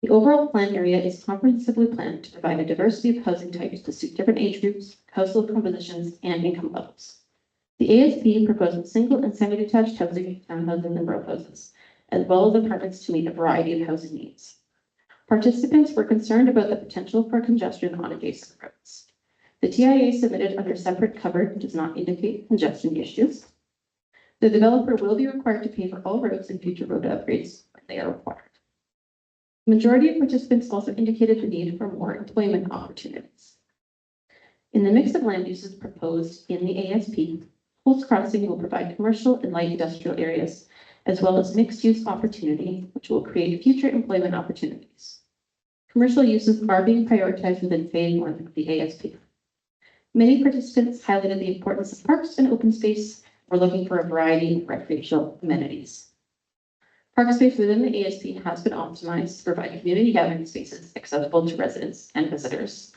The overall plan area is comprehensively planned to provide a diversity of housing types to suit different age groups, household compositions, and income levels. The ASP proposes single and semi-detached housing, townhouses, and row houses, as well as apartments to meet a variety of housing needs. Participants were concerned about the potential for congestion on adjacent roads. The TIA submitted under separate cover does not indicate congestion issues. The developer will be required to pay for all roads and future road upgrades when they are required. The majority of participants also indicated the need for more employment opportunities. In the mix of land uses proposed in the ASP, Colts Crossing will provide commercial and light industrial areas, as well as mixed-use opportunity, which will create future employment opportunities. Commercial uses are being prioritized within phase 1 of the ASP. Many participants highlighted the importance of parks and open space. We're looking for a variety of recreational amenities. Park space within the ASP has been optimized to provide community gathering spaces accessible to residents and visitors.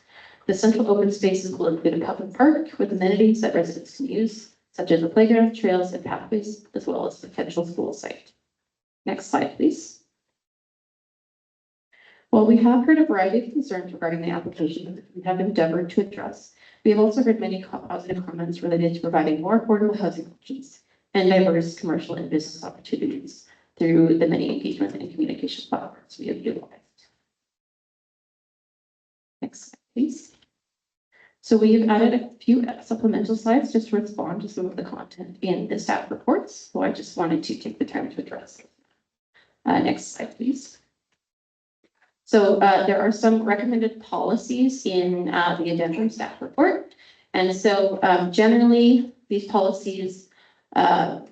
The central open spaces will include a public park with amenities that residents can use, such as a playground, trails, and pathways, as well as a potential school site. Next slide, please. While we have heard a variety of concerns regarding the application that we have endeavored to address, we have also heard many positive comments related to providing more affordable housing options and diverse commercial and business opportunities through the many engagement and communication platforms we have utilized. Next slide, please. So we have added a few supplemental slides just to respond to some of the content in the staff reports. So I just wanted to take the time to address it. Next slide, please. So there are some recommended policies in the addendum staff report. And so generally, these policies are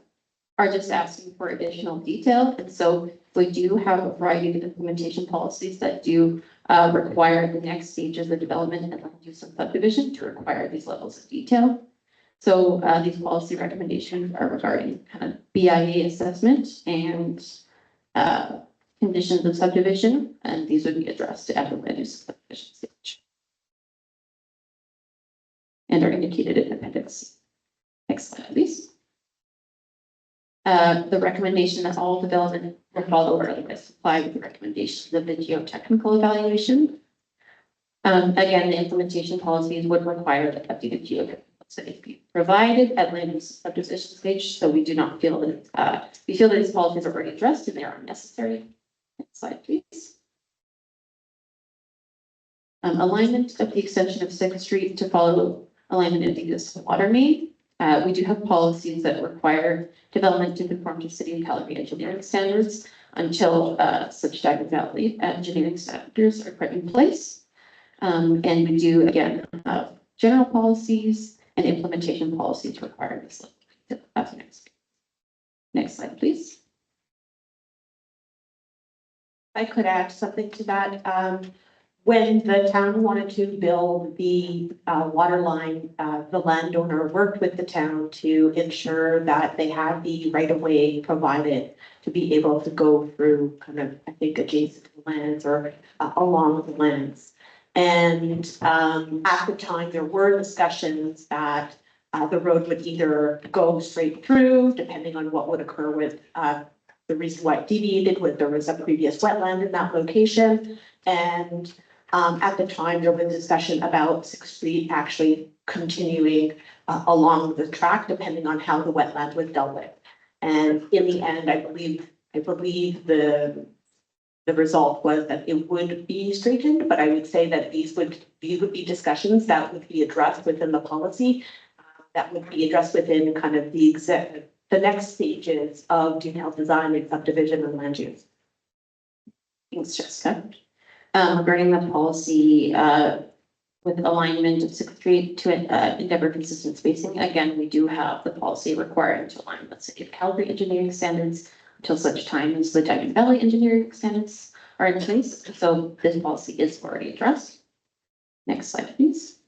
just asking for additional detail. And so we do have a variety of implementation policies that do require the next stages of development and use of subdivision to require these levels of detail. So these policy recommendations are regarding kind of BIA assessment and conditions of subdivision, and these would be addressed at the land use subdivision stage and are indicated in Appendix C. Next slide, please. The recommendation that all development will follow or otherwise comply with the recommendations of the geotechnical evaluation. Again, the implementation policies would require that updated geotechnical studies be provided at land use subdivision stage. So we do not feel that we feel that these policies are already addressed and they are unnecessary. Next slide, please. Alignment of the extension of 6th Street to follow alignment of the existing water main. We do have policies that require development to conform to city and Calgary engineering standards until such Diamond Valley engineering standards are put in place. And we do, again, have general policies and implementation policies requiring this. That's next slide, please. I could add something to that. When the town wanted to build the water line, the landowner worked with the town to ensure that they had the right of way provided to be able to go through kind of, I think, adjacent to the lands or along the lands. And at the time, there were discussions that the road would either go straight through, depending on what would occur with the reason why it deviated was there was a previous wetland in that location. And at the time, there was discussion about 6th Street actually continuing along the track, depending on how the wetland was dealt with. And in the end, I believe the result was that it would be straightened, but I would say that these would be discussions that would be addressed within the policy, that would be addressed within kind of the next stages of detailed design and subdivision and land use. Thanks, Jessica. Regarding the policy with alignment of 6th Street to endeavor consistent spacing, again, we do have the policy requiring to align with City of Calgary engineering standards until such time as the Diamond Valley engineering standards are in place. So this policy is already addressed. Next slide, please.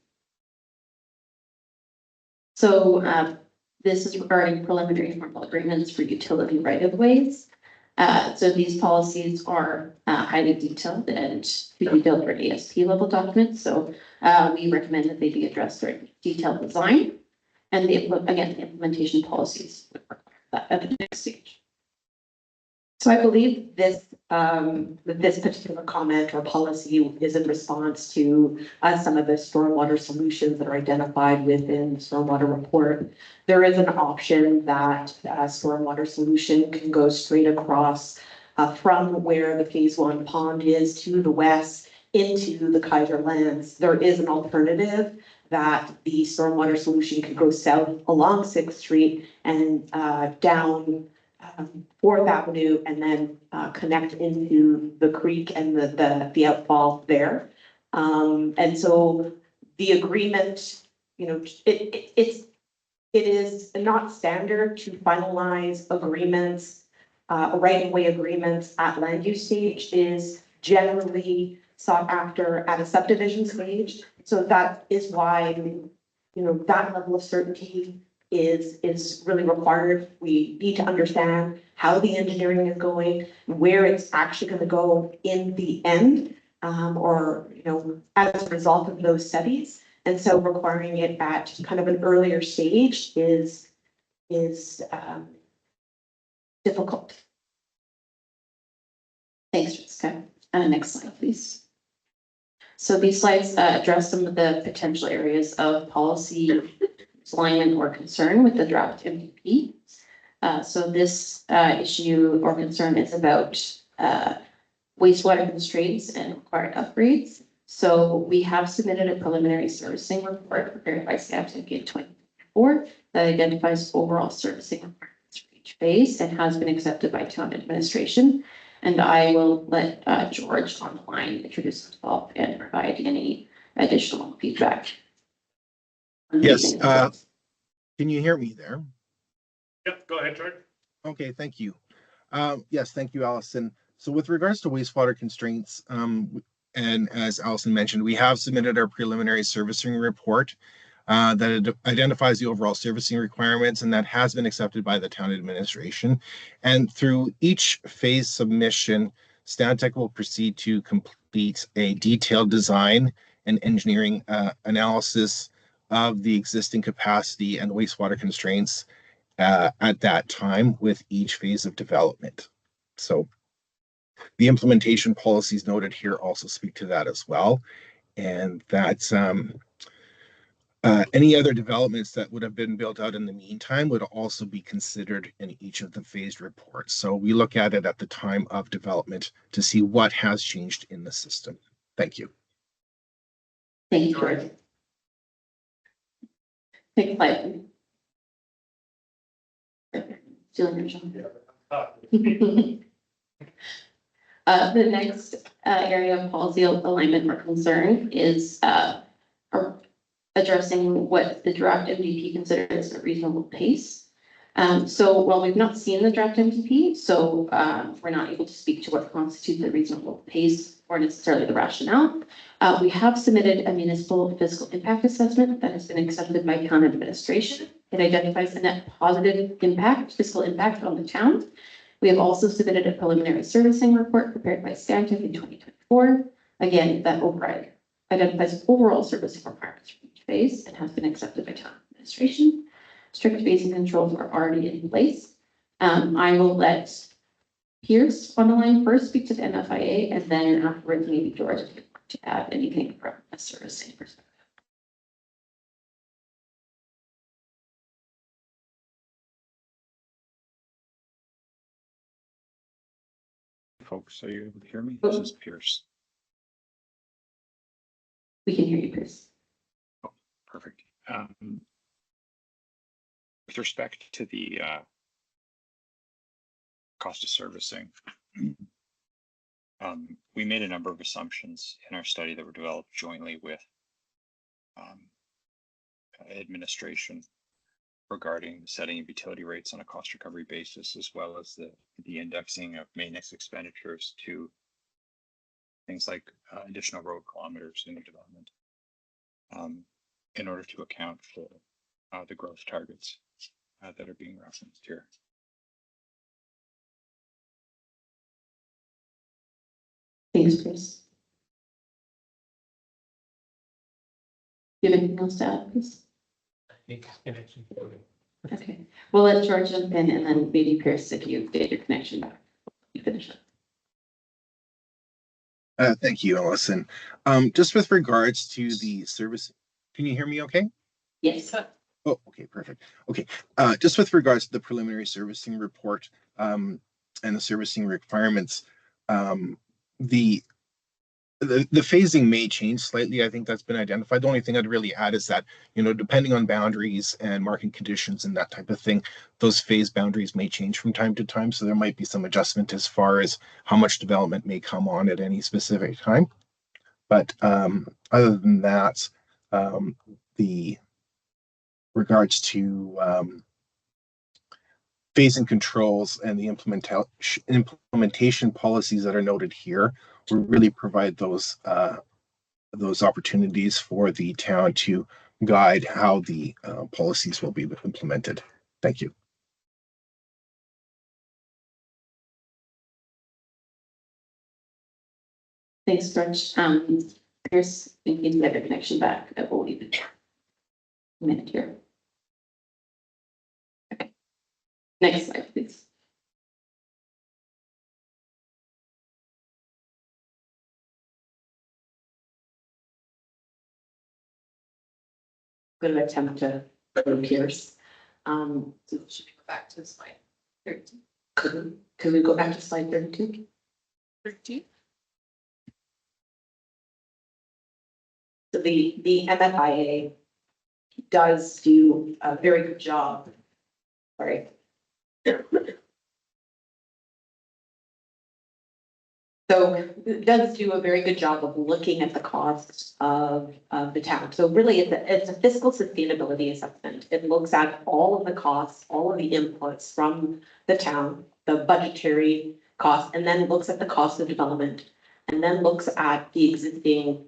So this is regarding preliminary formal agreements for utility right-of-ways. So these policies are highly detailed and to be built for ASP level documents. So we recommend that they be addressed during detailed design. And again, the implementation policies would require that at the next stage. So I believe this, this particular comment or policy is in response to some of the stormwater solutions that are identified within the stormwater report. There is an option that stormwater solution can go straight across from where the phase one pond is to the west into the Kaiser lands. There is an alternative that the stormwater solution could go south along 6th Street and down 4th Avenue and then connect into the creek and the outfall there. And so the agreement, you know, it is not standard to finalize agreements, right-of-way agreements at land use stage is generally sought after at a subdivision stage. So that is why, you know, that level of certainty is really required. We need to understand how the engineering is going, where it's actually going to go in the end, or, you know, as a result of those studies. And so requiring it at kind of an earlier stage is difficult. Thanks, Jessica. Next slide, please. So these slides address some of the potential areas of policy alignment or concern with the draft MDP. So this issue or concern is about wastewater constraints and required upgrades. So we have submitted a preliminary servicing report prepared by staff in 2024 that identifies overall servicing requirements for each phase and has been accepted by town administration. And I will let George on the line introduce himself and provide any additional feedback. Yes, can you hear me there? Yep, go ahead, George. Okay, thank you. Yes, thank you, Allison. So with regards to wastewater constraints, and as Allison mentioned, we have submitted our preliminary servicing report that identifies the overall servicing requirements, and that has been accepted by the town administration. And through each phase submission, Stantec will proceed to complete a detailed design and engineering analysis of the existing capacity and wastewater constraints at that time with each phase of development. So the implementation policies noted here also speak to that as well. And that's any other developments that would have been built out in the meantime would also be considered in each of the phased reports. So we look at it at the time of development to see what has changed in the system. Thank you. Thank you, George. Next slide. The next area of policy alignment or concern is addressing what the draft MDP considers a reasonable pace. So while we've not seen the draft MDP, so we're not able to speak to what constitutes a reasonable pace or necessarily the rationale. We have submitted a municipal fiscal impact assessment that has been accepted by town administration. It identifies a net positive impact, fiscal impact on the town. We have also submitted a preliminary servicing report prepared by Stantec in 2024. Again, that override identifies overall servicing requirements for each phase and has been accepted by town administration. Strict phasing controls are already in place. I will let Pierce on the line first speak to the NFIA, and then afterwards maybe George to add anything from a servicing perspective. Folks, are you able to hear me? This is Pierce. We can hear you, Pierce. Oh, perfect. With respect to the cost of servicing, we made a number of assumptions in our study that were developed jointly with administration regarding the setting of utility rates on a cost recovery basis, as well as the indexing of maintenance expenditures to things like additional road kilometers in the development, in order to account for the growth targets that are being referenced here. Thanks, Chris. Do you have anything else to add, please? Okay, we'll let George jump in and then maybe Pierce, if you get your connection back, you finish up. Thank you, Allison. Just with regards to the service, can you hear me okay? Yes. Oh, okay, perfect. Okay, just with regards to the preliminary servicing report, and the servicing requirements, the phasing may change slightly. I think that's been identified. The only thing I'd really add is that, depending on boundaries and market conditions and that type of thing, those phase boundaries may change from time to time. So there might be some adjustment as far as how much development may come on at any specific time. But other than that, the regards to phasing controls and the implementation policies that are noted here will really provide those opportunities for the town to guide how the policies will be implemented. Thank you. Thanks, George. Pierce, thinking you have your connection back. I will leave it a minute here. Okay. Next slide, please. Going to attempt to Pierce. So should we go back to slide 13? Could we go back to slide 32? 13. So the MFIA does do a very good job. Sorry. So it does do a very good job of looking at the costs of the town. So really it's a fiscal sustainability assessment. It looks at all of the costs, all of the inputs from the town, the budgetary costs, and then looks at the cost of development, and then looks at the existing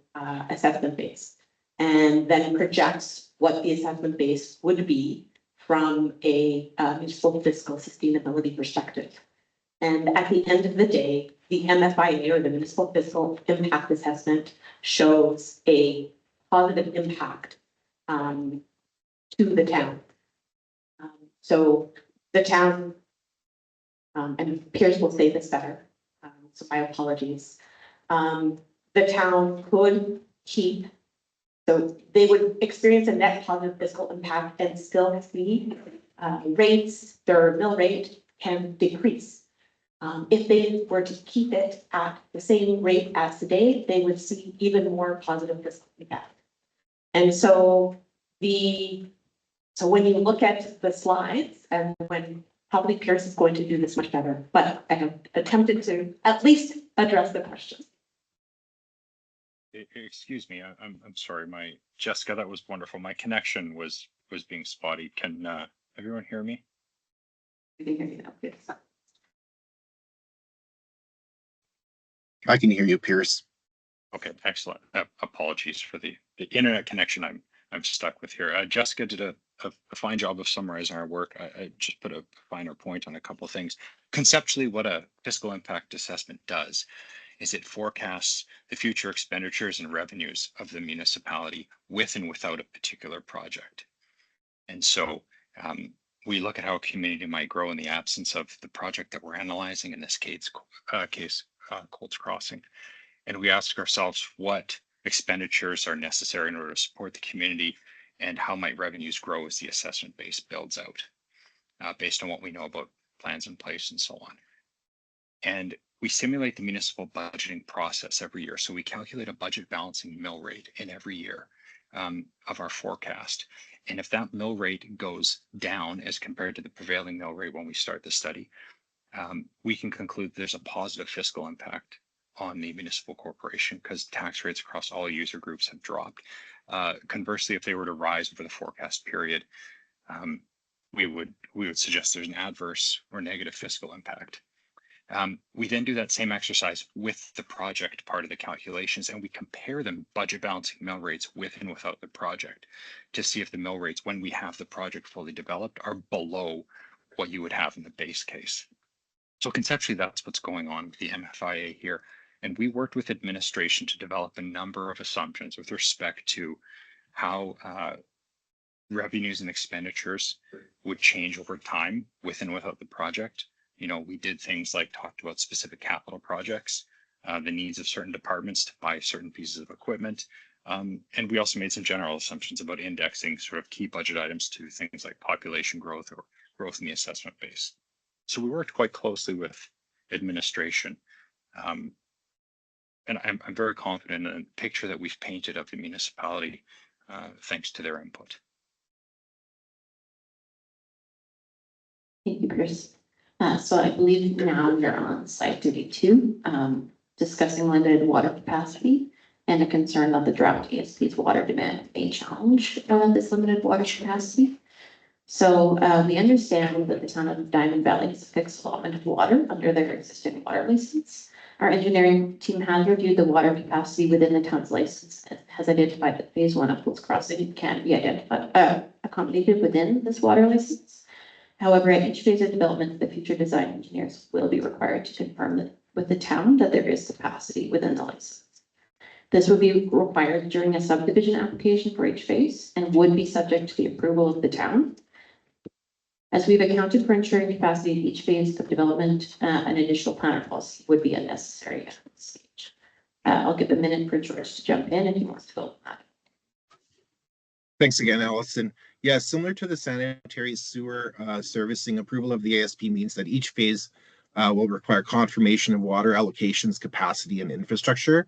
assessment base, and then projects what the assessment base would be from a municipal fiscal sustainability perspective. And at the end of the day, the MFIA, or the Municipal Fiscal Impact Assessment, shows a positive impact to the town. So the town, and Piers will say this better, so my apologies. The town could keep, so they would experience a net positive fiscal impact and still see rates, their mill rate can decrease. If they were to keep it at the same rate as today, they would see even more positive fiscal impact. And so when you look at the slides, and when probably Pierce is going to do this much better, but I have attempted to at least address the question. Excuse me, I'm sorry, Jessica, that was wonderful. My connection was being spotty. Can everyone hear me? I can hear you now, yes. I can hear you, Pierce. Okay, excellent. Apologies for the internet connection I'm stuck with here. Jessica did a fine job of summarizing our work. I just put a finer point on a couple of things. Conceptually, what a fiscal impact assessment does is it forecasts the future expenditures and revenues of the municipality with and without a particular project. And so we look at how a community might grow in the absence of the project that we're analyzing, in this case, Colts Crossing. And we ask ourselves what expenditures are necessary in order to support the community, and how might revenues grow as the assessment base builds out, based on what we know about plans in place and so on. And we simulate the municipal budgeting process every year. So we calculate a budget balancing mill rate in every year of our forecast. And if that mill rate goes down as compared to the prevailing mill rate when we start the study, we can conclude there's a positive fiscal impact on the municipal corporation because tax rates across all user groups have dropped. Conversely, if they were to rise over the forecast period, we would suggest there's an adverse or negative fiscal impact. We then do that same exercise with the project part of the calculations, and we compare them budget balancing mill rates with and without the project to see if the mill rates, when we have the project fully developed, are below what you would have in the base case. So conceptually, that's what's going on with the MFIA here. And we worked with administration to develop a number of assumptions with respect to how revenues and expenditures would change over time with and without the project. You know, we did things like talked about specific capital projects, the needs of certain departments to buy certain pieces of equipment. And we also made some general assumptions about indexing sort of key budget items to things like population growth or growth in the assessment base. So we worked quite closely with administration. And I'm very confident in the picture that we've painted of the municipality, thanks to their input. Thank you, Chris. So I believe now we're on slide 32, discussing limited water capacity and a concern that the draft ASP's water demand may challenge this limited water capacity. So we understand that the town of Diamond Valley has a fixed allotment of water under their existing water license. Our engineering team has reviewed the water capacity within the town's license and has identified that phase 1 of Post Crossing can be accommodated within this water license. However, at each phase of development, the future design engineers will be required to confirm with the town that there is capacity within the license. This would be required during a subdivision application for each phase and would be subject to the approval of the town. As we've accounted for ensuring capacity at each phase of development, an additional planner policy would be unnecessary at this stage. I'll give a minute for George to jump in if he wants to go on that. Thanks again, Allison. Yeah, similar to the sanitary sewer servicing, approval of the ASP means that each phase will require confirmation of water allocations, capacity, and infrastructure.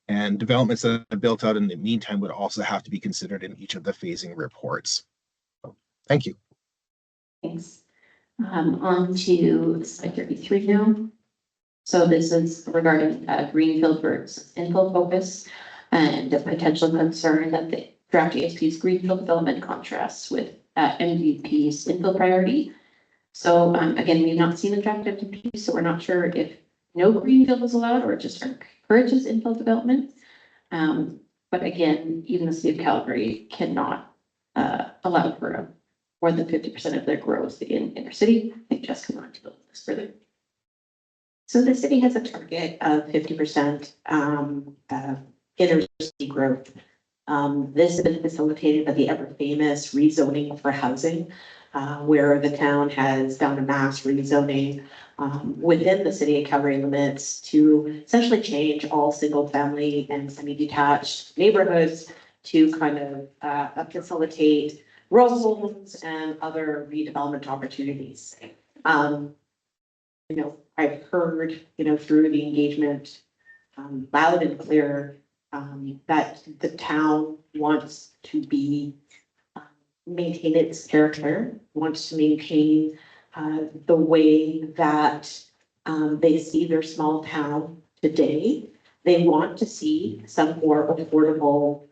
And developments that are built out in the meantime would also have to be considered in each of the phasing reports. So, thank you. Thanks. On to slide 33 now. So this is regarding Greenfield versus infill focus and the potential concern that the draft ASP's Greenfield development contrasts with MVP's infill priority. So again, we've not seen the draft MVP, so we're not sure if no Greenfield is allowed or just encourages infill development. But again, even the city of Calgary cannot allow for more than 50% of their growth in inner city. I think Jessica wanted to go this further. So the city has a target of 50% inner city growth. This has been facilitated by the ever famous rezoning for housing, where the town has done a mass rezoning within the city of Calgary limits to essentially change all single family and semi-detached neighborhoods to kind of facilitate row homes and other redevelopment opportunities. You know, I've heard, you know, through the engagement, loud and clear, that the town wants to be, maintain its character, wants to maintain the way that they see their small town today. They want to see some more affordable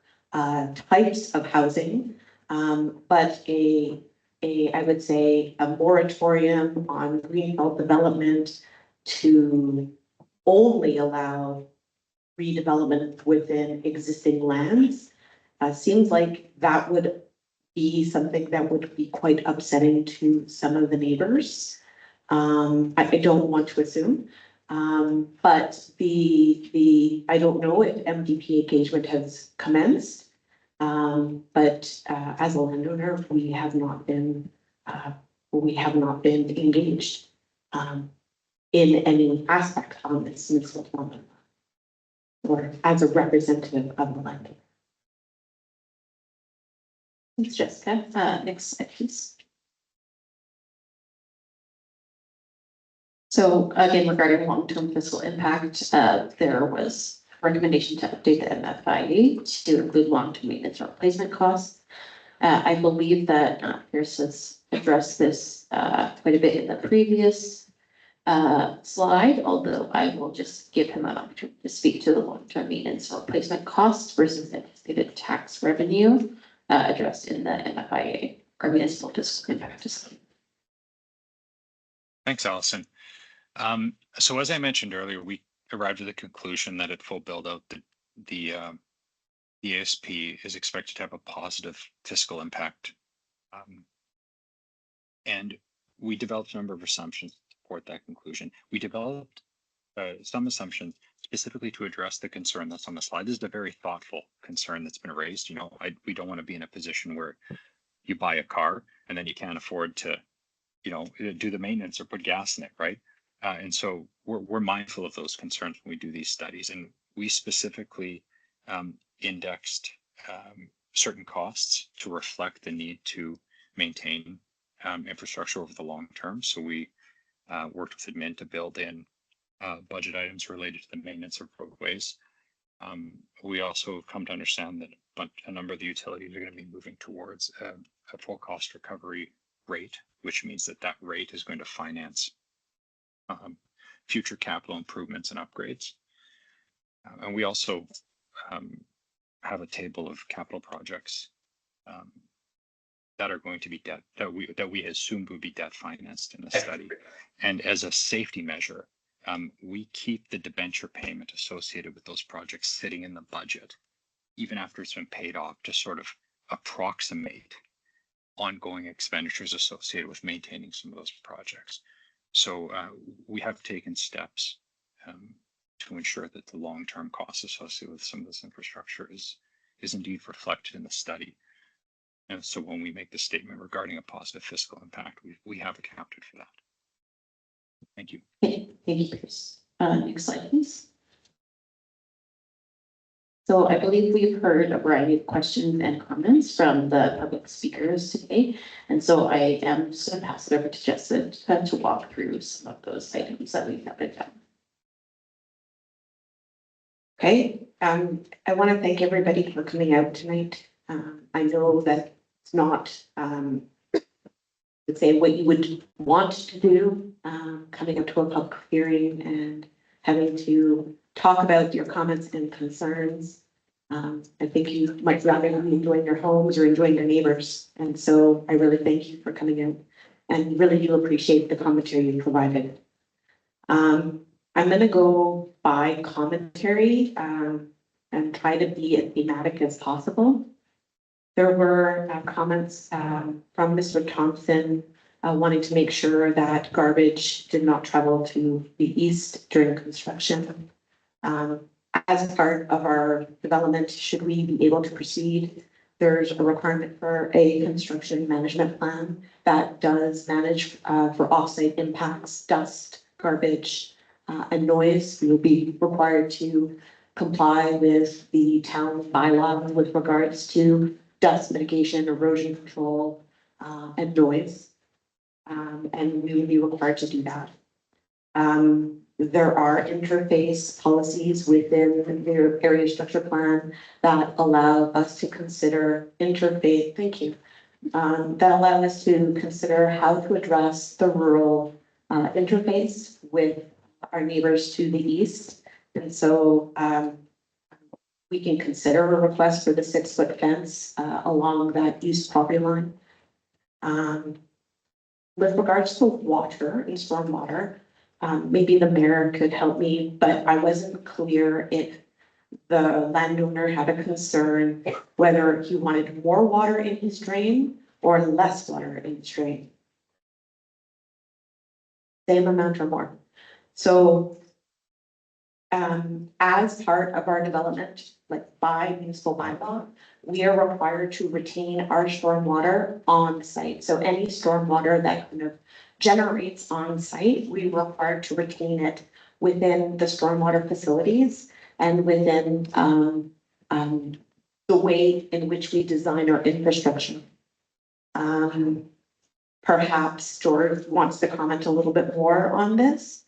types of housing, but I would say a moratorium on greenfield development to only allow redevelopment within existing lands seems like that would be something that would be quite upsetting to some of the neighbors. I don't want to assume, but I don't know if MDP engagement has commenced. But as a landowner, we have not been engaged in any aspect on this development or as a representative of the landowner. Thanks, Jessica. Next slide, please. So again, regarding long-term fiscal impact, there was a recommendation to update the MFIA to include long-term maintenance replacement costs. I believe that Pierce has addressed this quite a bit in the previous slide, although I will just give him an opportunity to speak to the long-term maintenance replacement costs versus anticipated tax revenue addressed in the MFIA or municipal fiscal impact. Thanks, Allison. So as I mentioned earlier, we arrived at the conclusion that at full build out, the ASP is expected to have a positive fiscal impact. And we developed a number of assumptions to support that conclusion. We developed some assumptions specifically to address the concern that's on the slide. This is a very thoughtful concern that's been raised. We don't want to be in a position where you buy a car and then you can't afford to, do the maintenance or put gas in it, right? And so we're mindful of those concerns when we do these studies, and we specifically indexed certain costs to reflect the need to maintain infrastructure over the long term. So we worked with admin to build in budget items related to the maintenance of roadways. We also come to understand that a number of the utilities are going to be moving towards a full cost recovery rate, which means that rate is going to finance future capital improvements and upgrades. And we also have a table of capital projects that are going to be debt that we assumed would be debt financed in the study. And as a safety measure, we keep the debenture payment associated with those projects sitting in the budget, even after it's been paid off, to sort of approximate ongoing expenditures associated with maintaining some of those projects. So we have taken steps to ensure that the long-term costs associated with some of this infrastructure is indeed reflected in the study. And so when we make the statement regarding a positive fiscal impact, we have accounted for that. Thank you. Okay, thank you, Chris. Next slide, please. So I believe we've heard a variety of questions and comments from the public speakers today. And so I am just going to pass it over to Justin to walk through some of those items that we've noted down. Okay, I want to thank everybody for coming out tonight. I know that it's not, let's say, what you would want to do, coming up to a public hearing and having to talk about your comments and concerns. I think you might rather be enjoying your homes or enjoying your neighbors. And so I really thank you for coming out and really do appreciate the commentary you provided. I'm going to go by commentary and try to be as thematic as possible. There were comments from Mr. Thompson wanting to make sure that garbage did not travel to the east during construction. As part of our development, should we be able to proceed, there's a requirement for a construction management plan that does manage for offsite impacts, dust, garbage, and noise. We will be required to comply with the town bylaw with regards to dust mitigation, erosion control, and noise. And we will be required to do that. There are interface policies within the area structure plan that allow us to consider interface, thank you, that allow us to consider how to address the rural interface with our neighbors to the east. And so we can consider a request for the 6-foot fence along that east property line. With regards to water and stormwater, maybe the mayor could help me, but I wasn't clear if the landowner had a concern whether he wanted more water in his drain or less water in his drain. Same amount or more. So as part of our development, like by municipal bylaw, we are required to retain our stormwater on site. So any stormwater that kind of generates on site, we are required to retain it within the stormwater facilities and within the way in which we design our infrastructure. Perhaps George wants to comment a little bit more on this.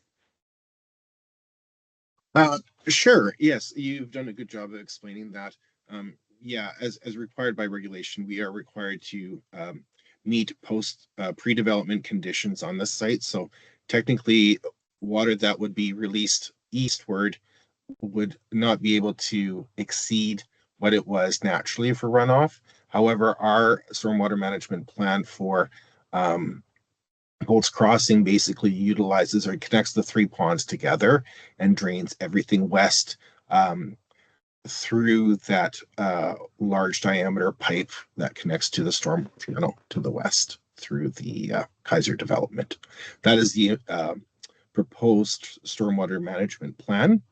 Sure. Yes, you've done a good job of explaining that. Yeah, as required by regulation, we are required to meet pre-development conditions on the site. So technically, water that would be released eastward would not be able to exceed what it was naturally for runoff. However, our stormwater management plan for Holt's Crossing basically utilizes or connects the 3 ponds together and drains everything west through that large diameter pipe that connects to the storm channel to the west through the Kaiser development. That is the proposed stormwater management plan.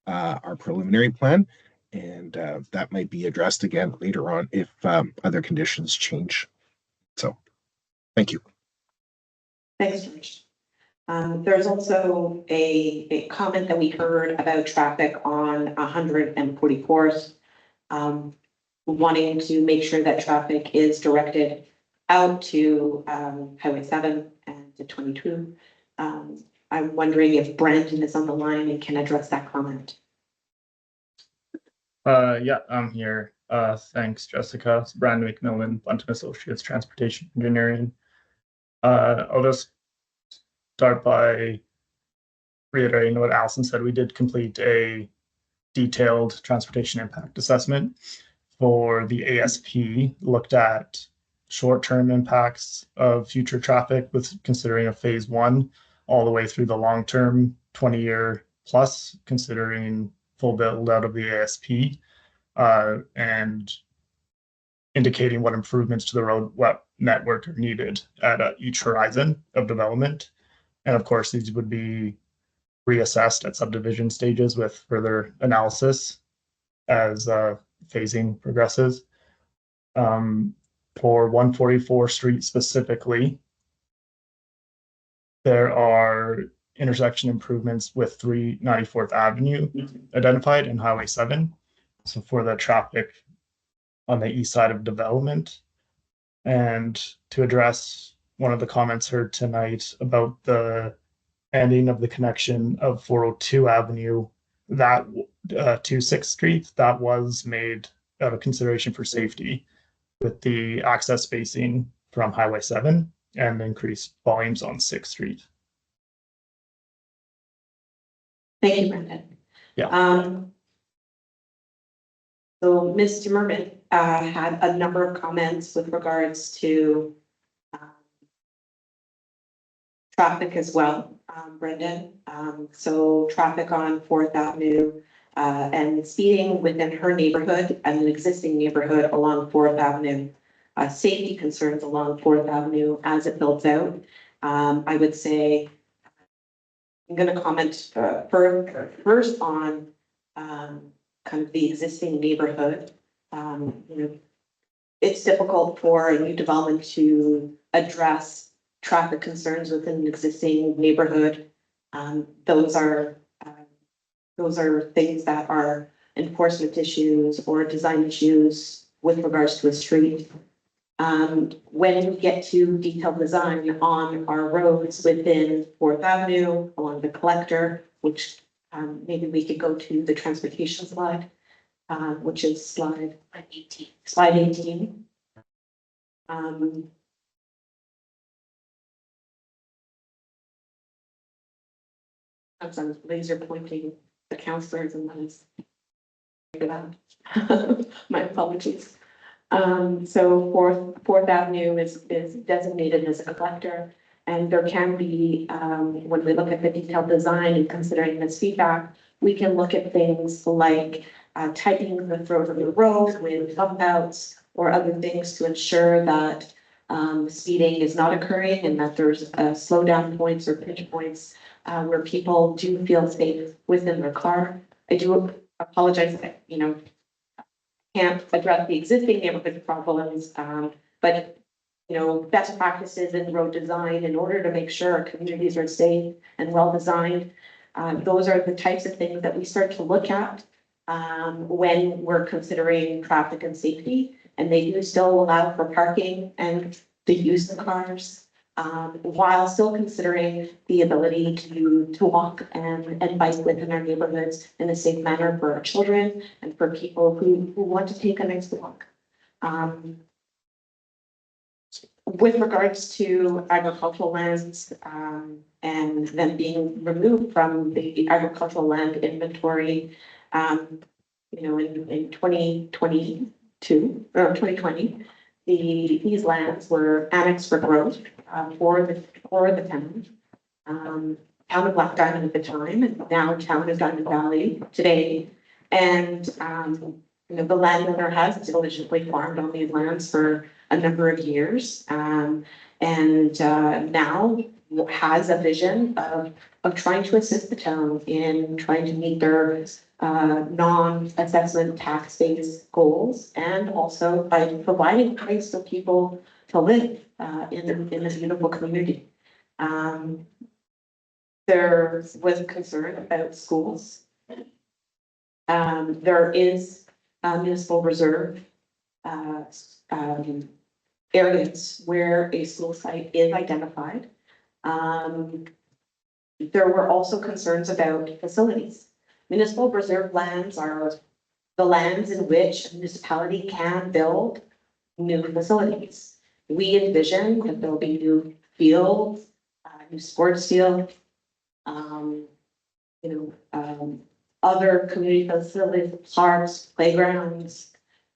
our preliminary plan. And that might be addressed again later on if other conditions change. So, thank you. Thanks, George. There's also a comment that we heard about traffic on 144th. Wanting to make sure that traffic is directed out to Highway 7 and to 22. I'm wondering if Brandon is on the line and can address that comment. Yeah, I'm here. Thanks, Jessica. It's Brandon McMillan, Bunton Associates, Transportation Engineering. I'll just start by reiterating what Allison said. We did complete a detailed transportation impact assessment for the ASP, looked at short-term impacts of future traffic with considering a phase 1 all the way through the long-term 20-year plus, considering full build out of the ASP, and indicating what improvements to the road network are needed at each horizon of development. And of course, these would be reassessed at subdivision stages with further analysis as phasing progresses. For 144 Street specifically, there are intersection improvements with 394th Avenue identified in Highway 7. So for the traffic on the east side of development. And to address one of the comments heard tonight about the ending of the connection of 402 Avenue, that to 6th Street, that was made out of consideration for safety with the access spacing from Highway 7 and increased volumes on 6th Street. Thank you, Brendan. Yeah. So Ms. Timmerman had a number of comments with regards to traffic as well, Brendan. So traffic on 4th Avenue and speeding within her neighborhood and an existing neighborhood along 4th Avenue. Safety concerns along 4th Avenue as it builds out. I would say I'm going to comment first on kind of the existing neighborhood. It's difficult for a new development to address traffic concerns within an existing neighborhood. Those are things that are enforcement issues or design issues with regards to a street. When we get to detailed design on our roads within 4th Avenue, along the collector, which maybe we could go to the transportation slide, which is slide 18. Slide 18. I'm laser pointing the counselors and then my apologies. So 4th Avenue is designated as a collector, and there can be, when we look at the detailed design and considering this feedback, we can look at things like tightening the throat of the road with bump outs or other things to ensure that speeding is not occurring and that there's slow down points or pinch points where people do feel safe within their car. I do apologize that, can't address the existing neighborhood problems, but best practices in road design in order to make sure our communities are safe and well designed. Those are the types of things that we start to look at when we're considering traffic and safety, and they do still allow for parking and the use of cars, while still considering the ability to walk and bike within our neighborhoods in a safe manner for our children and for people who want to take a nice walk. With regards to agricultural lands and them being removed from the agricultural land inventory, in 2022 or 2020, these lands were annexed for growth for the town. Town of Black Diamond at the time, and now town of Diamond Valley today. And the landowner has diligently farmed on these lands for a number of years. Now has a vision of trying to assist the town in trying to meet their non-assessment tax-based goals, and also by providing a place for people to live in this beautiful community. There was concern about schools. There is a municipal reserve areas where a school site is identified. There were also concerns about facilities. Municipal reserve lands are the lands in which a municipality can build new facilities. We envision that there'll be new fields, new sports fields, other community facilities, parks, playgrounds,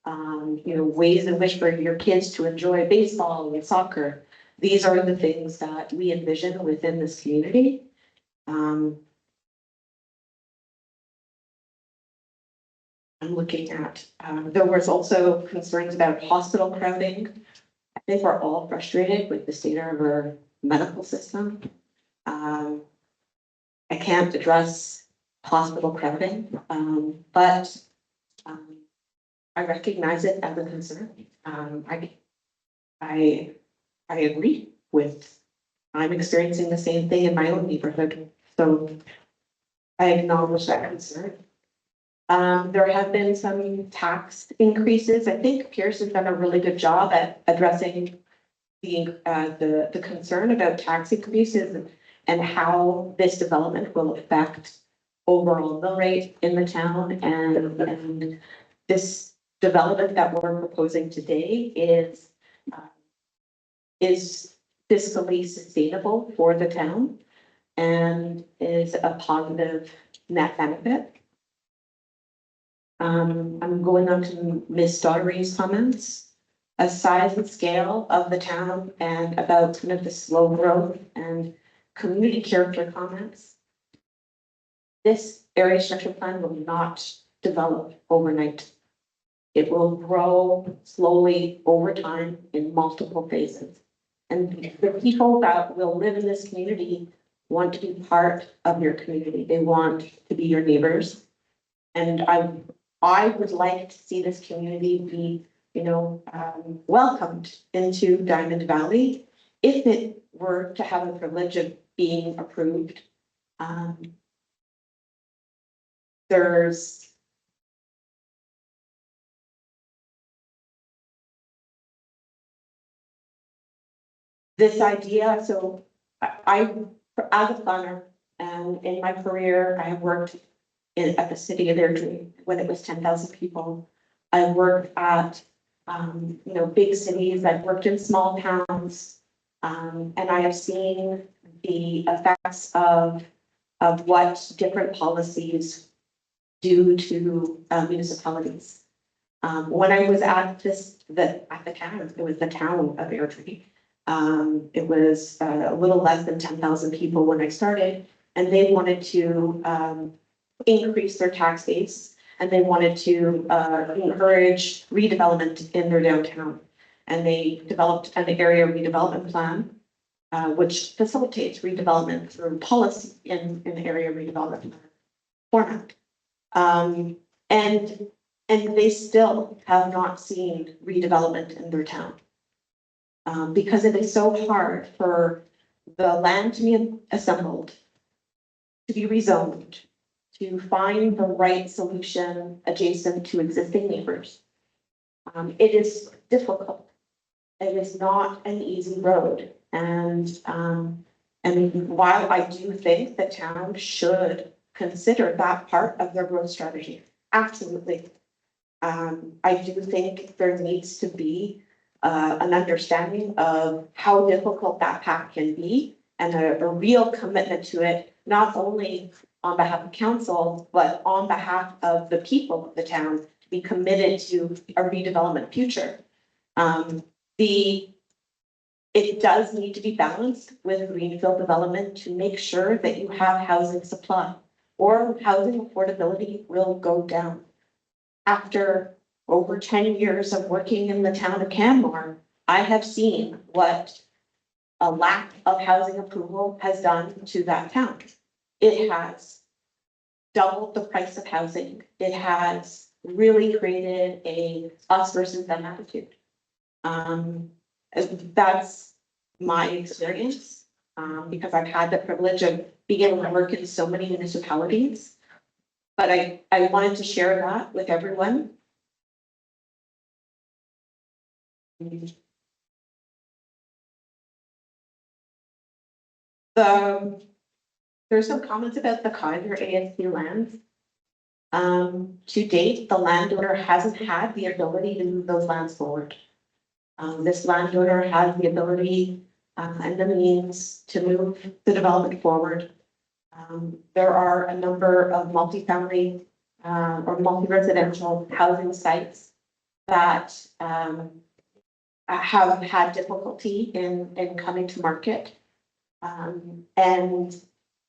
ways in which for your kids to enjoy baseball and soccer. These are the things that we envision within this community. I'm looking at, there was also concerns about hospital crowding. I think we're all frustrated with the state of our medical system. I can't address hospital crowding, but I recognize it as a concern. I agree with, I'm experiencing the same thing in my own neighborhood, so I acknowledge that concern. There have been some tax increases. I think Pierce has done a really good job at addressing the concern about tax increases and how this development will affect overall mill rate in the town. And this development that we're proposing today is fiscally sustainable for the town and is a positive net benefit. I'm going on to Ms. Daugherty's comments. A size and scale of the town and about kind of the slow growth and community character comments. This area structure plan will not develop overnight. It will grow slowly over time in multiple phases. And the people that will live in this community want to be part of your community. They want to be your neighbors. And I would like to see this community be, welcomed into Diamond Valley if it were to have the privilege of being approved. There's this idea, so I as a planner and in my career, I have worked at the city of Airdrie when it was 10,000 people. I worked at, big cities. I've worked in small towns, and I have seen the effects of what different policies do to municipalities. When I was at the town, it was the town of Airdrie. It was a little less than 10,000 people when I started, and they wanted to increase their tax base, and they wanted to encourage redevelopment in their downtown. And they developed an area redevelopment plan, which facilitates redevelopment through policy in the area redevelopment format. And they still have not seen redevelopment in their town. Because it is so hard for the land to be assembled, to be rezoned, to find the right solution adjacent to existing neighbors. It is difficult. It is not an easy road. And while I do think the town should consider that part of their growth strategy, absolutely. I do think there needs to be an understanding of how difficult that path can be and a real commitment to it, not only on behalf of council, but on behalf of the people of the town to be committed to a redevelopment future. It does need to be balanced with greenfield development to make sure that you have housing supply, or housing affordability will go down. After over 10 years of working in the town of Canmore, I have seen what a lack of housing approval has done to that town. It has doubled the price of housing. It has really created a us versus them attitude. That's my experience, because I've had the privilege of being able to work in so many municipalities. But I wanted to share that with everyone. There's some comments about the Kaiser ASC lands. To date, the landowner hasn't had the ability to move those lands forward. This landowner has the ability and the means to move the development forward. There are a number of multifamily or multi-residential housing sites that have had difficulty in coming to market. And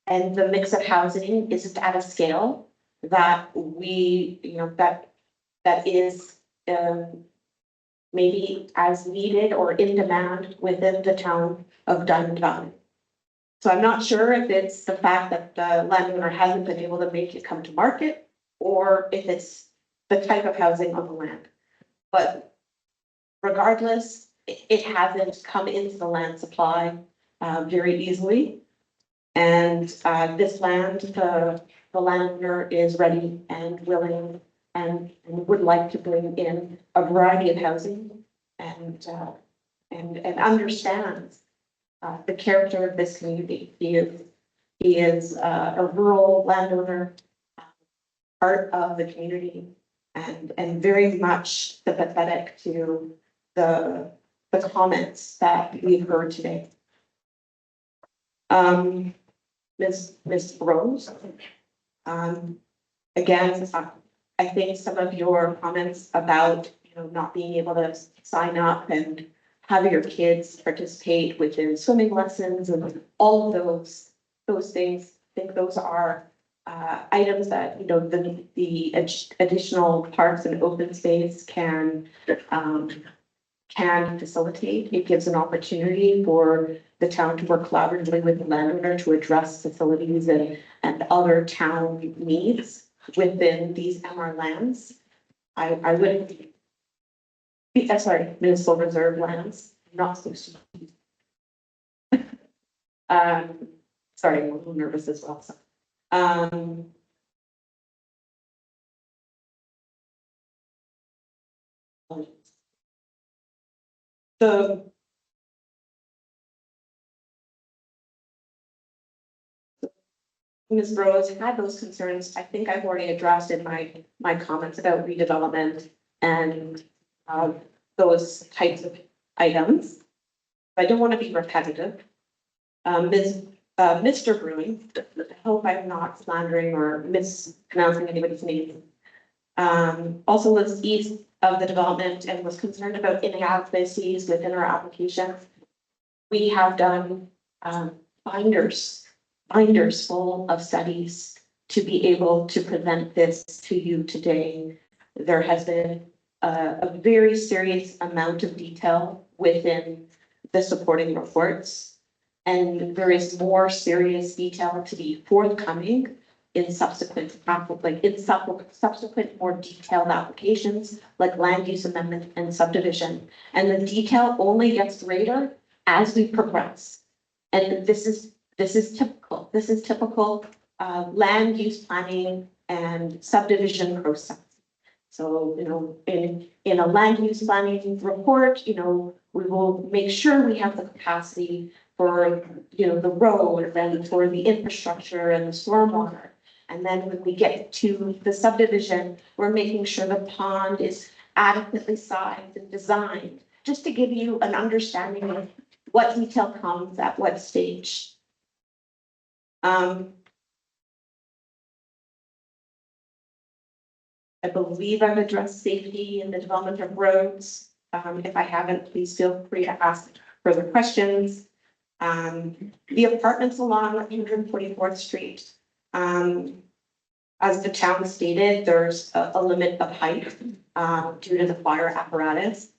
the mix of housing isn't at a scale that we, that is maybe as needed or in demand within the town of Diamond Valley. So I'm not sure if it's the fact that the landowner hasn't been able to make it come to market, or if it's the type of housing on the land. But regardless, it hasn't come into the land supply very easily. And this land, the landowner is ready and willing and would like to bring in a variety of housing and understands the character of this community. He is a rural landowner, part of the community, and very much sympathetic to the comments that we've heard today. Ms. Rose, again, I think some of your comments about, not being able to sign up and have your kids participate within swimming lessons and all of those things, I think those are items that, the additional parks and open space can facilitate. It gives an opportunity for the town to work collaboratively with the landowner to address facilities and other town needs within these MR lands. I would, sorry, municipal reserve lands, not supposed to. Sorry, I'm a little nervous as well, so. Ms. Rose had those concerns. I think I've already addressed in my comments about redevelopment and those types of items. I don't want to be repetitive. Mr. Bruin, I hope I'm not slandering or mispronouncing anybody's name. Also lives east of the development and was concerned about inadequacies within our application. We have done binders full of studies to be able to present this to you today. There has been a very serious amount of detail within the supporting reports, and there is more serious detail to be forthcoming in subsequent more detailed applications like land use amendment and subdivision. And the detail only gets greater as we progress. And this is typical. This is typical land use planning and subdivision process. So, in a land use planning report, we will make sure we have the capacity for, the road and for the infrastructure and the stormwater. And then when we get to the subdivision, we're making sure the pond is adequately sized and designed, just to give you an understanding of what detail comes at what stage. I believe I've addressed safety and the development of roads. If I haven't, please feel free to ask further questions. The apartments along 144th Street. As the town stated, there's a limit of height due to the fire apparatus.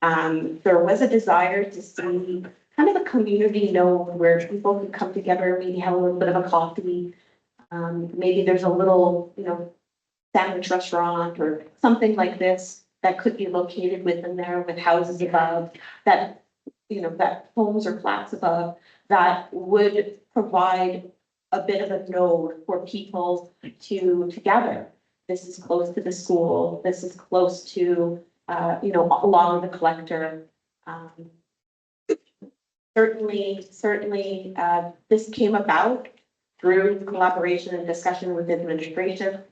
There was a desire to see kind of a community node where people can come together, maybe have a little bit of a coffee. Maybe there's a little, sandwich restaurant or something like this that could be located within there with houses above that, that homes or flats above that would provide a bit of a node for people to gather. This is close to the school. This is close to, along the collector. Certainly, this came about through collaboration and discussion with administration.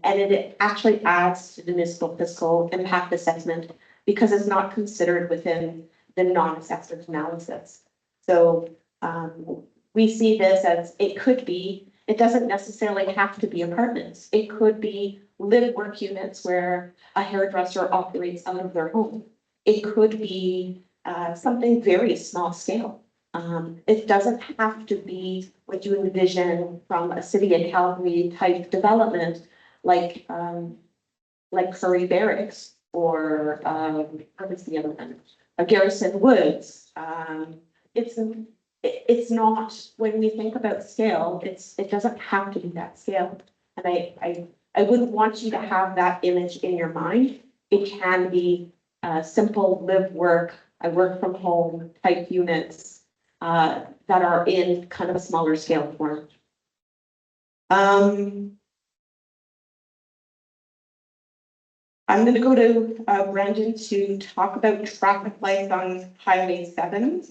And it actually adds to the municipal fiscal impact assessment because it's not considered within the non-assessment analysis. So we see this as it doesn't necessarily have to be apartments. It could be live work units where a hairdresser operates out of their home. It could be something very small scale. It doesn't have to be what you envision from a city of Calgary type development like Curry Barracks or what was the other one? Garrison Woods. It's not, when we think about scale, it doesn't have to be that scale. And I wouldn't want you to have that image in your mind. It can be simple live work, I work from home type units that are in kind of a smaller scale form. I'm going to go to Brendan to talk about traffic lights on Highway 7.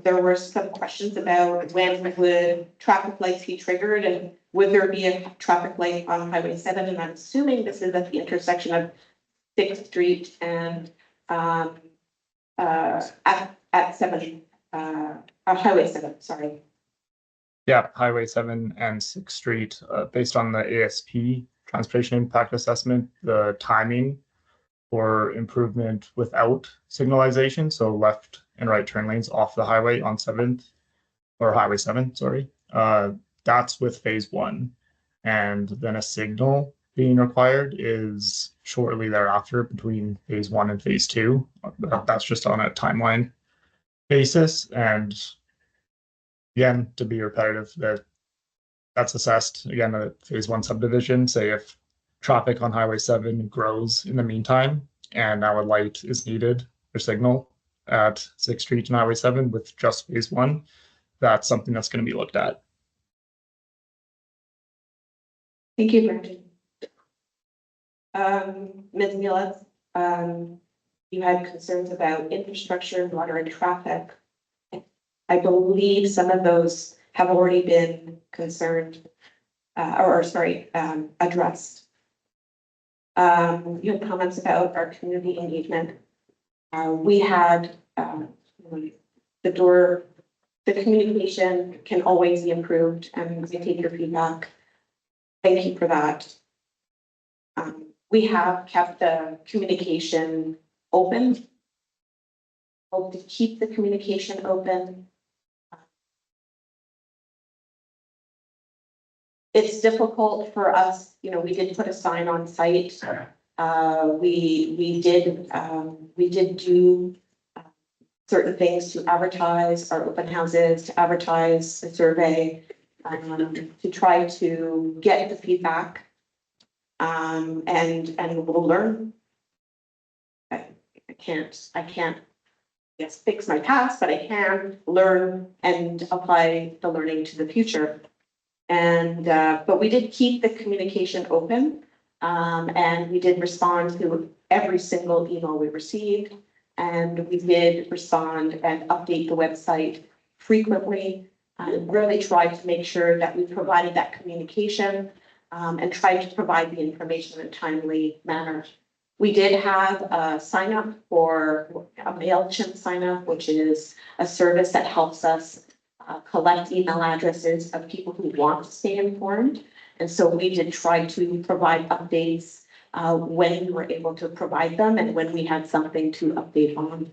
There were some questions about when would traffic lights be triggered and would there be a traffic light on Highway 7? And I'm assuming this is at the intersection of 6th Street and at 7, Highway 7, sorry. Yeah, Highway 7 and 6th Street, based on the ASP Transportation Impact Assessment, the timing for improvement without signalization, so left and right turn lanes off the highway on 7th or Highway 7, sorry. That's with phase 1. And then a signal being required is shortly thereafter between phase 1 and phase 2. That's just on a timeline basis. And again, to be repetitive, that's assessed again at phase 1 subdivision. Say if traffic on Highway 7 grows in the meantime and now a light is needed for signal at 6th Street and Highway 7 with just phase 1, that's something that's going to be looked at. Thank you, Brendan. Ms. Millet, you had concerns about infrastructure, water and traffic. I believe some of those have already been concerned, addressed. You had comments about our community engagement. We had the communication can always be improved, and we take your feedback. Thank you for that. We have kept the communication open. Hope to keep the communication open. It's difficult for us, we did put a sign on site. We did do certain things to advertise our open houses, to advertise a survey, to try to get the feedback. And we'll learn. I can't fix my past, but I can learn and apply the learning to the future. And but we did keep the communication open, and we did respond to every single email we received, and we did respond and update the website frequently, and really tried to make sure that we provided that communication, and tried to provide the information in a timely manner. We did have a sign up for a MailChimp sign up, which is a service that helps us collect email addresses of people who want to stay informed. And so we did try to provide updates when we were able to provide them and when we had something to update on.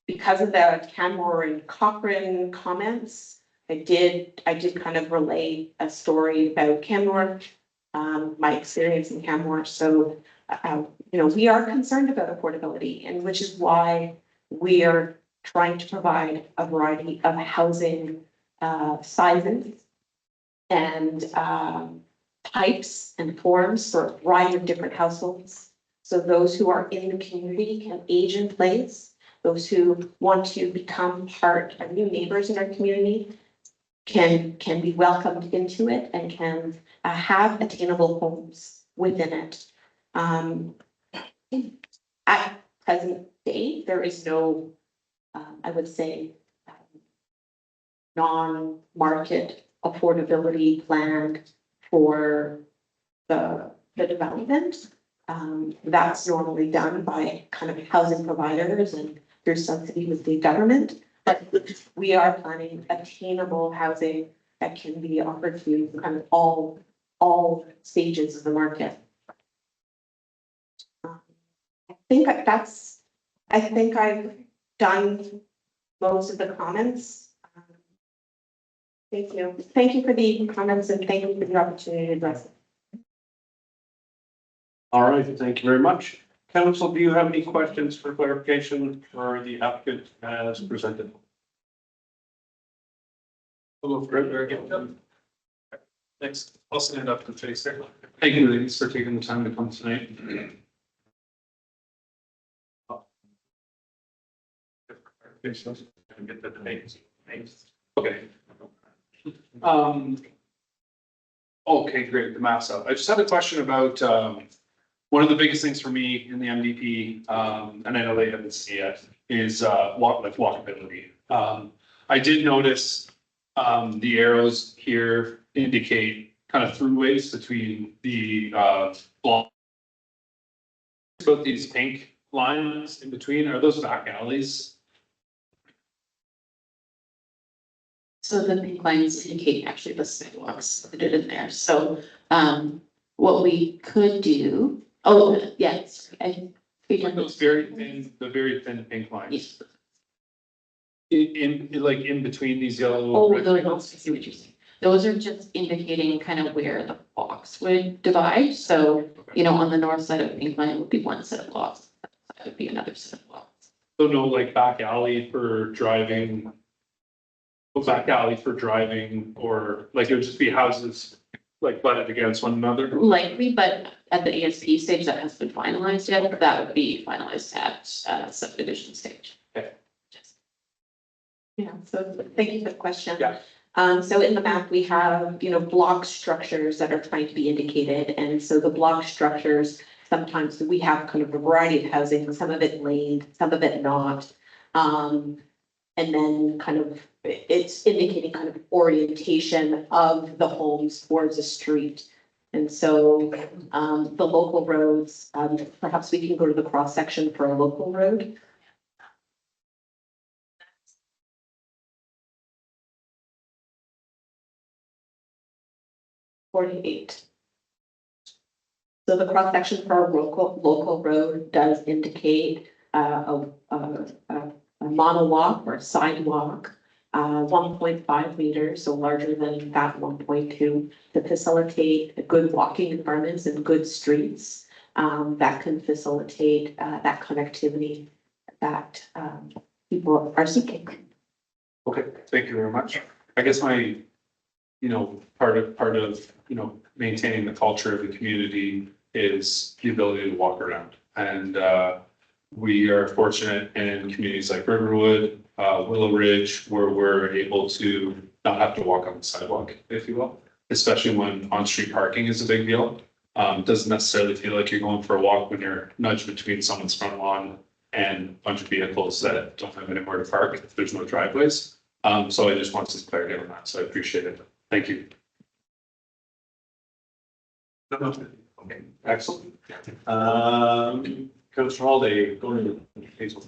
Because of the Canmore and Cochrane comments, I did kind of relay a story about Canmore, my experience in Canmore. So, we are concerned about affordability, and which is why We are trying to provide a variety of housing sizes and types and forms for a variety of different households. So those who are in the community can age in place. Those who want to become part of new neighbors in our community can be welcomed into it and can have attainable homes within it. At present day, there is no, I would say, non-market affordability plan for the development. That's normally done by kind of housing providers and through subsidy with the government. But we are planning attainable housing that can be offered to kind of all stages of the market. I think I've done most of the comments. Thank you. Thank you for the comments and thank you for the opportunity to address it. All right, thank you very much. Council, do you have any questions for clarification for the applicant as presented? We'll go further again. Next, I'll stand up to face there. Thank you, ladies, for taking the time to come tonight. Get the names. Okay. Okay, great, the maps up. I just had a question about, one of the biggest things for me in the MDP, and I know they haven't seen it, is walkability. I did notice the arrows here indicate kind of throughways between the block. About these pink lines in between, are those back alleys? So the pink lines indicate actually the sidewalks that are in there. So what we could do, yes. Those very thin, the very thin pink lines. Yes. In like in between these yellow. Oh, those, I see what you're saying. Those are just indicating kind of where the box would divide. So, you know, on the north side of pink line would be one set of blocks. That would be another set of blocks. So no like back alley for driving. Or like it would just be houses like butted against one another? Likely, but at the ASP stage that has been finalized yet, that would be finalized at subdivision stage. Okay. Yeah, so thank you for the question. Yeah. So in the map, we have, you know, block structures that are trying to be indicated. And so the block structures, sometimes we have kind of a variety of housing, some of it laned, some of it not. And then kind of, it's indicating kind of orientation of the homes towards a street. And so the local roads, perhaps we can go to the cross section for a local road. .48. So the cross section for a local road does indicate a monowalk or a sidewalk, 1.5 meters, so larger than that 1.2, to facilitate good walking environments and good streets that can facilitate that connectivity that people are seeking. Okay, thank you very much. I guess my, you know, part of, you know, maintaining the culture of the community is the ability to walk around. And we are fortunate in communities like Riverwood, Willow Ridge, where we're able to not have to walk on the sidewalk, if you will, especially when on-street parking is a big deal. Doesn't necessarily feel like you're going for a walk when you're nudged between someone's front lawn and a bunch of vehicles that don't have anywhere to park if there's no driveways. So I just want some clarity on that, so I appreciate it. Thank you. Okay, excellent. Councilor Holiday, go to Hazel.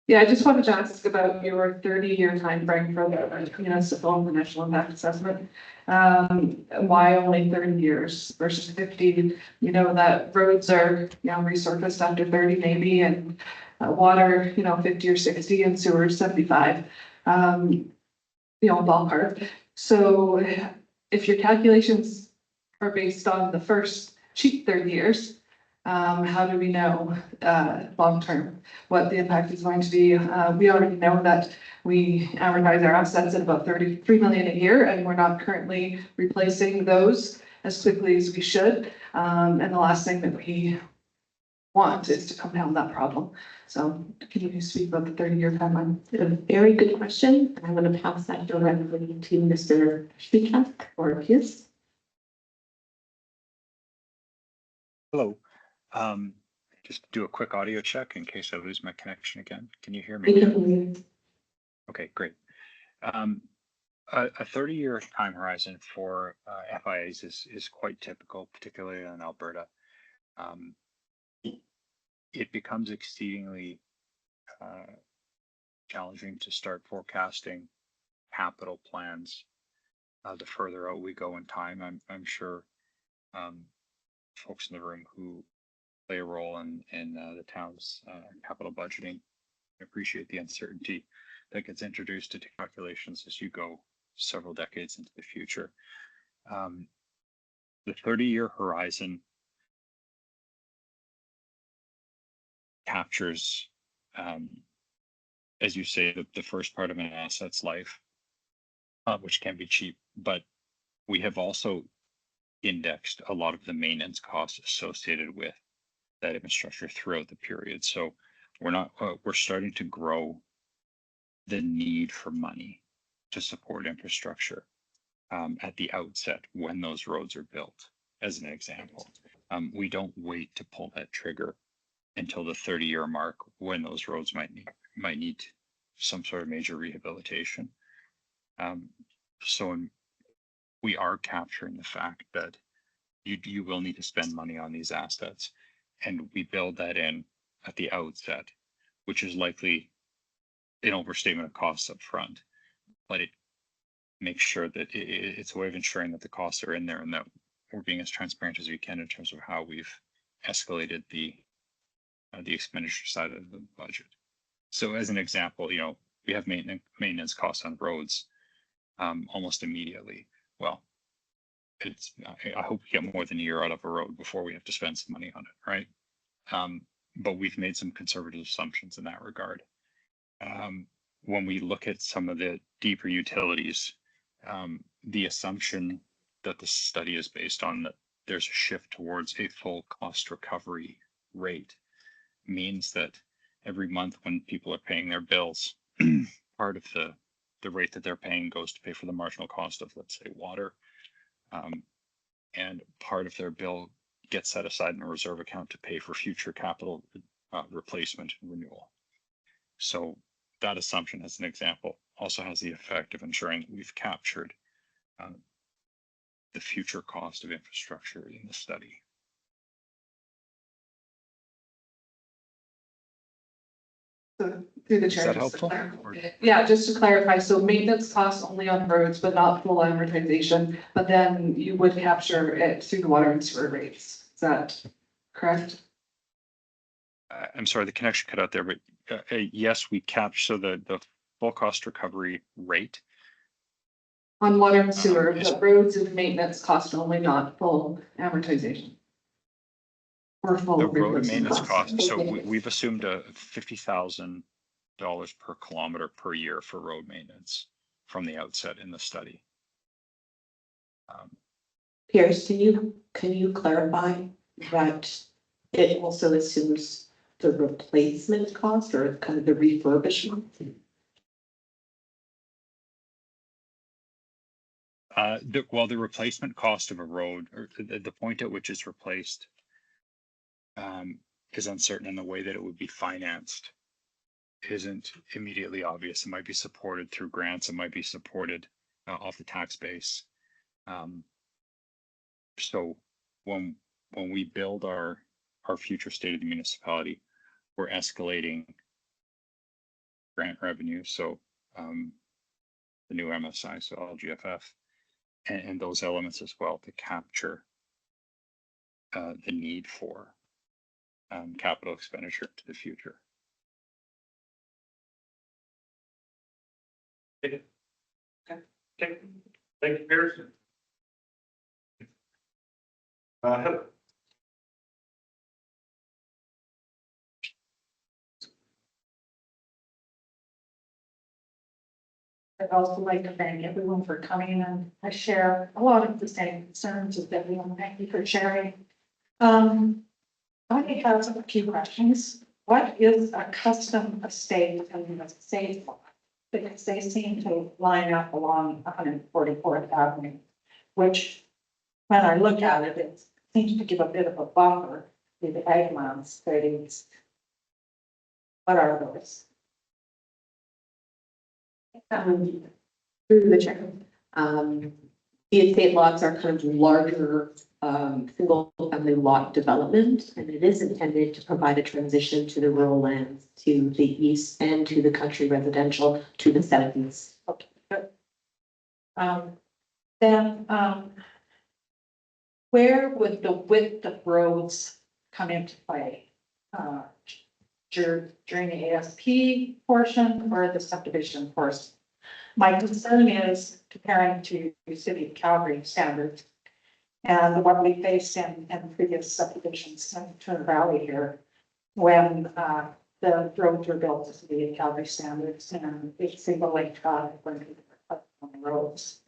Yeah, I just wanted to ask about your 30-year timeframe for the municipal and the national impact assessment. Why only 30 years versus 50? You know, that roads are, you know, resurfaced after 30 maybe, and water, you know, 50 or 60, and sewer 75, you know, ballpark. So if your calculations are based on the first cheap 30 years, how do we know, long-term, what the impact is going to be? We already know that we advertise our assets at about 33 million a year, and we're not currently replacing those as quickly as we should. And the last thing that we want is to compound that problem. So can you speak about the 30-year timeline? A very good question. I'm going to pass that directly to Mr. Schmidtke or his. Hello. Just do a quick audio check in case I lose my connection again. Can you hear me? We can hear you. Okay, great. A 30-year time horizon for FIAs is quite typical, particularly in Alberta. It becomes exceedingly challenging to start forecasting capital plans the further out we go in time. I'm sure folks in the room who play a role in the town's capital budgeting appreciate the uncertainty that gets introduced into calculations as you go several decades into the future. The 30-year horizon captures, as you say, the first part of an asset's life, which can be cheap, but we have also indexed a lot of the maintenance costs associated with that infrastructure throughout the period. So we're starting to grow the need for money to support infrastructure at the outset when those roads are built, as an example. We don't wait to pull that trigger until the 30-year mark when those roads might need some sort of major rehabilitation. We are capturing the fact that you will need to spend money on these assets, and we build that in at the outset, which is likely an overstatement of costs up front, but it makes sure that it's a way of ensuring that the costs are in there and that we're being as transparent as we can in terms of how we've escalated the expenditure side of the budget. So as an example, we have maintenance costs on roads almost immediately. Well, I hope we get more than a year out of a road before we have to spend some money on it, right? But we've made some conservative assumptions in that regard. When we look at some of the deeper utilities, the assumption that the study is based on that there's a shift towards a full cost recovery rate means that every month when people are paying their bills, part of the rate that they're paying goes to pay for the marginal cost of, let's say, water, and part of their bill gets set aside in a reserve account to pay for future capital replacement and renewal. So that assumption, as an example, also has the effect of ensuring that we've captured the future cost of infrastructure in the study. So, through the Is chair. that just to helpful? clarify. Yeah, just to clarify, so maintenance costs only on roads, but not full amortization, but then you would capture it through the water and sewer rates. Is that correct? I'm sorry, the connection cut out there, but yes, we capture the full cost recovery rate. On water and sewer, is- but roads and maintenance cost only, not full amortization. Or full The road and replacement maintenance cost. cost, so we've assumed a $50,000 per kilometer per year for road maintenance from the outset in the study. Pierce, can you clarify that it also assumes the replacement cost or kind of the refurbishment? The replacement cost of a road, or the point at which it's replaced, is uncertain, and the way that it would be financed isn't immediately obvious. It might be supported through grants. It might be supported off the tax base. So when we build our future state of the municipality, we're escalating grant revenue. So the new MSI, so LGFF, and those elements as well to capture the need for capital expenditure to the future. Okay. Thank you, Pierce. Heather. I'd also like to thank everyone for coming, and I share a lot of the same concerns as everyone. Thank you for sharing. I have a few questions. What is a custom estate in the state law? Because they seem to line up along 144th Avenue, which when I look at it, it seems to give a bit of a buffer to the ag lands studies. What are those? Through the chair. The estate lots are kind of larger, single family lot development, and it is intended to provide a transition to the rural lands to the east and to the country residential to the southeast. Okay, good. Then, where would the width of roads come into play? During the ASP portion or the subdivision portion? My concern is comparing to the city of Calgary standards and what we faced in previous subdivisions in Turner Valley here, when the roads were built to city of Calgary standards and it's single lane traffic when people are on the roads.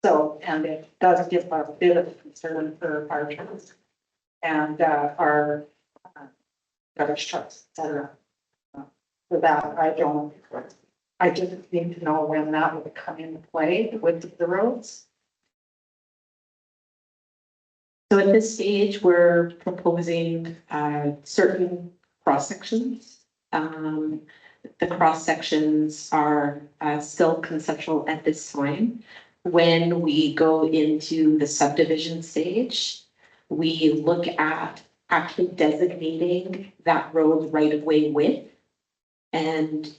So, and it does give a bit of concern for our trucks and our garbage trucks, et cetera. For that, I just need to know when that would come into play with the roads. So at this stage, we're proposing certain cross sections. The cross sections are still conceptual at this time. When we go into the subdivision stage, we look at actually designating that road right of way width and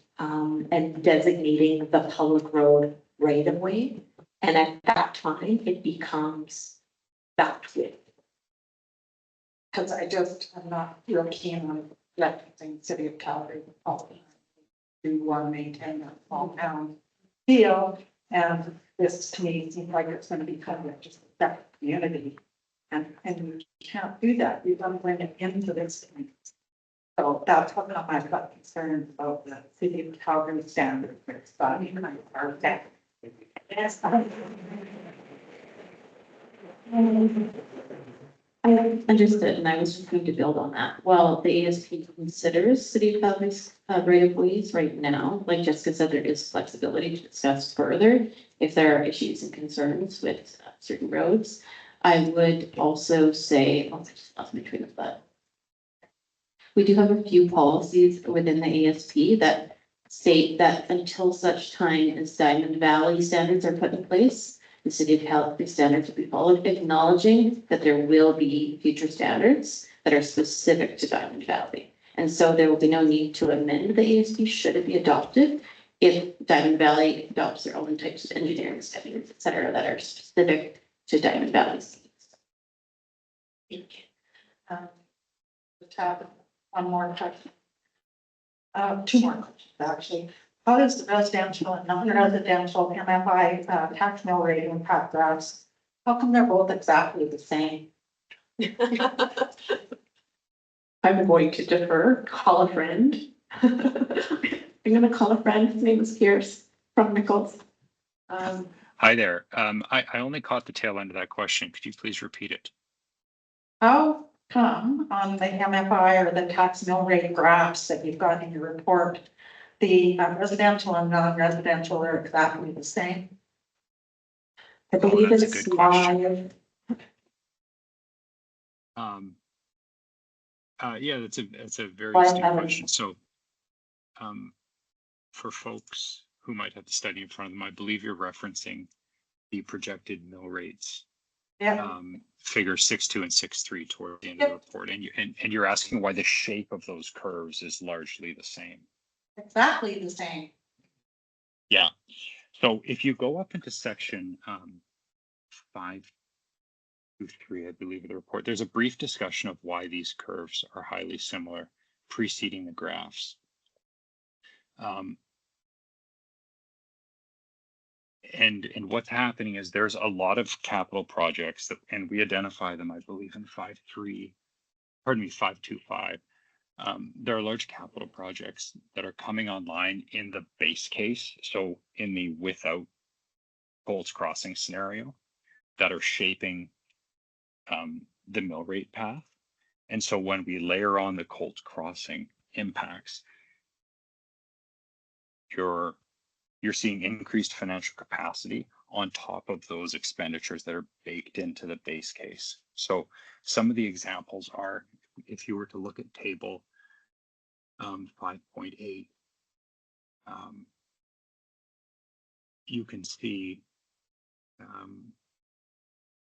designating the public road right of way. And at that time, it becomes that width. Because I'm not real keen on letting city of Calgary to maintain that small town feel. And this to me seems like it's going to be kind of just that community. And you can't do that. You've got to bring it into this. So that's what I've got concerns about the city of Calgary standards. It's kind of our that. Yes. I understood, and I was just going to build on that. Well, the ASP considers city of Calgary's right of ways right now. Like Jessica said, there is flexibility to discuss further if there are issues and concerns with certain roads. I would also say, I just lost my train of thought. We do have a few policies within the ASP that state that until such time as Diamond Valley standards are put in place, the city of Calgary standards will be followed, acknowledging that there will be future standards that are specific to Diamond Valley. And so there will be no need to amend the ASP should it be adopted if Diamond Valley adopts their own types of engineering standards, et cetera, that are specific to Diamond Valley. One more question. Two more questions, actually. How does the residential and non-residential MFI tax mill rate impact graphs? How come they're both exactly the same? I'm going to defer, call a friend. I'm gonna call a friend, his name is Pierce from Nichols. Hi there. I only caught the tail end of that question. Could you please repeat it? How come on the MFI or the tax mill rate graphs that you've got in your report, the residential and non-residential are exactly the same? I believe that's a it's good question. live. Yeah, that's a very Why astute haven't- question. So, for folks who might have the study in front of them, I believe you're referencing the projected mill rates. Yeah. Figure 6.2 and 6.3 toward the end of the report, and you're asking why the shape of those curves is largely the same. Exactly the same. Yeah. So if you go up into section 5.2.3, I believe, of the report, there's a brief discussion of why these curves are highly similar preceding the graphs. And what's happening is there's a lot of capital projects that, and we identify them, I believe, in 5.3, pardon me, 5.2.5, There are large capital projects that are coming online in the base case, so in the without Colts Crossing scenario, that are shaping the mill rate path. And so when we layer on the Colts Crossing impacts, you're seeing increased financial capacity on top of those expenditures that are baked into the base case. So some of the examples are, if you were to look at table 5.8, you can see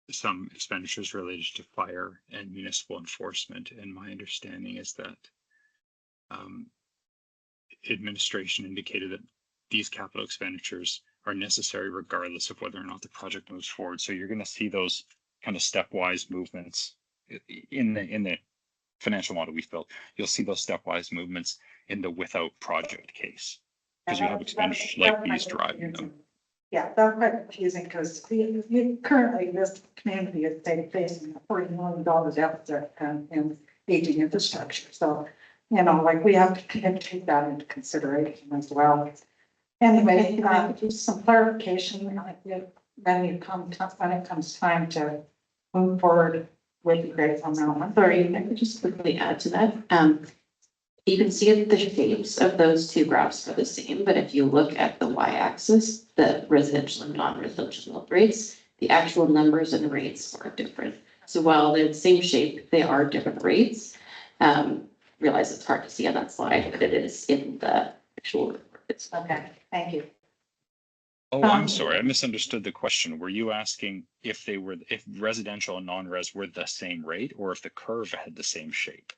some expenditures related to fire and municipal enforcement. And my understanding is that administration indicated that these capital expenditures are necessary regardless of whether or not the project moves forward. So you're going to see those kind of stepwise movements in the financial model we've built. You'll see those stepwise movements in the without project case, because you have expenditures like these driving them. Yeah, that's quite confusing because currently this community is facing a $40 million deficit in aging infrastructure. So, you know, like we have to take that into consideration as well. Anyway, just some clarification, when it comes time to move forward with the grades on that one. Sorry, I could just quickly add to that. You can see the shapes of those two graphs are the same, but if you look at the y-axis, the residential and non-residential mill rates, the actual numbers and rates are different. So while they're the same shape, they are different rates. Realize it's hard to see on that slide, but it is in the actual report. Okay, thank you. Oh, I'm sorry, I misunderstood the question. Were you asking if residential and non-res were the same rate, or if the curve had the same shape?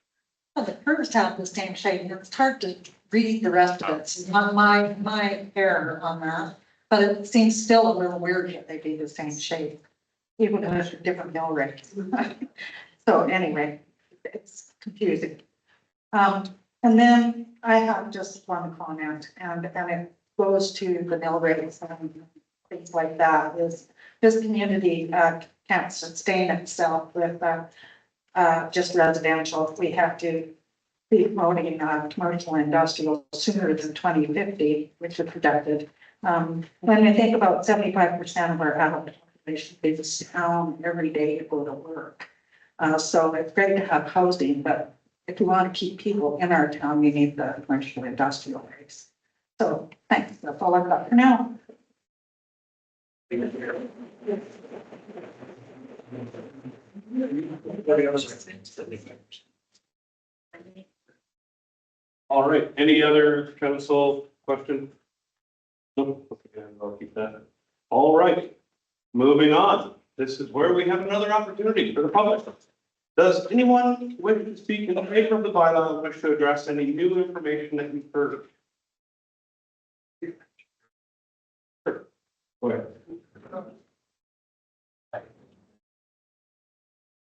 Well, the curves have the same shape, and it's hard to read the rest of it. It's not my error on that, but it seems still a little weird that they be the same shape, even though it's a different mill rate. So anyway, it's confusing. And then I have just one comment, and it goes to the mill rates and things like that. Is this community can't sustain itself with just residential. We have to be promoting commercial and industrial sooner than 2050, which is projected. When we think about 75% of our adult population leaves town every day to go to work. So it's great to have housing, but if you want to keep people in our town, you need the commercial industrial base. So thanks, that's all I've got for now. All right, any other council question? Nope, okay, I'll keep that. All right, moving on. This is where we have another opportunity for the public. Does anyone wish to speak in favor of the bylaw and wish to address any new information that you've heard? Sure. Go ahead.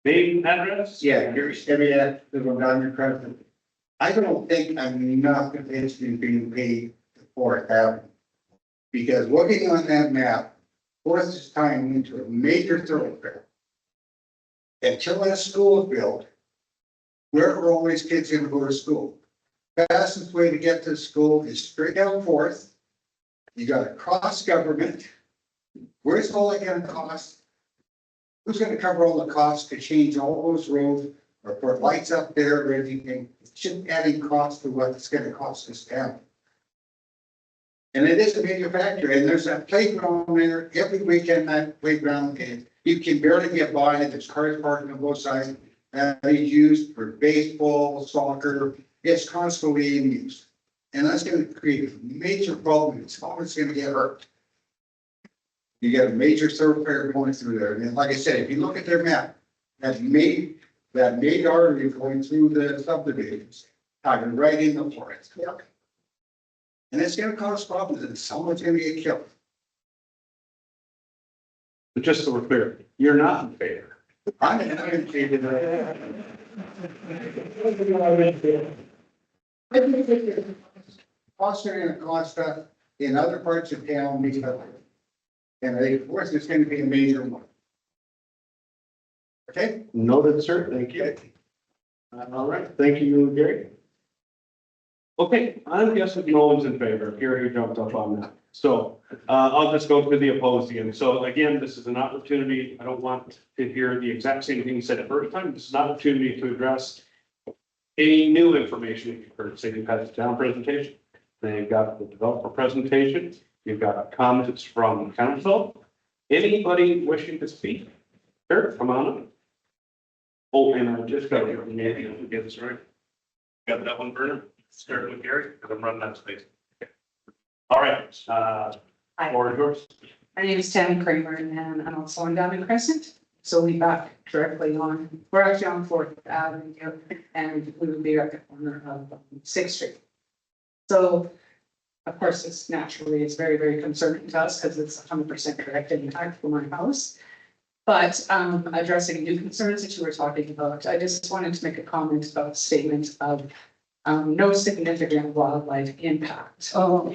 Name, address? Yeah, Gary Stevia, live on Dodger Crescent. I don't think I'm enough convinced in being paid for it, because looking on that map, Fourth is tying into a major thoroughfare. Until that school is built, where are all these kids going to go to school? Fastest way to get to school is straight down Fourth. You got to cross government. Where's all that going to cost? Who's going to cover all the costs to change all those roads or put lights up there or anything? It's just adding cost to what it's going to cost us down. And it is a major factor. And there's a playground there every weekend. That playground, and you can barely get by. There's cars parked on both sides. That is used for baseball, soccer. It's constantly in use, and that's going to create a major problem. It's always going to get hurt. You got a major thoroughfare going through there, and like I said, if you look at their map, that main artery going through the subdivisions, talking right in the forest. And it's going to cause problems, and someone's going to get killed. But just so we're clear, you're not in favor. I'm in favor. Costs are going to cost us in other parts of town, and of course, it's going to be a major one. Okay? Noted, sir. Thank you. All right. Thank you, Gary. Okay, I'm guessing no one's in favor. Gary jumped up on that. So I'll just go through the opposed again. So again, this is an opportunity. I don't want to hear the exact same thing you said the first time. This is an opportunity to address any new information that you've heard. Say you've had the town presentation, then you've got the developer presentation, you've got comments from council. Anybody wishing to speak? Sure, come on up. Oh, and I just got your name again, this right. Got that one, Bernard? Starting with Gary, because I'm running out of space. All right, floor is yours. My name is Tammy Kramer and I'm also on Diamond Crescent. So we back directly on, we're actually on Fourth Avenue here and we would be at the corner of Sixth Street. So of course, it's naturally, it's very, very concerning to us because it's 100% direct impact from our house. But addressing new concerns that you were talking about, I just wanted to make a comment about the statement of no significant wildlife impact. Oh.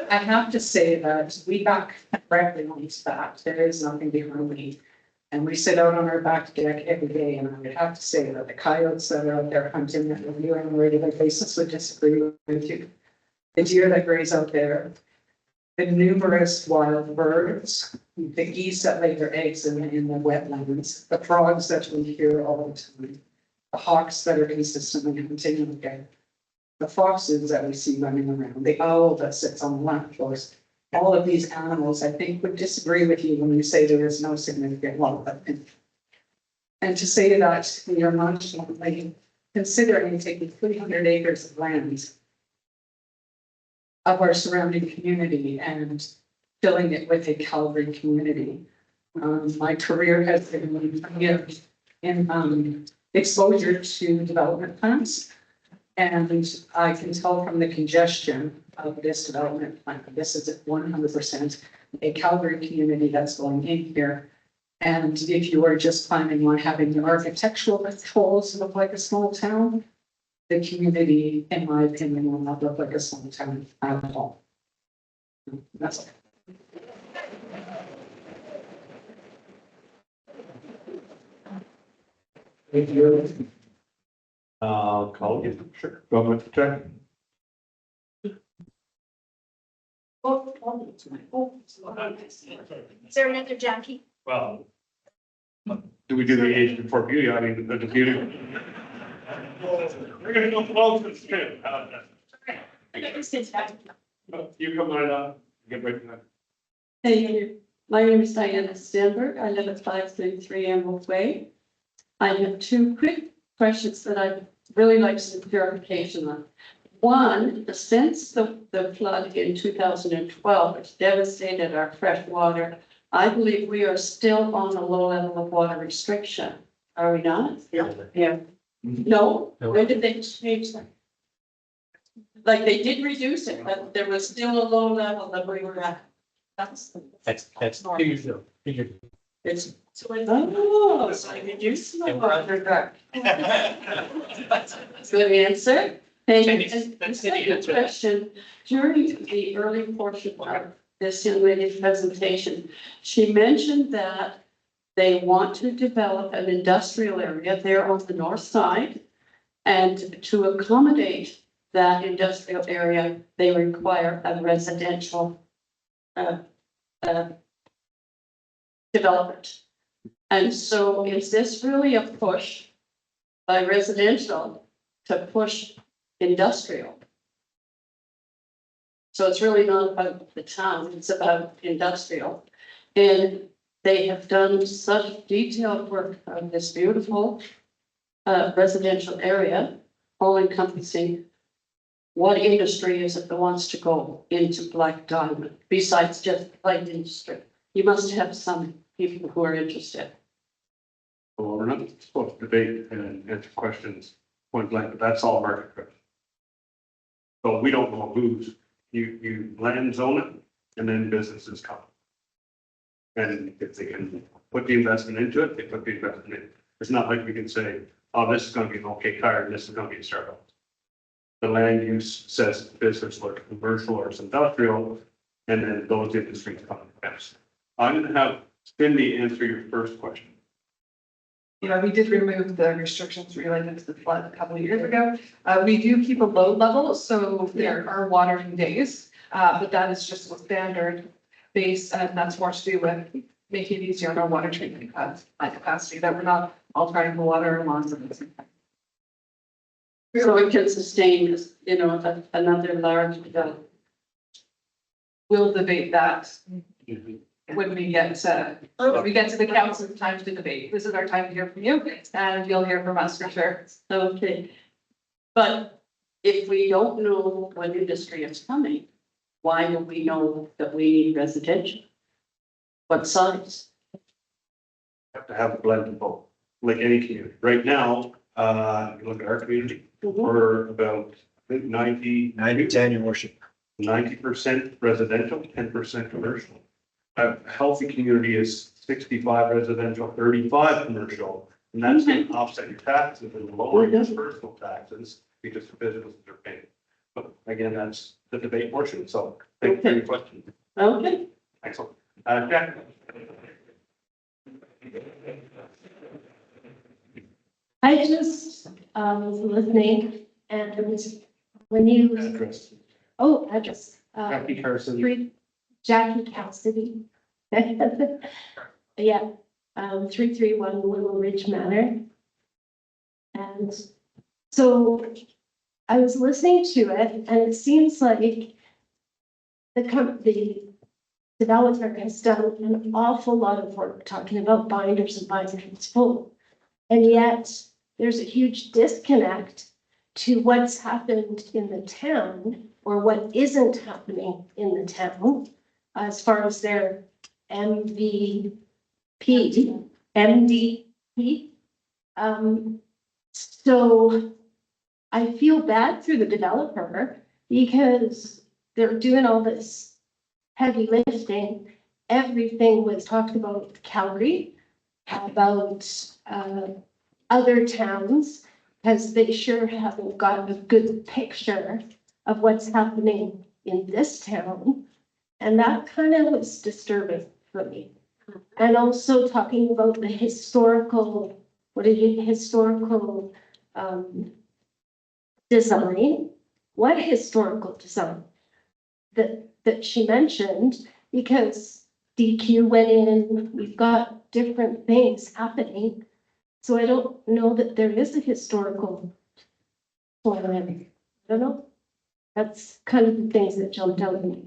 I have to say that we back directly on this fact. There is nothing behind me. And we sit out on our back deck every day, and I would have to say that the coyotes that are out there hunting that we on a regular basis would disagree with you. The deer that graze out there, the numerous wild birds, the geese that lay their eggs in the wetlands, the frogs that we hear all the time, the hawks that are consistently hunting out there, the foxes that we see running around, the owl that sits on the lamppost. All of these animals, I think, would disagree with you when you say there is no significant wildlife. And to say that you're nonchalantly considering taking 300 acres of land of our surrounding community and filling it with a Calgary community. My career has been in exposure to development plans. And I can tell from the congestion of this development plan, this is 100% a Calgary community that's going in here. And if you are just planning on having the architectural controls look like a small town, the community, in my opinion, will not look like a small town at all. That's all. Thank you. Call you, sure, go ahead, check. Is there another Jackie? Well, do we do the age before beauty? I mean, the beauty. We're gonna go close this too. You come right up, get ready for that. Hey, my name is Diana Stanberg. I live at 533 Emerald Way. I have two quick questions that I'd really like some clarification on. One, since the flood in 2012, which devastated our fresh water, I believe we are still on a low level of water restriction. Are we not? Yeah. Yeah. No? When did they change that? Like they did reduce it, but there was still a low level that we were at. That's Figure. it's. Oh, so I reduced my water back. Good answer. Thank you. And second question, during the early portion of this young lady's presentation, she mentioned that they want to develop an industrial area there on the north side. And to accommodate that industrial area, they require a residential development. And so is this really a push by residential to push industrial? So it's really not about the town, it's about industrial. And they have done such detailed work on this beautiful residential area, all encompassing what industry is it that wants to go into Black Diamond besides just light industry. You must have some people who are interested. Well, we're not supposed to debate and answer questions point blank, but that's all market question. So we don't know who's, you land zone it and then businesses come. And if they can put the investment into it, they put the investment in. It's not like we can say, oh, this is gonna be an OK tire and this is gonna be a Starbucks. The land use says business or commercial or industrial, and then those industries come next. I'm gonna have Cindy answer your first question. we did remove the restrictions related to the flood a couple of years ago. We do keep a low level, so there are watering days, but that is just a standard base, and that's more to do with making it easier on our water treatment capacity, that we're not all trying to water our lawns at the same time. So it can sustain, another large development. We'll debate that when we get to the council, time to debate. This is our time to hear from you, and you'll hear from us for sure. Okay. But if we don't know what industry is coming, why do we know that we need residential? What size? Have to have a blend of both, like any community. Right now, you look at our community, we're about, I think 90-10, your worship. 90% residential, 10% commercial. A healthy community is 65 residential, 35 commercial, and that's going to offset your taxes and lower your personal taxes because the businesses are paying. But again, that's the debate portion, so thank you for your question. Okay. Excellent. Jack? I just was listening and it was when you, Address. address. Jackie Carson. Jackie Cassidy. Yeah, 331 Little Ridge Manor. And so I was listening to it and it seems like the developer has done an awful lot of work talking about binders and binders full. And yet there's a huge disconnect to what's happened in the town or what isn't happening in the town as far as their MVP. So I feel bad for the developer because they're doing all this heavy lifting. Everything was talked about Calgary, about other towns, because they sure haven't got a good picture of what's happening in this town. And that kind of was disturbing for me. And also talking about the historical, historical design. What historical design that she mentioned, because DQ went in, we've got different things happening. So I don't know that there is a historical plan. I don't know. That's kind of the things that jumped out at me.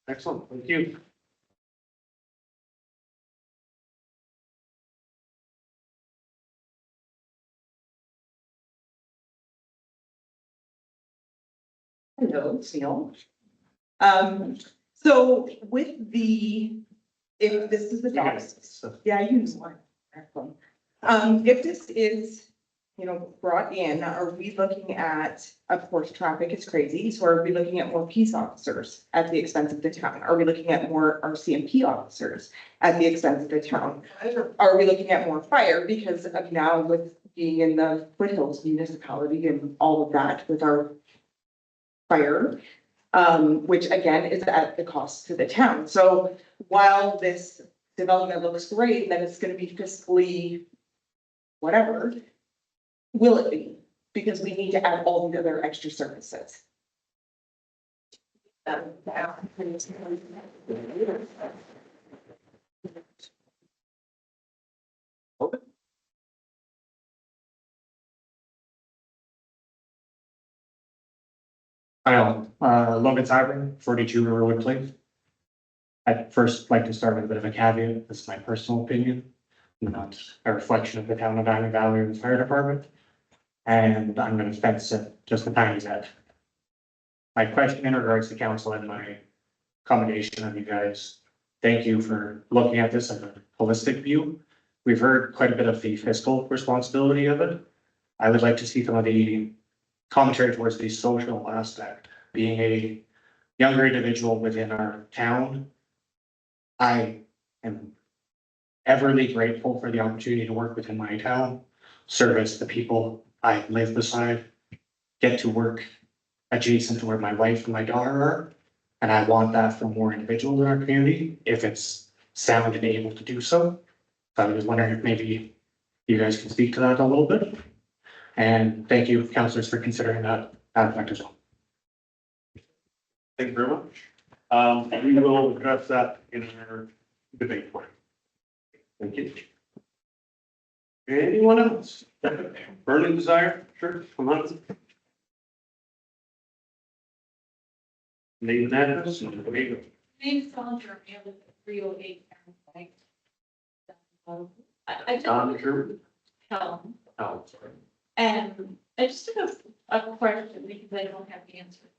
Excellent, thank you. Hello, Neil. So with if this is the docs, yeah, you know one. If this is, brought in, are we looking at, of course, traffic is crazy, so are we looking at more peace officers at the expense of the town? Are we looking at more RCMP officers at the expense of the town? Are we looking at more fire because of now with being in the foothills municipality and all of that with our fire, which again is at the cost to the town. So while this development looks great, then it's going to be fiscally whatever, will it be? Because we need to add all the other extra services. Hi, Logan Cyber, 42 Riverwood Place. I'd first like to start with a bit of a caveat. This is my personal opinion, not a reflection of the town of Diamond Valley or the fire department. And I'm going to fence it just a tiny bit. My question in regards to council and my commendation of you guys. Thank you for looking at this in a holistic view. We've heard quite a bit of the fiscal responsibility of it. I would like to see some of the commentary towards the social aspect. Being a younger individual within our town, I am everly grateful for the opportunity to work within my town, service the people I live beside, get to work adjacent to where my wife and my daughter are. And I want that for more individuals in our community, if it's sound and able to do so. So I was wondering if maybe you guys can speak to that a little bit. And thank you, councillors, for considering that aspect as well. Thank you very much. We will address that in our debate for you. Thank you. Anyone else? Burning desire? Sure, come on. Name and address. And there you Name's Sandra, I live at 308 Parent I go. Sure. Helen, Oh, sorry. and I just have a question because I don't have the answer.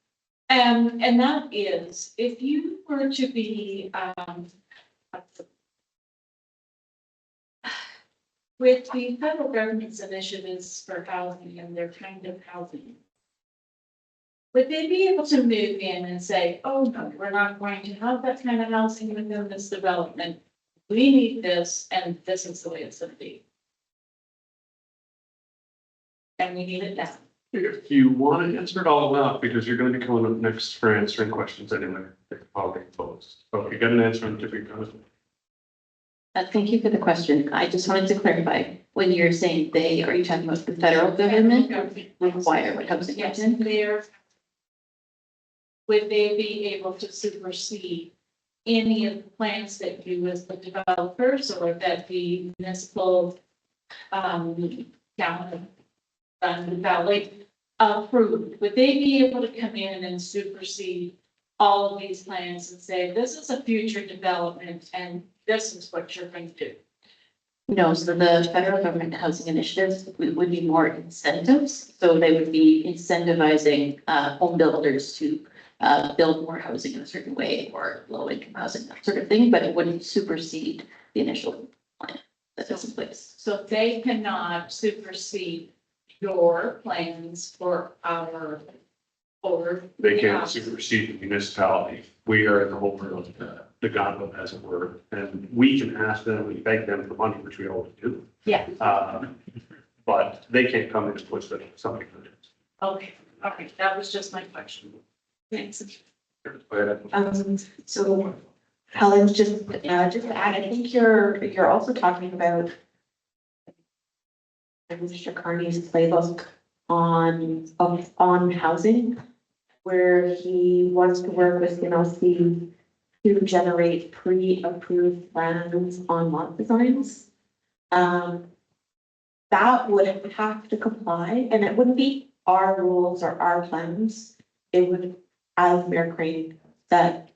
And that is, if you were to be, with the federal government's initiatives for housing and their kind of housing, would they be able to move in and say, oh, no, we're not going to have that kind of housing within this development. We need this, and this is the way it's gonna be. And we need it now. If you want to answer it all out, because you're going to be coming up next for answering questions anyway, I'll be posed. So if you get an answer, I'm typically going to. Thank you for the question. I just wanted to clarify, when you're saying they, are you talking about the federal government require what housing? Yes, they're. Would they be able to supersede any of the plans that you as the developers or that the municipal, town, valley approved? Would they be able to come in and supersede all of these plans and say, this is a future development and this is what you're going to do? No, so the federal government housing initiatives would be more incentives. So they would be incentivizing home builders to build more housing in a certain way or low income housing, that sort of thing, but it wouldn't supersede the initial plan that is in place. So they cannot supersede your plans for our, or. They can't supersede the municipality. We are the holder of the gauntlet, as it were, and we can ask them, we beg them for money, which we always do. Yeah. But they can't come in and push something. Okay, okay, that was just my question. Thanks. So Helen, just to add, I think you're also talking about Mr. Carney's playbook on housing, where he wants to work with NLC to generate pre-approved plans on lot designs. That would have to comply, and it wouldn't be our rules or our plans. It would, as Mayor Crane said,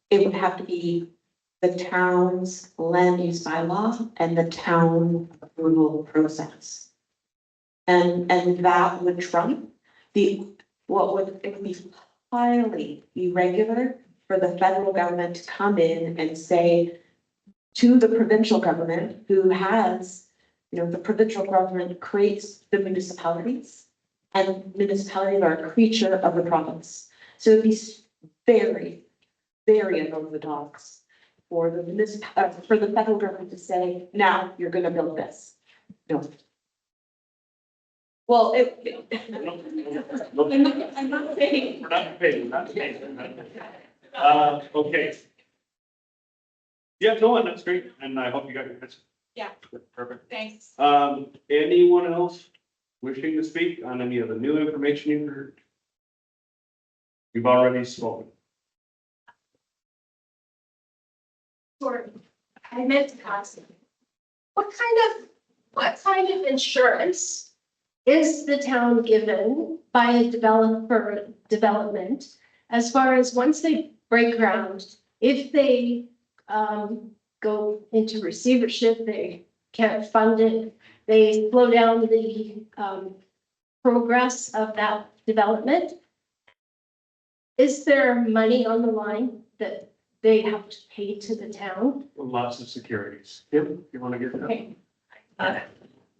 it would have to be the town's land use bylaw and the town approval process. And that would trump it would be highly irregular for the federal government to come in and say to the provincial government, who has, the provincial government creates the municipalities, and municipalities are a creature of the province. So it'd be very, very unorthodox for for the federal government to say, now you're gonna build this. No. Well, I'm not saying. We're not paying. Okay. Yeah, no, and that's great, and I hope you got your answer. Yeah. Perfect. Thanks. Anyone else wishing to speak on any of the new information you heard? You've already spoken. Sorry, I meant to ask, what kind of insurance is the town given by a development as far as once they break ground, if they go into receivership, they can't fund it, they slow down the progress of that development? Is there money on the line that they have to pay to the town? Lots of securities. Kim, you want to get that? Okay.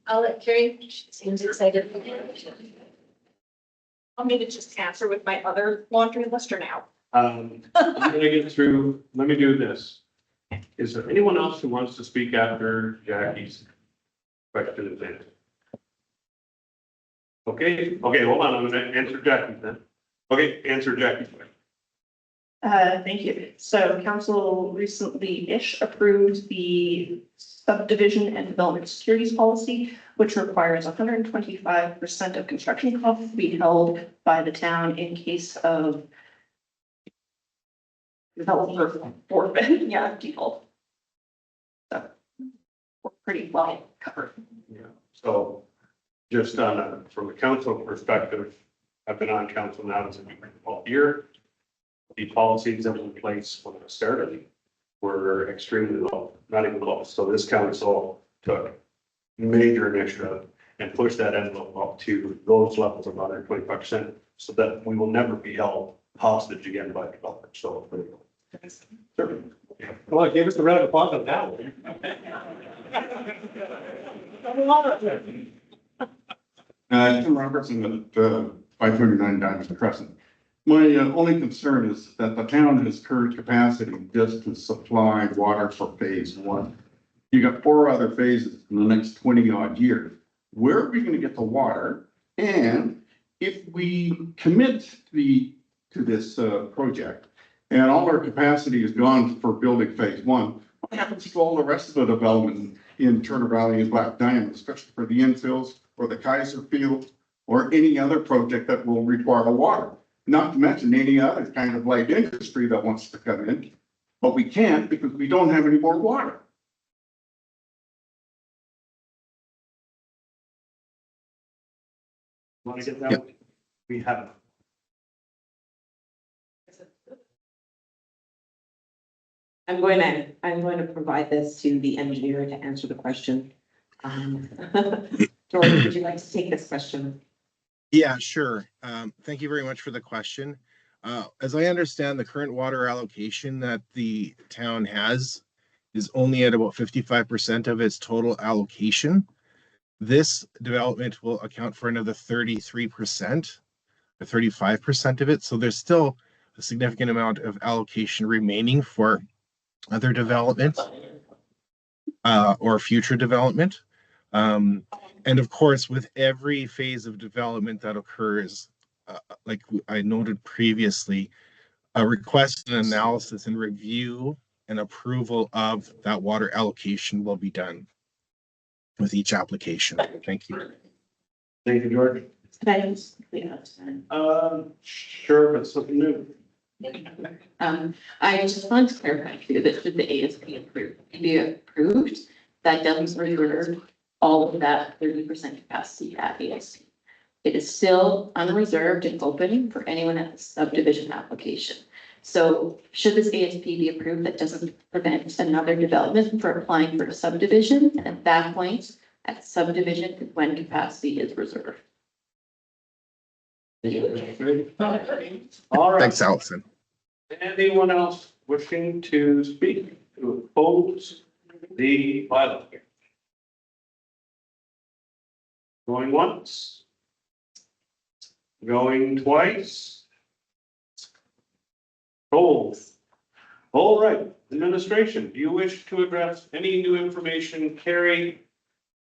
I'll let Carrie, she seems excited. Want me to just answer with my other laundry list or now? I'm gonna get through, let me do this. Is there anyone else who wants to speak after Jackie's question and answer? Okay, hold on, I'm gonna answer Jackie's then. Okay, answer Jackie's question. Thank you. So council recently-ish approved the subdivision and development securities policy, which requires 125% of construction costs to be held by the town in case of developer forfeit, default. So we're pretty well covered. Yeah, so just on from a council perspective, I've been on council now since a year. The policies that were in place when it started were extremely low, not even close. So this council took major initiative and pushed that envelope up to those levels of 125%, so that we will never be held hostage again by developers. So. Sure. Well, give us a round of applause on that one. Tim Robertson at 539 Diamond Crescent. My only concern is that the town has current capacity just to supply water for phase one. You got 4 other phases in the next 20 odd years. Where are we going to get the water? And if we commit to this project and all our capacity is gone for building phase one, what happens to all the rest of the development in Turner Valley and Black Diamond, especially for the infills or the Kaiser Field or any other project that will require water? Not to mention any other kind of light industry that wants to come in, but we can't because we don't have any more water. Want to get that? Yep. We haven't. I'm going to provide this to the engineer to answer the question. George, would you like to take this question? Yeah, sure. Thank you very much for the question. As I understand, the current water allocation that the town has is only at about 55% of its total allocation. This development will account for another 33% or 35% of it. So there's still a significant amount of allocation remaining for other development or future development. And of course, with every phase of development that occurs, like I noted previously, a request, an analysis and review and approval of that water allocation will be done with each application. Thank you. Thank you, George. Sure, but something new. I just want to clarify too that should the ASP be approved, that doesn't reserve all of that 30% capacity at ASP. It is still unreserved and open for anyone at the subdivision application. So should this ASP be approved, that doesn't prevent another development from applying for a subdivision. And at that point, at subdivision is when capacity is reserved. All right. Thanks, Allison. Anyone else wishing to speak to oppose the bylaw? Going once? Going twice? Told. All right, administration, do you wish to address any new information? Carrie,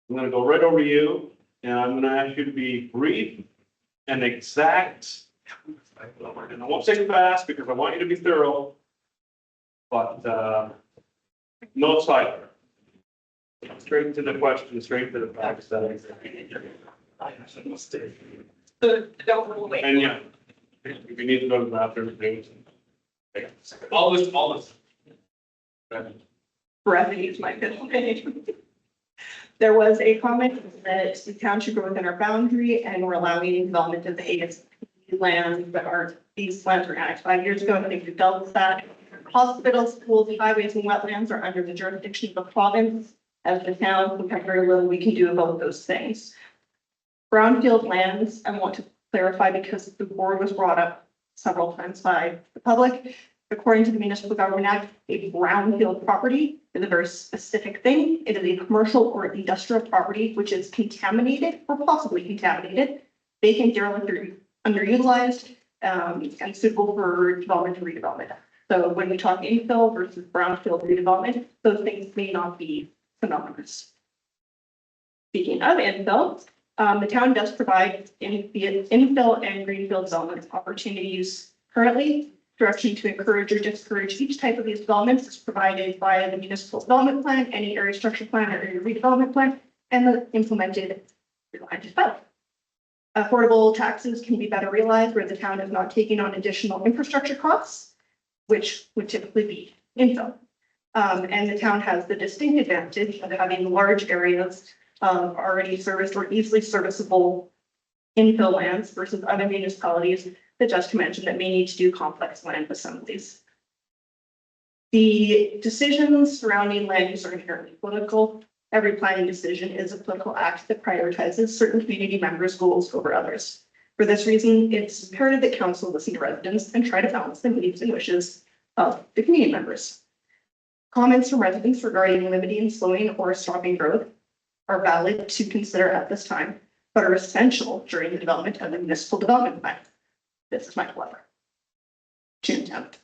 I'm gonna go right over to you, and I'm gonna ask you to be brief and exact. And I won't say fast because I want you to be thorough, but no side. Straight to the question, straight to the facts. And yeah, if you need to go to the bathroom, all this. Brevity is my middle name. There was a comment that the town should go within our boundary and we're allowing development of the ASP land, but these lands were annexed 5 years ago. I think we've dealt with that. Hospitals, schools, highways, and wetlands are under the jurisdiction of the province. As the town, we have very little we can do about those things. Brownfield lands, I want to clarify because the board was brought up several times by the public. According to the Municipal Government Act, a brownfield property is a very specific thing. It is a commercial or industrial property which is contaminated or possibly contaminated, vacant, derelict, or underutilized, and suitable for development and redevelopment. So when we talk infill versus brownfield redevelopment, those things may not be synonymous. Speaking of infill, the town does provide infill and greenfield development opportunities currently. direction to encourage or discourage each type of these developments is provided by the municipal development plan, any area structure plan or area redevelopment plan, and the implemented land use bylaw. Affordable taxes can be better realized where the town is not taking on additional infrastructure costs, which would typically be infill. And the town has the distinct advantage of having large areas of already serviced or easily serviceable infill lands versus other municipalities that Jessica mentioned that may need to do complex land assemblies. The decisions surrounding land use are inherently political. Every planning decision is a political act that prioritizes certain community members' goals over others. For this reason, it's imperative that council listen to residents and try to balance the needs and wishes of the community members. Comments from residents regarding limiting, slowing, or stopping growth are valid to consider at this time, but are essential during the development of the municipal development plan. This is my letter. June 10th.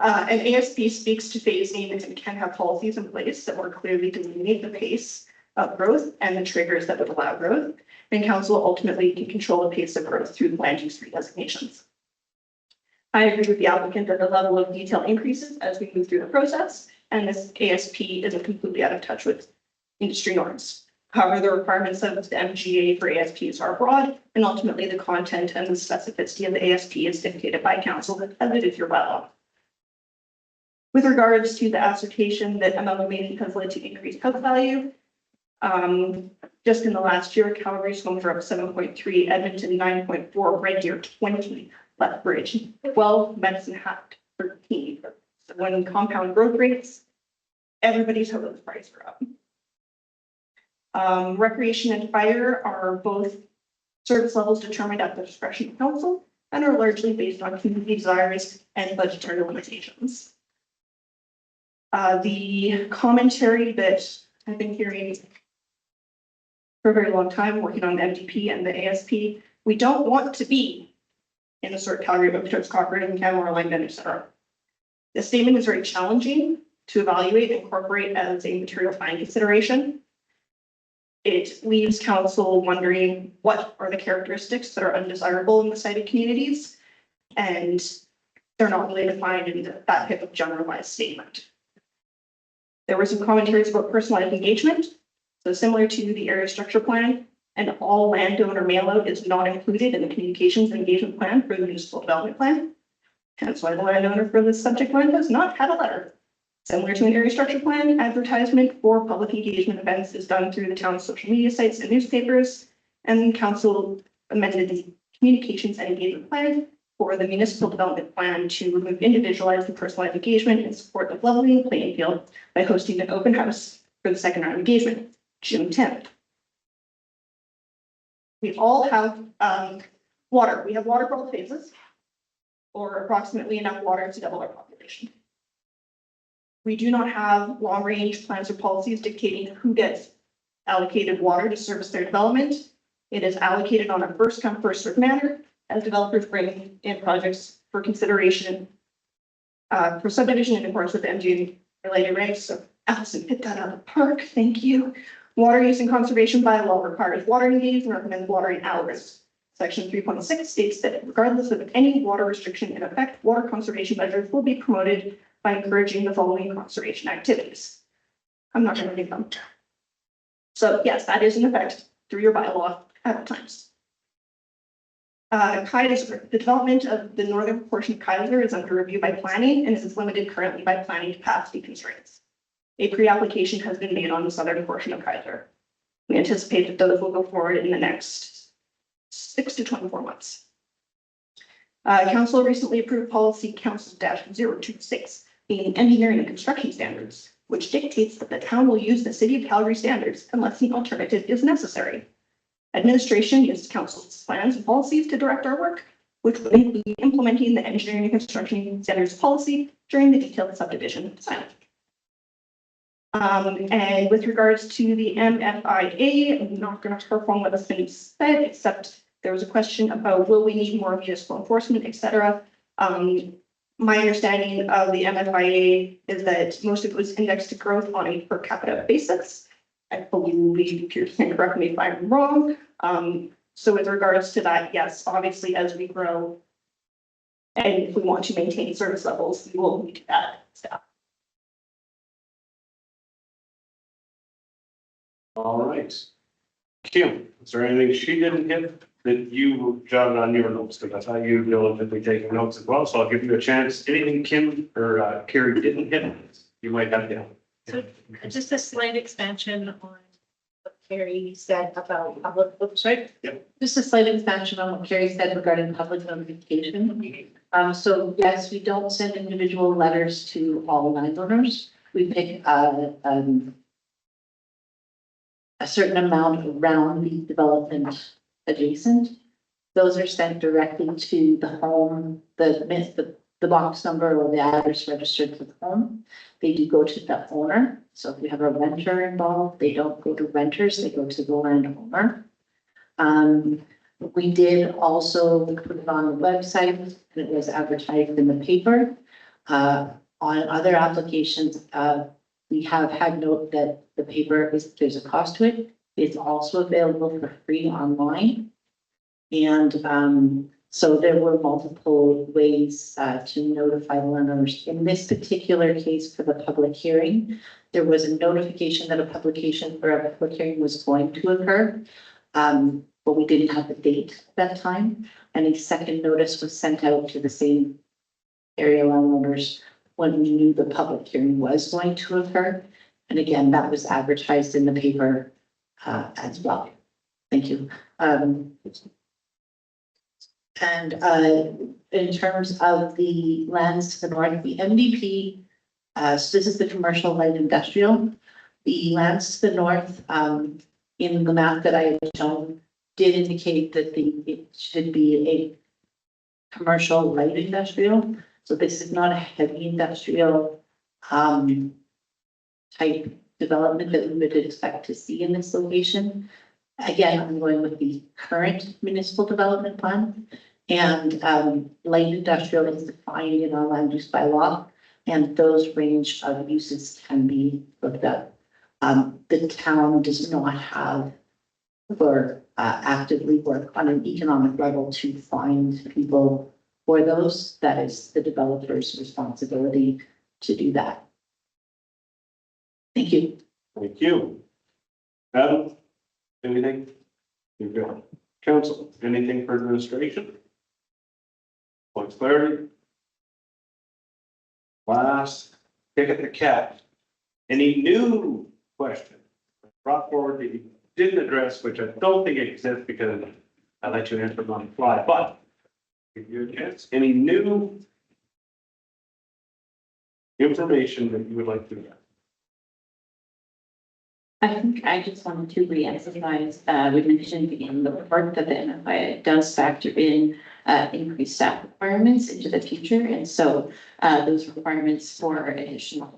An ASP speaks to phasing and can have policies in place that more clearly delineate the pace of growth and the triggers that would allow growth. And council ultimately can control the pace of growth through the land use redesignations. I agree with the applicant that the level of detail increases as we move through the process, and this ASP isn't completely out of touch with industry norms. However, the requirements of the MGA for ASPs are broad, and ultimately the content and the specificity of the ASP is dictated by council as it is your bylaw. With regards to the assertion that amalgamation has led to increased house value, just in the last year, Calgary's homes are up 7.3, Edmonton 9.4, Red Deer 20, Lethbridge 12, Medicine Hat 13. So when compound growth rates, everybody's house prices are up. Recreation and fire are both service levels determined at the discretion of council and are largely based on community desires and budgetary limitations. The commentary that I've been hearing for a very long time, working on the MDP and the ASP, we don't want to be in the sort of Calgary, Okotoks, Cochrane, and Canmore, Langdon, etc. The statement is very challenging to evaluate and incorporate as a material planning consideration. It leaves council wondering what are the characteristics that are undesirable in the cited communities, and they're not really defined in that type of generalized statement. There were some commentaries about personalized engagement. So similar to the area structure plan, and all landowner mailout is not included in the communications and engagement plan for the municipal development plan. Hence why the landowner for this subject line does not have a letter. Similar to an area structure plan, advertisement for public engagement events is done through the town's social media sites and newspapers, and council amended the communications and engagement plan for the municipal development plan to remove individualized and personalized engagement in support of leveling the playing field by hosting an open house for the second round engagement, June 10th. We all have water. We have water for all phases, or approximately enough water to double our population. We do not have long-range plans or policies dictating who gets allocated water to service their development. It is allocated on a first-come, first-served manner as developers bring in projects for consideration for subdivision in accordance with the MGA related regs. So Allison hit that out of the park. Thank you. Water use and conservation bylaw requires watering days and recommends watering hours. Section 3.6 states that regardless of any water restriction in effect, water conservation measures will be promoted by encouraging the following conservation activities. I'm not going to read them. So yes, that is in effect through your bylaw at all times. Kaiser, the development of the northern portion of Kaiser is under review by planning and is limited currently by planning capacity constraints. A pre-application has been made on the southern portion of Kaiser. We anticipate that those will go forward in the next 6 to 24 months. Council recently approved policy Council-026, being engineering and construction standards, which dictates that the town will use the City of Calgary standards unless an alternative is necessary. Administration uses council's plans and policies to direct our work, which will include implementing the engineering and construction standards policy during the detailed subdivision design. And with regards to the MFIA, I'm not going to harp on what has been said, except there was a question about will we need more municipal enforcement, etc. My understanding of the MFIA is that most of it was indexed to growth on a per capita basis. I believe Pierce can correct me if I'm wrong. So with regards to that, yes, obviously as we grow, And if we want to maintain service levels, we will need to add staff. All right. Kim, is there anything she didn't hit that you jotted on your notes? Because I thought you diligently taking notes as well, so I'll give you a chance. Anything Kim or Carrie didn't hit, you might have to. So just a slight expansion on what Carrie said about public, oops, right? Yep. Just a slight expansion on what Carrie said regarding public notification. So yes, we don't send individual letters to all landowners. We pick a certain amount around the development adjacent. Those are sent directly to the home, the box number or the address registered to the home. They do go to the owner. So if we have a renter involved, they don't go to renters, they go to the landowner. We did also put it on the website and it was advertised in the paper. On other applications, we have had note that the paper there's a cost to it. It's also available for free online. And so there were multiple ways to notify the landowners. In this particular case for the public hearing, there was a notification that a publication for a public hearing was going to occur. But we didn't have the date at that time. And a second notice was sent out to the same area landowners when we knew the public hearing was going to occur. And again, that was advertised in the paper as well. Thank you. And in terms of the lands to the north, the MVP, so this is the commercial light industrial. The lands to the north, in the map that I had shown, did indicate that it should be a commercial light industrial. So this is not a heavy industrial type development that we would expect to see in this location. Again, I'm going with the current municipal development plan. And light industrial is defined in our land use bylaw, and those range of uses can be looked at. The town does not have or actively work on an economic level to find people for those. That is the developer's responsibility to do that. Thank you. Thank you. Adam, anything? You're good. Council, anything for administration? Points clarity. Last, pick at the cat. Any new question brought forward that you didn't address, which I don't think exists because I let you answer them on the fly, but give you a chance. Any new information that you would like to get? I think I just wanted to re-emphasize, we mentioned in the report that the MFI does factor in increased staff requirements into the future. And so those requirements for additional,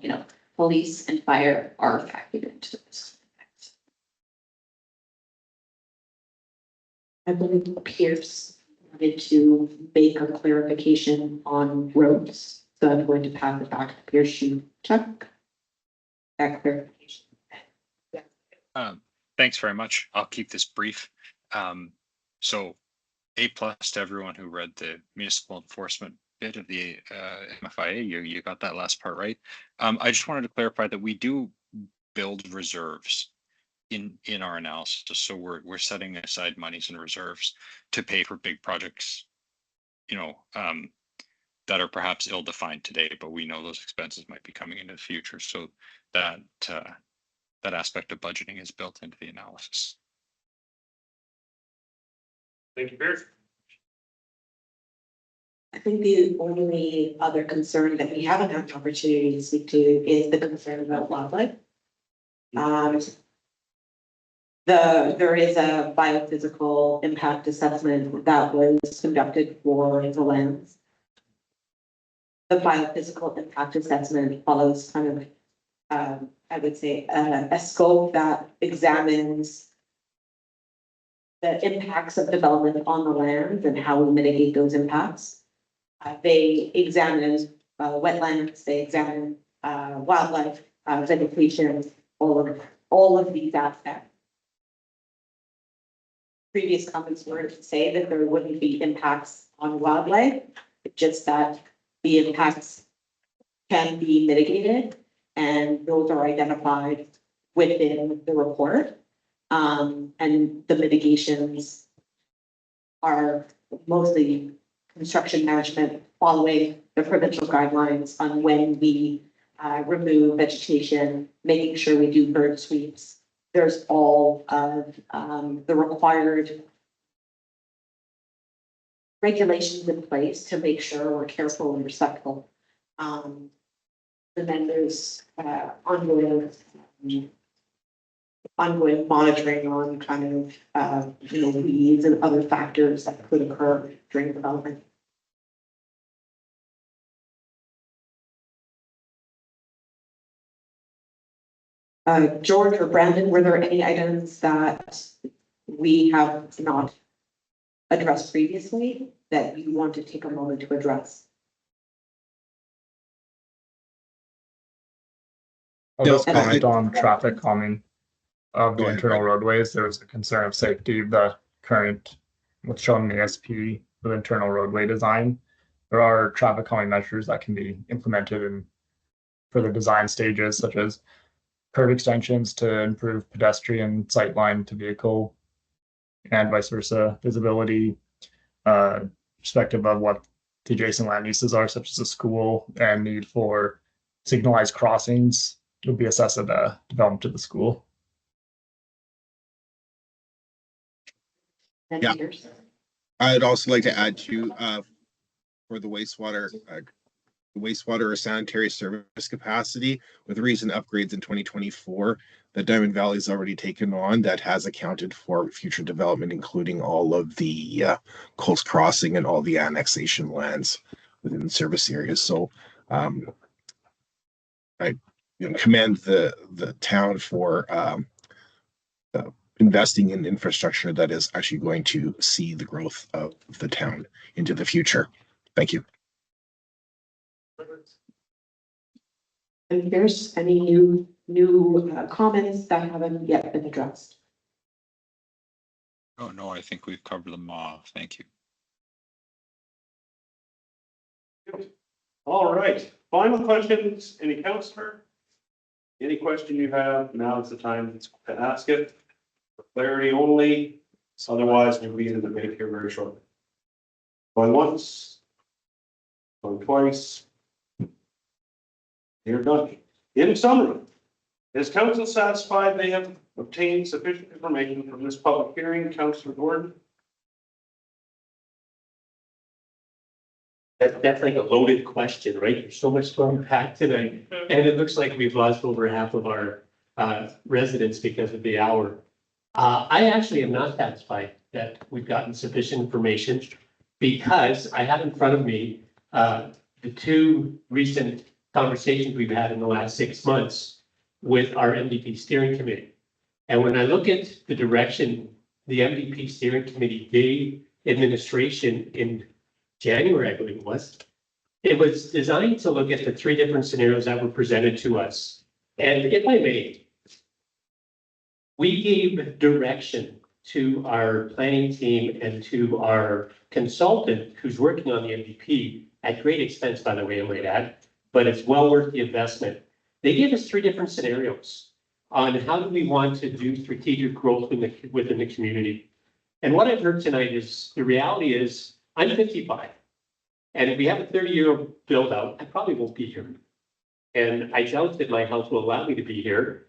police and fire are factored into this. I believe Pierce wanted to make a clarification on roads. So I'm going to pass it back to Pierce. Chuck. That clarification. Thanks very much. I'll keep this brief. So A+ to everyone who read the municipal enforcement bit of the MFIA. You got that last part right. I just wanted to clarify that we do build reserves in our analysis. So we're setting aside monies and reserves to pay for big projects, that are perhaps ill-defined today, but we know those expenses might be coming into the future. So that aspect of budgeting is built into the analysis. Thank you, Pierce. I think the only other concern that we haven't had an opportunity to speak to is the concern about wildlife. There is a biophysical impact assessment that was conducted for the lands. The biophysical impact assessment follows kind of, I would say, a scope that examines the impacts of development on the land and how we mitigate those impacts. They examine wetlands, they examine wildlife, vegetation, all of these aspects. Previous comments were to say that there wouldn't be impacts on wildlife. just that the impacts can be mitigated, and those are identified within the report. And the mitigations are mostly construction management following the provincial guidelines on when we remove vegetation, making sure we do bird sweeps. There's all of the required regulations in place to make sure we're careful and respectful. And then there's ongoing monitoring on kind of weeds and other factors that could occur during development. George or Brandon, were there any items that we have not addressed previously that you want to take a moment to address? I'll just comment on traffic calming of the internal roadways. There was a concern of safety. The current, what's shown in the SP, the internal roadway design. There are traffic calming measures that can be implemented in further design stages, such as curb extensions to improve pedestrian sightline to vehicle and vice versa visibility, perspective of what the adjacent land uses are, such as a school, and need for signalized crossings would be assessed at the development of the school. Yeah. I'd also like to add to for the wastewater or sanitary service capacity with recent upgrades in 2024 that Diamond Valley has already taken on that has accounted for future development, including all of the coast crossing and all the annexation lands within the service areas. So I commend the town for investing in infrastructure that is actually going to see the growth of the town into the future. Thank you. And there's any new comments that haven't yet been addressed? Oh, no, I think we've covered them all. Thank you. All right, final questions, any counselor? Any question you have, now is the time to ask it. For clarity only, otherwise we'll be in the debate here very shortly. Going once, going twice. You're done. In summary, is council satisfied they have obtained sufficient information from this public hearing? Councillor Gordon? That's like a loaded question, right? There's so much to unpack tonight. And it looks like we've lost over half of our residents because of the hour. I actually am not satisfied that we've gotten sufficient information because I have in front of me the two recent conversations we've had in the last 6 months with our MVP steering committee. And when I look at the direction the MVP steering committee gave administration in January, I believe it was designed to look at the three different scenarios that were presented to us. And if I may, we gave direction to our planning team and to our consultant who's working on the MVP at great expense, by the way, I might add, but it's well worth the investment. They gave us three different scenarios on how do we want to do strategic growth within the community. And what I've heard tonight is the reality is I'm 55. And if we have a 30-year build out, I probably won't be here. And I doubt that my house will allow me to be here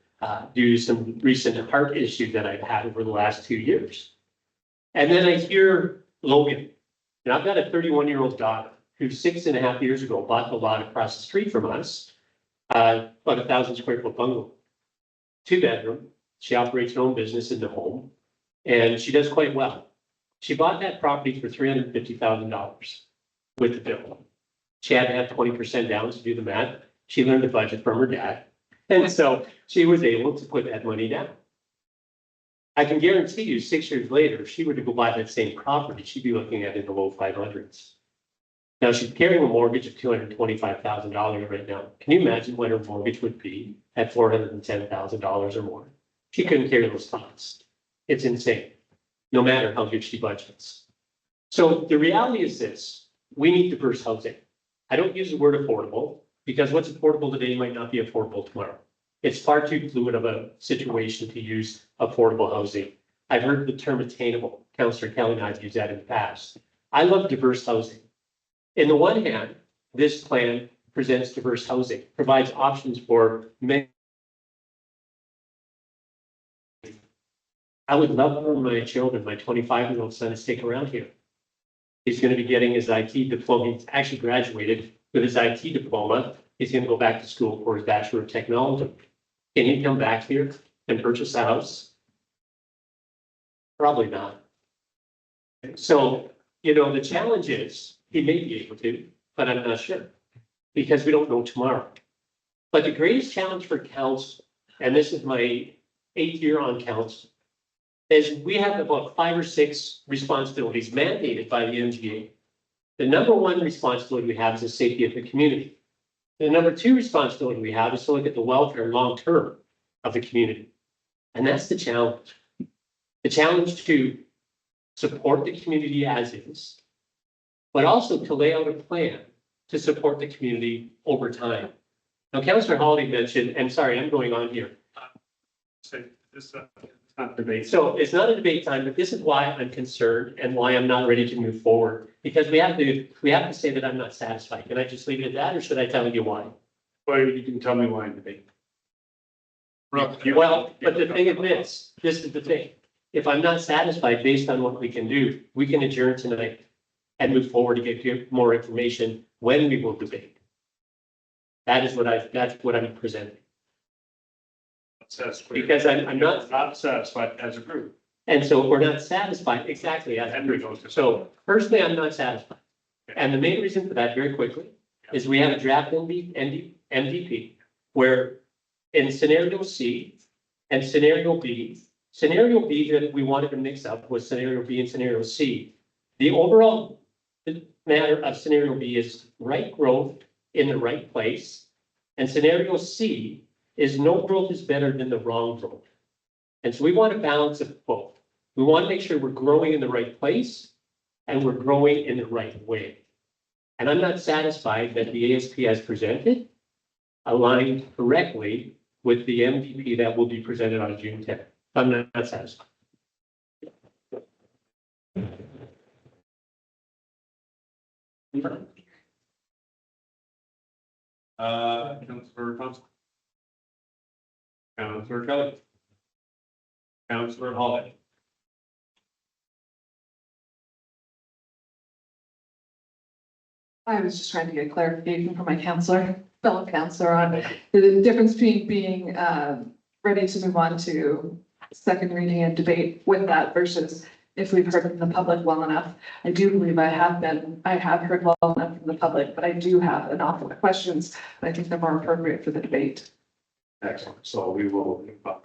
due to some recent heart issues that I've had over the last 2 years. And then I hear Logan, and I've got a 31-year-old daughter who 6.5 years ago bought the lot across the street from us, about 1,000 square foot bungalow, 2-bedroom. She operates her own business in the home, and she does quite well. She bought that property for $350,000 with the bill. She had to have 20% down to do the math. She learned the budget from her dad. And so she was able to put that money down. I can guarantee you 6 years later, if she were to go buy that same property, she'd be looking at it in the low 500s. Now she's carrying a mortgage of $225,000 right now. Can you imagine what her mortgage would be at $410,000 or more? She couldn't carry those costs. It's insane, no matter how good she budgets. So the reality is this, we need diverse housing. I don't use the word affordable because what's affordable today might not be affordable tomorrow. It's far too fluid of a situation to use affordable housing. I've heard the term attainable. Councillor Kelly and I have used that in the past. I love diverse housing. In the one hand, this plan presents diverse housing, provides options for many. I would love for my children, my 25-year-old son, to stick around here. He's going to be getting his IT diploma. He's actually graduated with his IT diploma. He's going to go back to school for his Bachelor of Technology. Can he come back here and purchase a house? Probably not. So, you know, the challenge is he may be able to, but I'm not sure because we don't know tomorrow. But the greatest challenge for council, and this is my 8th year on council, is we have about 5 or 6 responsibilities mandated by the MGA. The number one responsibility we have is the safety of the community. The number 2 responsibility we have is to look at the welfare long-term of the community. And that's the challenge. The challenge to support the community as is, but also to lay out a plan to support the community over time. Now, Councillor Hawley mentioned, and sorry, I'm going on here. It's not debate. So it's not a debate time, but this is why I'm concerned and why I'm not ready to move forward. Because we have to say that I'm not satisfied. Can I just leave it at that, or should I tell you why? Well, you can tell me why in debate. Well, but the thing is this is the thing. If I'm not satisfied based on what we can do, we can adjourn tonight and move forward to get more information when we will debate. That's what I'm presenting. Because I'm not satisfied as a group. And so if we're not satisfied, exactly, as a group. So personally, I'm not satisfied. And the main reason for that, very quickly, is we have a draft MVP where in scenario C and scenario B that we wanted to mix up was scenario B and scenario C. The overall matter of scenario B is right growth in the right place. And scenario C is no growth is better than the wrong growth. And so we want to balance it both. We want to make sure we're growing in the right place and we're growing in the right way. And I'm not satisfied that the ASP has presented aligned correctly with the MVP that will be presented on June 10th. I'm not satisfied. Councillor Thompson. Councillor Kelly. Councillor Hawley. I was just trying to get clarification from my fellow counselor on the difference between being ready to move on to second reading and debate with that versus if we've heard from the public well enough. I do believe I have heard well enough from the public, but I do have an awful lot of questions. I think they're more appropriate for the debate. Excellent. So we will move on.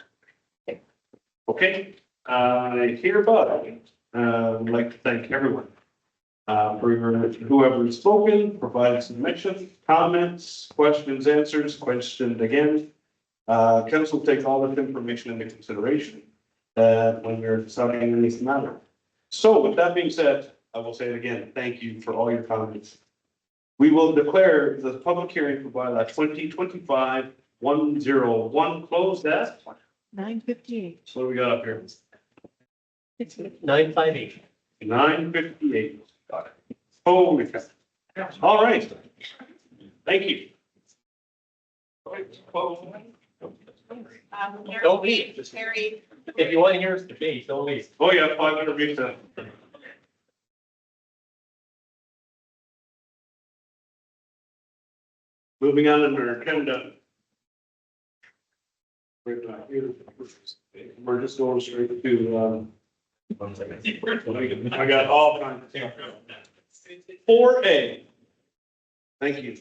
Okay, hereby, would like to thank everyone for whoever has spoken, provided submissions, comments, questions, answers, questioned again. Council take all this information into consideration when we're deciding this matter. So with that being said, I will say it again, thank you for all your comments. We will declare the public hearing for bylaw 2025-101 closed at 9:58. what do we got up here? It's 958. 9:58. Got it. Holy cow. All right. Thank you. Don't leave. If you want to hear us debate, don't leave. Oh, yeah, 500 meters. Moving on in our agenda. We're just going straight to, I got all kinds of things. 4A. Thank you.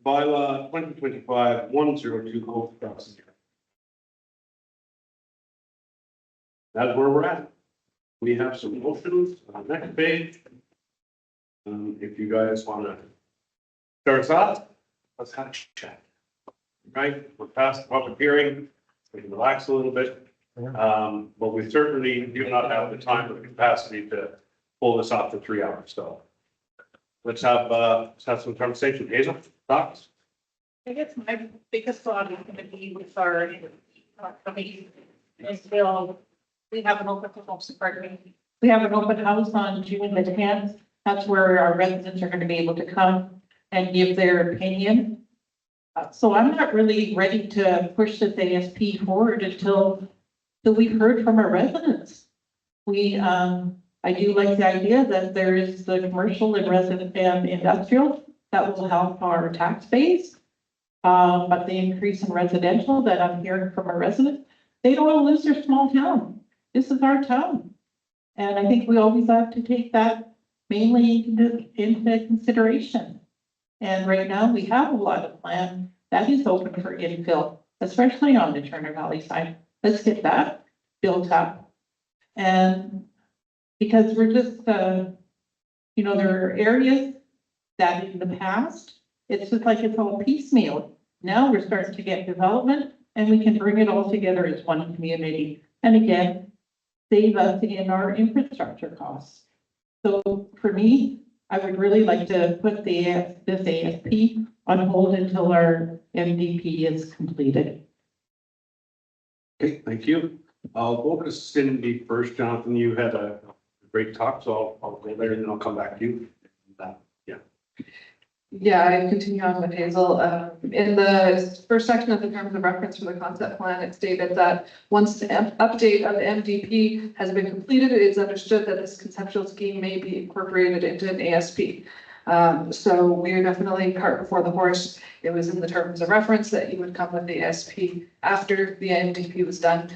Bylaw 2025-102 Oak Crossing. That's where we're at. We have some motions on the next page. If you guys want to start us off, let's have a chat. Right, we're past the public hearing, we can relax a little bit. But we certainly do not have the time or the capacity to pull this off for 3 hours, so. let's have some conversation. Hazel, thoughts? I guess my biggest thought is gonna be with our, committee until we have an open house, pardon me. We have an open house on June the 10th. That's where our residents are gonna be able to come and give their opinion. So I'm not really ready to push this ASP forward until we've heard from our residents. I do like the idea that there is the commercial and resident and industrial that will help our tax base. But the increase in residential that I'm hearing from our residents, they don't want to lose their small town. This is our town. And I think we always have to take that mainly into consideration. And right now, we have a lot of land that is open for infill, especially on the Turner Valley side. Let's get that built up. And because we're just, there are areas that in the past, it's just like it's all piecemeal. Now we're starting to get development and we can bring it all together as one community. And again, save us in our infrastructure costs. So for me, I would really like to put this ASP on hold until our MDP is completed. Okay, thank you. I'll go to Cindy first. Jonathan, you had a great talk, so I'll go there and then I'll come back to you. Yeah, I continue on with Hazel. In the first section of the terms of reference for the concept plan, it stated that once the update of the MDP has been completed, it is understood that this conceptual scheme may be incorporated into an ASP. So we are definitely cart before the horse. It was in the terms of reference that you would come with the ASP after the MDP was done.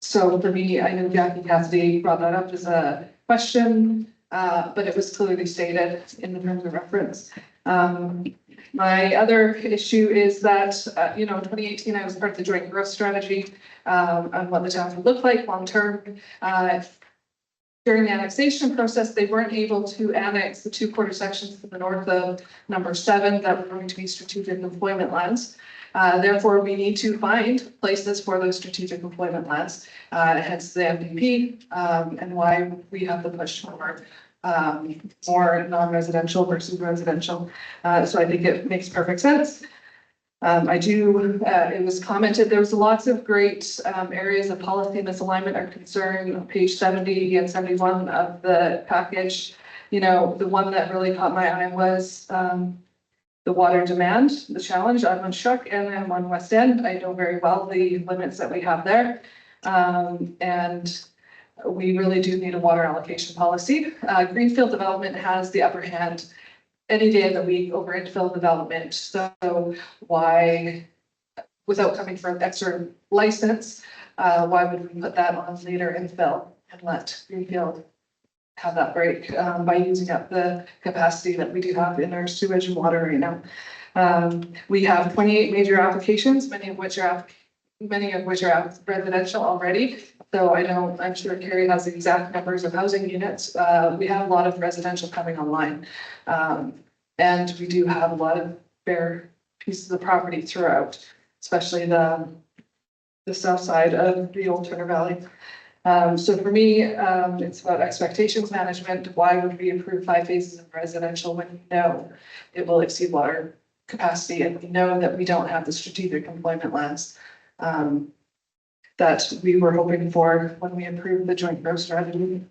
So for me, I know Jackie Cassidy brought that up as a question. But it was clearly stated in the terms of reference. My other issue is that, in 2018, I was part of the joint growth strategy on what the town would look like long-term. During the annexation process, they weren't able to annex the 2 quarter sections to the north of number 7 that were going to be strategic employment lands. Therefore, we need to find places for those strategic employment lands, hence the MDP, and why we have the push for more non-residential versus residential. So I think it makes perfect sense. It was commented, there was lots of great areas of policy misalignment or concern on page 70 and 71 of the package. The one that really caught my eye was the water demand, the challenge. I'm on Shuck and I'm on West End. I know very well the limits that we have there. And we really do need a water allocation policy. Greenfield development has the upper hand any day of the week over infill development. So why, without coming for an extra license, why would we put that on later infill and let Greenfield have that break by using up the capacity that we do have in our sewage and water right now? We have 28 major applications, many of which are residential already. So I'm sure Carrie has the exact numbers of housing units. We have a lot of residential coming online. And we do have a lot of bare pieces of property throughout, especially the south side of the old Turner Valley. So for me, it's about expectations management. Why would we approve 5 phases of residential when we know it will exceed water capacity and we know that we don't have the strategic employment lands that we were hoping for when we approved the joint growth strategy?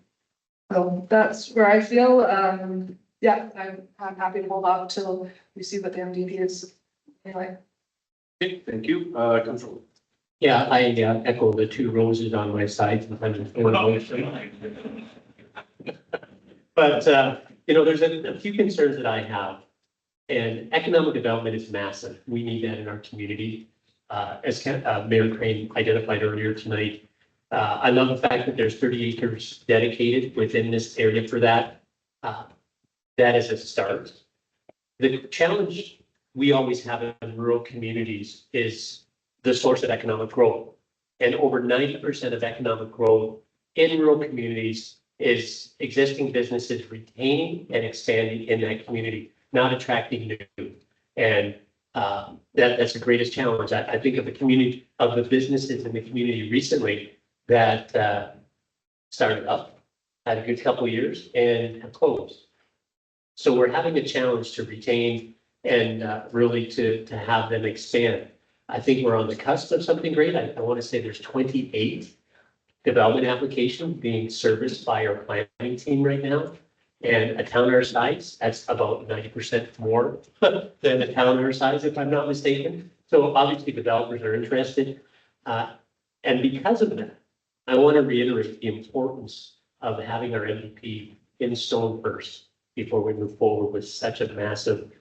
So that's where I feel, I'm happy to hold off till we see what the MDP is. Anyway. Okay, thank you. Councilor. Yeah, I echo the 2 roses on my side. But, there's a few concerns that I have. And economic development is massive. We need that in our community. As Mayor Crane identified earlier tonight, I love the fact that there's 30 acres dedicated within this area for that. That is a start. The challenge we always have in rural communities is the source of economic growth. And over 90% of economic growth in rural communities is existing businesses retaining and expanding in that community, not attracting new. And that's the greatest challenge. I think of the community, of the businesses in the community recently that started up, had a good couple of years and have closed. So we're having a challenge to retain and really to have them expand. I think we're on the cusp of something great. I want to say there's 28 development applications being serviced by our planning team right now. And a town our size, that's about 90% more than a town our size, if I'm not mistaken. So obviously developers are interested. And because of that, I want to reiterate the importance of having our MVP in stone first before we move forward with such a massive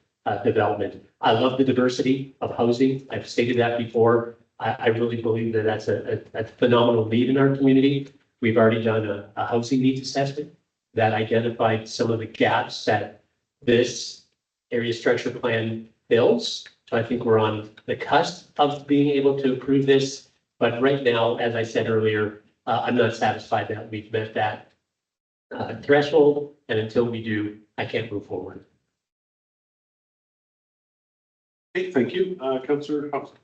development. I love the diversity of housing. I've stated that before. I really believe that that's a phenomenal need in our community. We've already done a housing needs assessment that identified some of the gaps that this area structure plan fills. So I think we're on the cusp of being able to approve this. But right now, as I said earlier, I'm not satisfied that we've met that threshold. And until we do, I can't move forward. Okay, thank you. Councillor Hobson.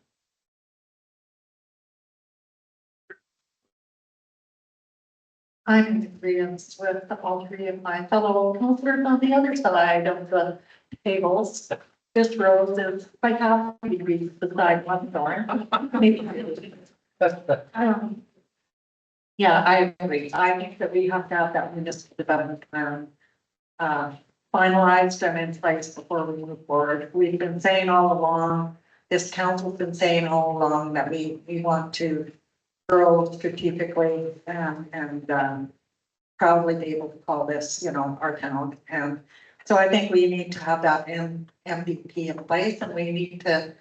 I'm in agreement with all three of my fellow councillors on the other side of the tables. This rose is quite happy to be beside one door. Yeah, I agree. I think that we have to have that municipal development plan finalized and in place before we move forward. We've been saying all along, this council's been saying all along that we want to grow strategically and proudly be able to call this, you know, our town. And so I think we need to have that MVP in place, and we need to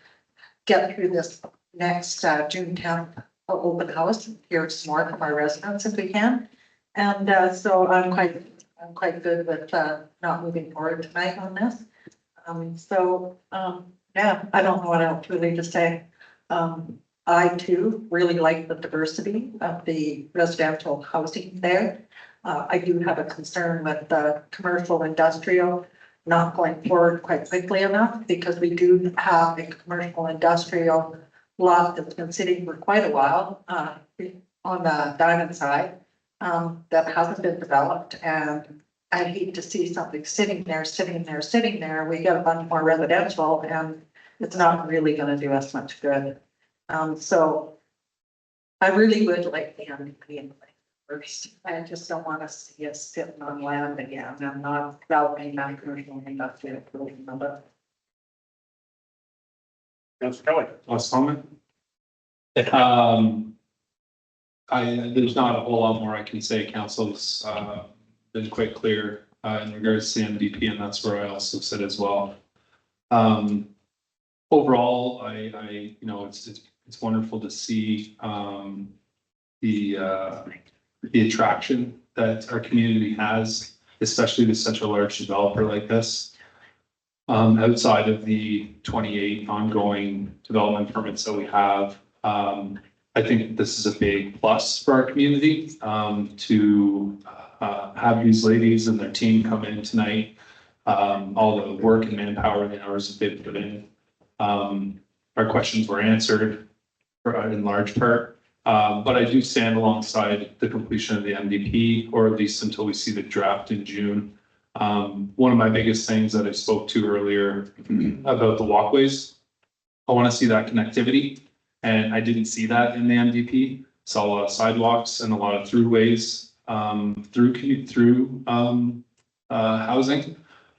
get through this next June 10th open house, hear some more from our residents if we can. And so I'm quite good with not moving forward tonight on this. Yeah, I don't know what else really to say. I too really like the diversity of the residential housing there. I do have a concern with the commercial industrial not going forward quite quickly enough, because we do have a commercial industrial lot that's been sitting for quite a while on the Diamond side that hasn't been developed. And I hate to see something sitting there. We got a bunch more residential and it's not really gonna do us much good. So I really would like the MVP in place first. I just don't want to see us sitting on land again. I'm not developing that commercial and industrial number. Councillor Kelly. Last comment? There's not a whole lot more I can say. Council's been quite clear in regards to the MVP, and that's where I also sit as well. Overall, I you know, it's wonderful to see the attraction that our community has, especially to such a large developer like this. Outside of the 28 ongoing development permits that we have, I think this is a big plus for our community to have these ladies and their team come in tonight. All the work and manpower and the hours that they've put in. Our questions were answered in large part, but I do stand alongside the completion of the MVP, or at least until we see the draft in June. One of my biggest things that I spoke to earlier about the walkways, I want to see that connectivity, and I didn't see that in the MVP. Saw a lot of sidewalks and a lot of throughways through housing.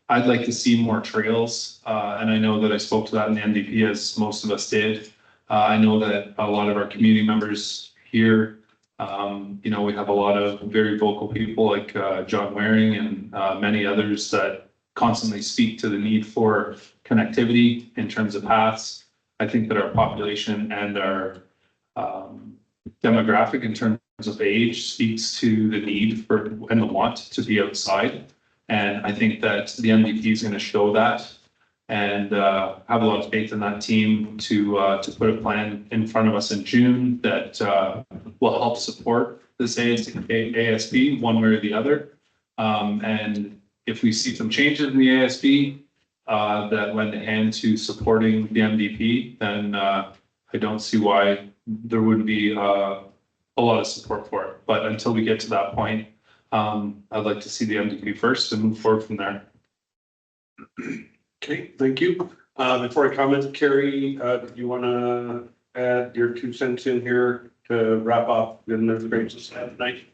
I'd like to see more trails, and I know that I spoke to that in the MVP, as most of us did. I know that a lot of our community members here, you know, we have a lot of very vocal people like John Waring and many others that constantly speak to the need for connectivity in terms of paths. I think that our population and our demographic in terms of age speaks to the need for and the want to be outside. And I think that the MVP is going to show that, and have a lot of faith in that team to put a plan in front of us in June that will help support this ASB one way or the other. And if we see some changes in the ASB that lend a hand to supporting the MVP, then I don't see why there wouldn't be a lot of support for it. But until we get to that point, I'd like to see the MVP first and move forward from there. Okay, thank you. Before I comment, Carrie, do you want to add your 2 cents in here to wrap up the administration's tonight?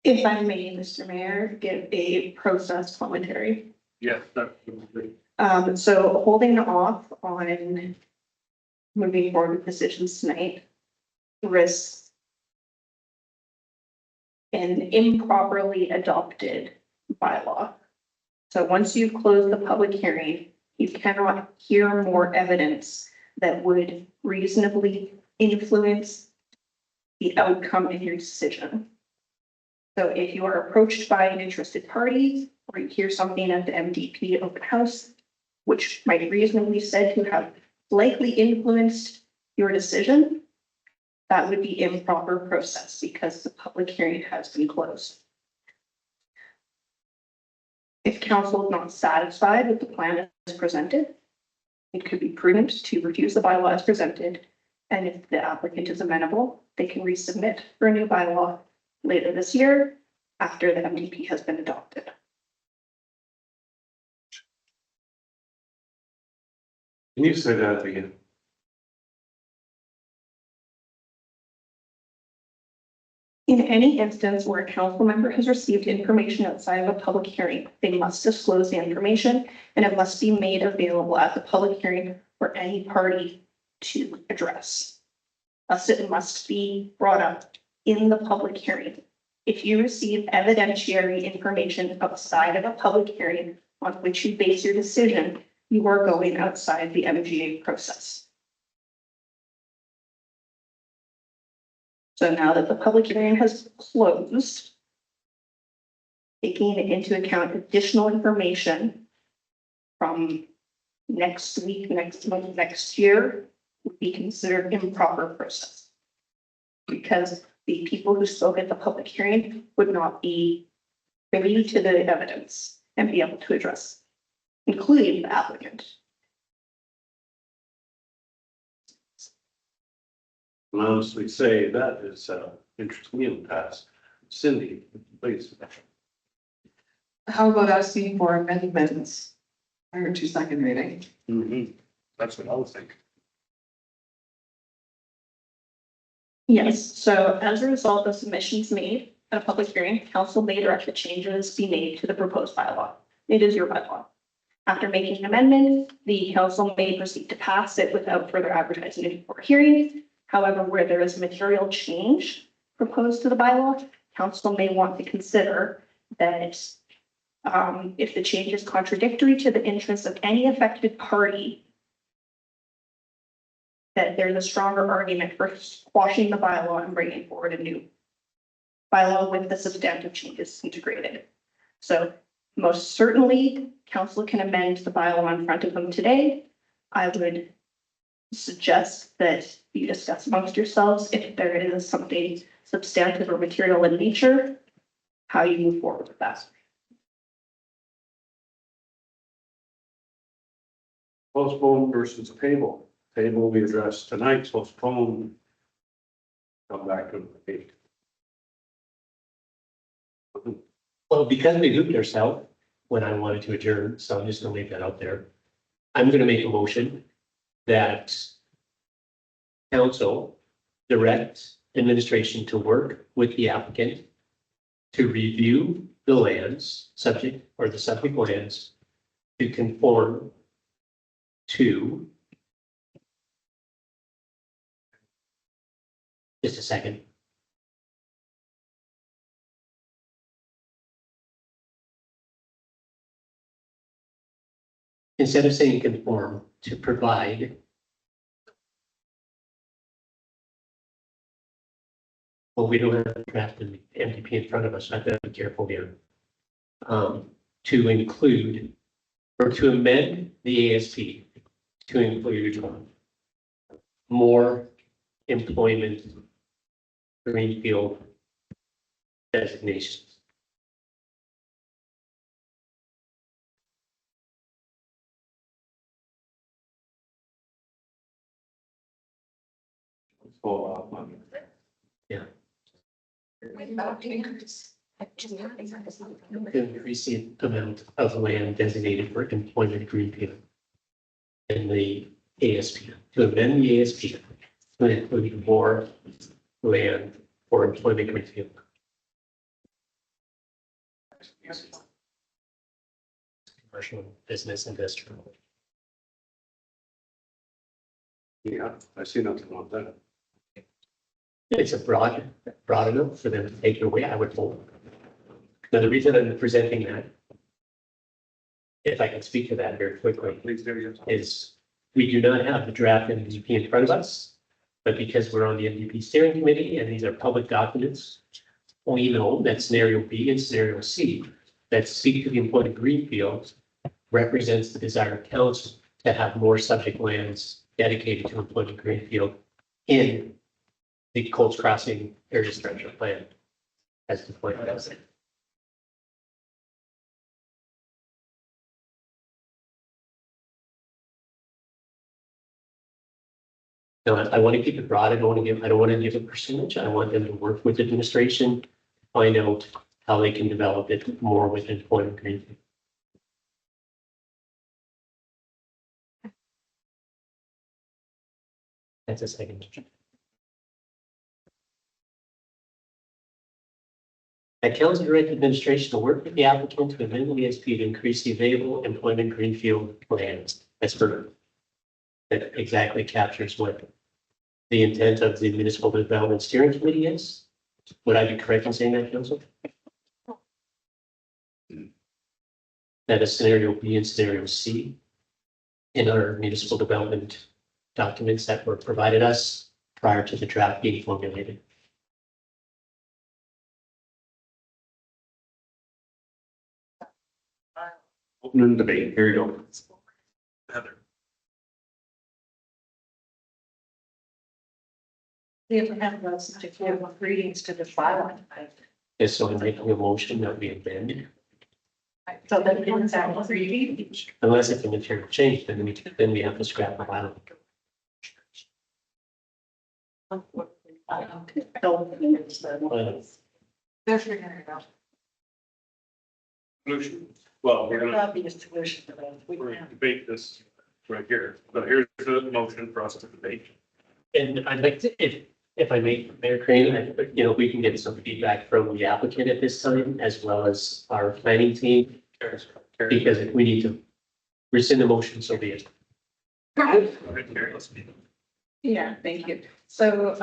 If I may, Mr. Mayor, give a process commentary. Yes, that would be great. So holding off on moving forward with decisions tonight risks an improperly adopted bylaw. So once you close the public hearing, you cannot hear more evidence that would reasonably influence the outcome of your decision. So if you are approached by an interested party, or you hear something at the MDP open house, which might reasonably said to have likely influenced your decision, that would be improper process because the public hearing has been closed. If council is not satisfied with the plan as presented, it could be prudent to refuse the bylaw as presented. And if the applicant is amenable, they can resubmit for a new bylaw later this year after the MDP has been adopted. Can you say that again? In any instance where a council member has received information outside of a public hearing, they must disclose the information and it must be made available at the public hearing for any party to address. Thus, it must be brought up in the public hearing. If you receive evidentiary information outside of a public hearing on which you base your decision, you are going outside the MGA process. So now that the public hearing has closed, taking into account additional information from next week, next month, next year would be considered improper process. Because the people who spoke at the public hearing would not be privy to the evidence and be able to address, including the applicant. I'll honestly say that is interesting in the past. Cindy, please. How about asking for amendments prior to second reading? That's what I was thinking. Yes, so as a result of submissions made at a public hearing, council may direct that changes be made to the proposed bylaw. It is your bylaw. After making an amendment, the council may proceed to pass it without further advertising or hearing. However, where there is material change proposed to the bylaw, council may want to consider that if the change is contradictory to the interests of any affected party, that there's a stronger argument for squashing the bylaw and bringing forward a new bylaw with the substantive changes integrated. So most certainly, council can amend the bylaw in front of them today. I would suggest that you discuss amongst yourselves if there is something substantive or material in nature, how you move forward with that. Postpone versus table. Table we addressed tonight, postpone. Come back to the date. Well, because we looped ourselves when I wanted to adjourn, so I'm just gonna leave that out there. I'm gonna make a motion that council direct administration to work with the applicant to review the lands subject or the subject lands to conform to just a second. Instead of saying conform, to provide. Well, we don't have a draft in the MDP in front of us, so I have to be careful here. To include or to amend the ASP to include more employment greenfield designations. Yeah. Increase the amount of land designated for employment greenfield. In the ASP, to amend the ASP to include more land for employment greenfield. Commercial, business, industrial. Yeah, I see nothing wrong with that. It's a broad enough for them to take it away, I would hope. Now, the reason I'm presenting that, if I can speak to that very quickly, Please do, yes. is we do not have the draft MDP in front of us, but because we're on the MDP steering committee and these are public documents, we know that scenario B and scenario C that speak to the employment greenfield represents the desire of council to have more subject lands dedicated to employment greenfield in the Colts Crossing area structure plan as defined as it. No, I want to keep it broad. I don't want to give a percentage. I want them to work with administration, find out how they can develop it more with employment greenfield. That's a second. That council direct administration to work with the applicant to amend the ESP to increase the available employment greenfield lands. That's for that exactly captures what the intent of the municipal development steering committee is. Would I be correct in saying that, council? That is scenario B and scenario C in our municipal development documents that were provided us prior to the draft being formulated. Open debate, here you go. Heather. The other hand was to give readings to the bylaw. And so I'm making a motion that we amend, So that it is that reading. unless it's a material change, then we have to scrap the bylaw. They're figuring it out. Solution. Well, we're There'll gonna, not be a solution to that. We we're gonna can't. debate this right here. So here's the motion for us to debate. And I'd like to, if I may, Mayor Crane, we can get some feedback from the applicant at this time, as well as our planning team. Because if we need to rescind the motion, so be it. Yeah, thank you. So,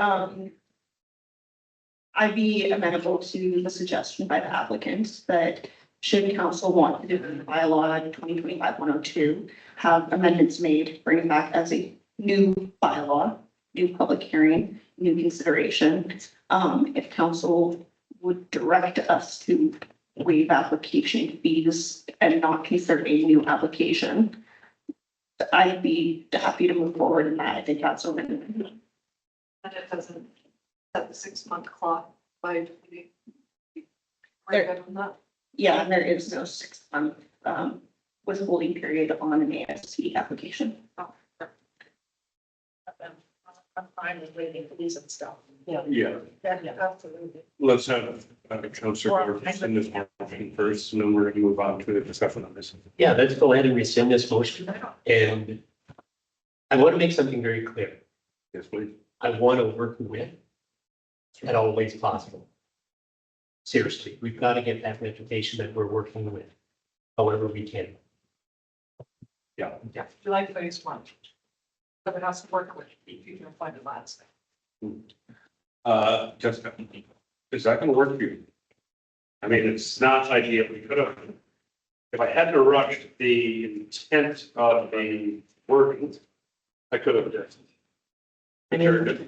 I'd be amenable to the suggestion by the applicant that should council want to do the bylaw 2025-102, have amendments made, bring it back as a new bylaw, new public hearing, new consideration. If council would direct us to waive application fees and not consider a new application, I'd be happy to move forward in that. I think that's a win. And it doesn't set the 6-month clock by. There- Yeah, and there is no 6-month withholding period on an ASC application. I'm fine with waiting for these and stuff. Yeah. Yeah, Absolutely. let's have Councilor Gore rescind this motion first, and then we're gonna move on to the discussion on this. Yeah, let's go ahead and rescind this motion. And I want to make something very clear. Yes, please. I want to work with at all ways possible. Seriously, we've got to get that reputation that we're working with however we can. Yeah. Yeah, you like phase one. But it has to work with, if you can find the last thing. Jessica, is that gonna work for you? I mean, it's not ideal. We could have, if I hadn't rushed the intent of the wording, I could have just. adjourned it.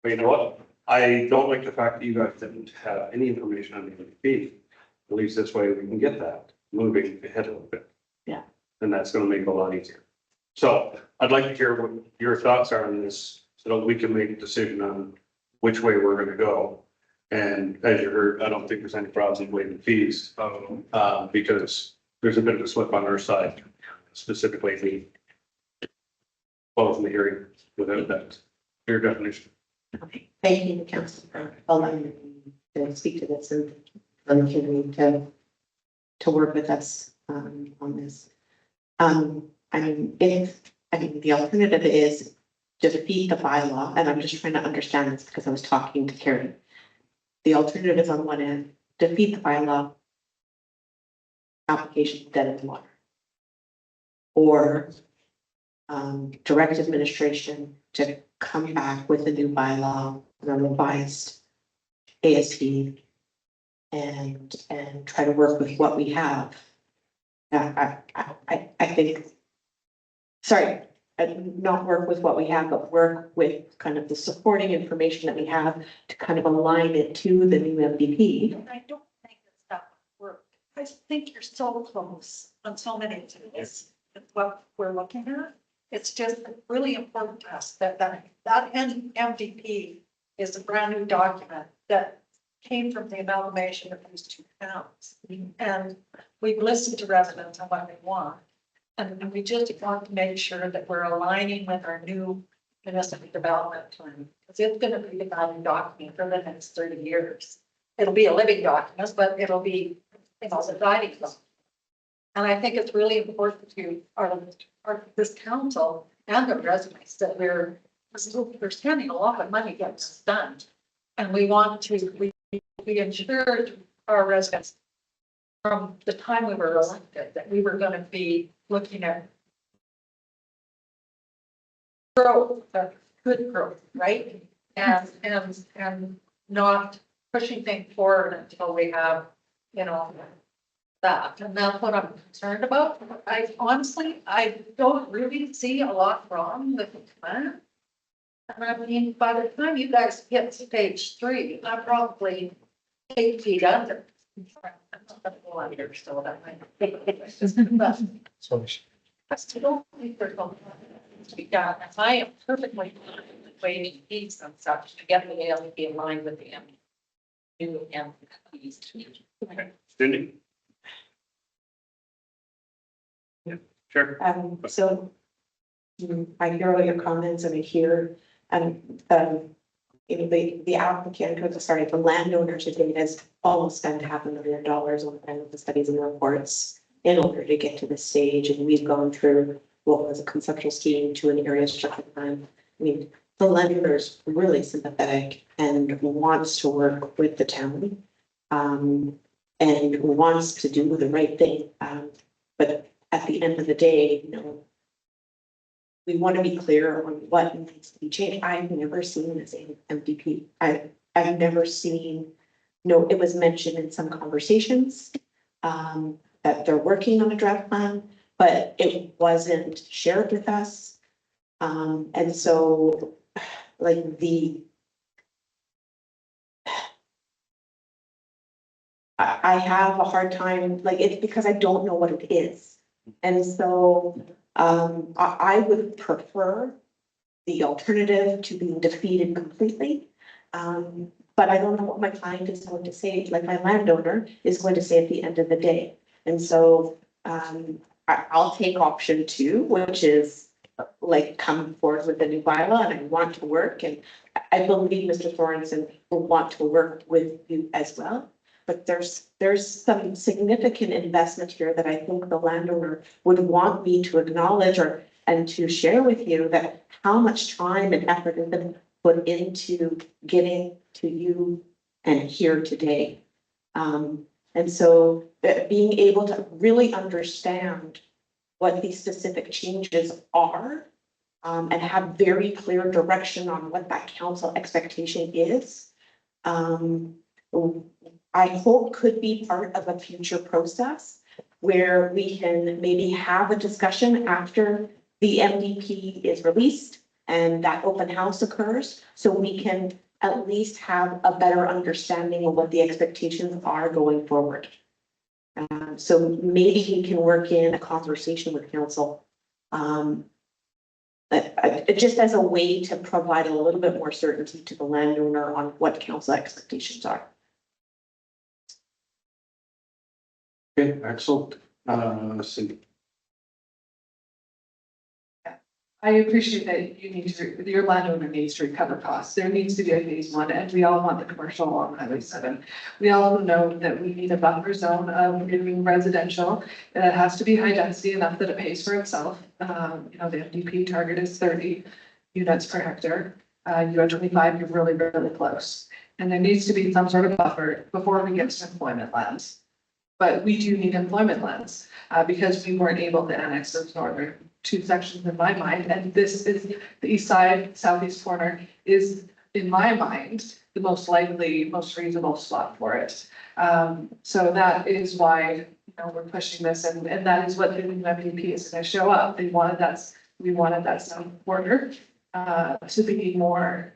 But you know what? I don't like the fact that you guys didn't have any information on the MVP. At least this way we can get that moving ahead a little bit. Yeah. And that's gonna make it a lot easier. So I'd like to hear what your thoughts are on this, so that we can make a decision on which way we're gonna go. And as you heard, I don't think there's any problems in waiving fees, because there's a bit of a slip on our side, specifically the closing the hearing without that clear definition. Okay, thank you, council, for allowing me to speak to this and continuing to work with us, on this. The alternative is defeat the bylaw, and I'm just trying to understand this because I was talking to Karen. The alternative is on one end, defeat the bylaw, application dead in the water. Or direct administration to come back with a new bylaw, a revised ASB, and try to work with what we have. I think, sorry, not work with what we have, but work with kind of the supporting information that we have to kind of align it to the new MVP. I don't think it's that much work. I think you're so close on so many things. What we're looking at, it's just really important to us that MVP is a brand new document that came from the amalgamation of these two towns. And we've listened to residents on what they want. And we just want to make sure that we're aligning with our new municipal development plan. Because it's going to be the guiding document for the next 30 years. It'll be a living document, but it'll be, the guiding document. And I think it's really important to this council and the residents that we're spending a lot of money getting this done. And we want to, we ensured our residents from the time we were elected that we were going to be looking at growth, good growth, right? And not pushing things forward until we have, that. And that's what I'm concerned about. I honestly, I don't really see a lot wrong with the plan. And I mean, by the time you guys get to page 3, I'm probably 8 feet under. I'm not gonna go under, so that might. But I still don't think there's a lot to be done. And I am perfectly waiting peace and such to get the AL to be aligned with the new MPs. Cindy? Yeah, sure. So I hear all your comments and I hear, the applicant, the landowner today has almost spent $500,000 on the studies and reports in order to get to this stage. And we've gone through what was a conceptual scheme to an area structure plan. I mean, the landowner is really sympathetic and wants to work with the town, and wants to do the right thing. But at the end of the day, we want to be clear on what needs to be changed. I've never seen this in MDP. I've never seen, it was mentioned in some conversations that they're working on a draft plan, but it wasn't shared with us. And so I have a hard time, it's because I don't know what it is. And so I would prefer the alternative to being defeated completely. But I don't know what my client is going to say, like my landowner is going to say at the end of the day. And so I'll take option 2, which is come forward with a new bylaw, and I want to work. And I believe Mr. Sorensen will want to work with you as well. But there's some significant investment here that I think the landowner would want me to acknowledge and to share with you that how much time and effort has been put into getting to you and here today. And so being able to really understand what these specific changes are, and have very clear direction on what that council expectation is, I hope could be part of a future process where we can maybe have a discussion after the MDP is released and that open house occurs, so we can at least have a better understanding of what the expectations are going forward. So maybe we can work in a conversation with council, just as a way to provide a little bit more certainty to the landowner on what council expectations are. Okay, excellent. Cindy. I appreciate that you need to, your landowner needs to recover costs. There needs to be a phase one, and we all want the commercial along Highway 7. We all know that we need a buffer zone of doing residential. It has to be high density enough that it pays for itself. You know, the FDP target is 30 units per hectare. You have 25, you're really, really close. And there needs to be some sort of buffer before we get to employment lands. But we do need employment lands, because we weren't able to annex those northern two sections in my mind, and this is the east side, southeast corner is, in my mind, the most likely, most reasonable spot for it. So that is why, you know, we're pushing this, and that is what the new MVP is gonna show up. We wanted that south border, to be more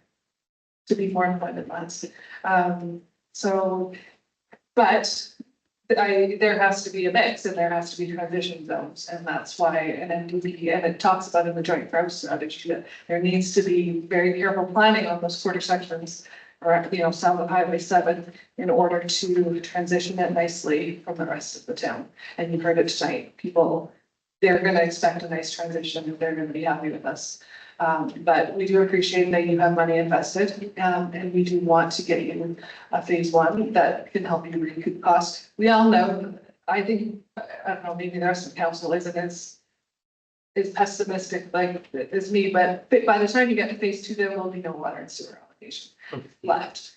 employment lands. But there has to be a mix and there has to be transition zones, and that's why an MDP, and it talks about in the joint growth strategy that there needs to be very careful planning on those quarter sections, or, you know, south of Highway 7, in order to transition it nicely from the rest of the town. And you've heard it tonight, people, they're gonna expect a nice transition and they're gonna be happy with us. But we do appreciate that you have money invested, and we do want to get you a phase one that can help you recoup costs. We all know, I think, I don't know, maybe the rest of council isn't as pessimistic like as me, but by the time you get to phase two, there will be no water and sewer allocation left.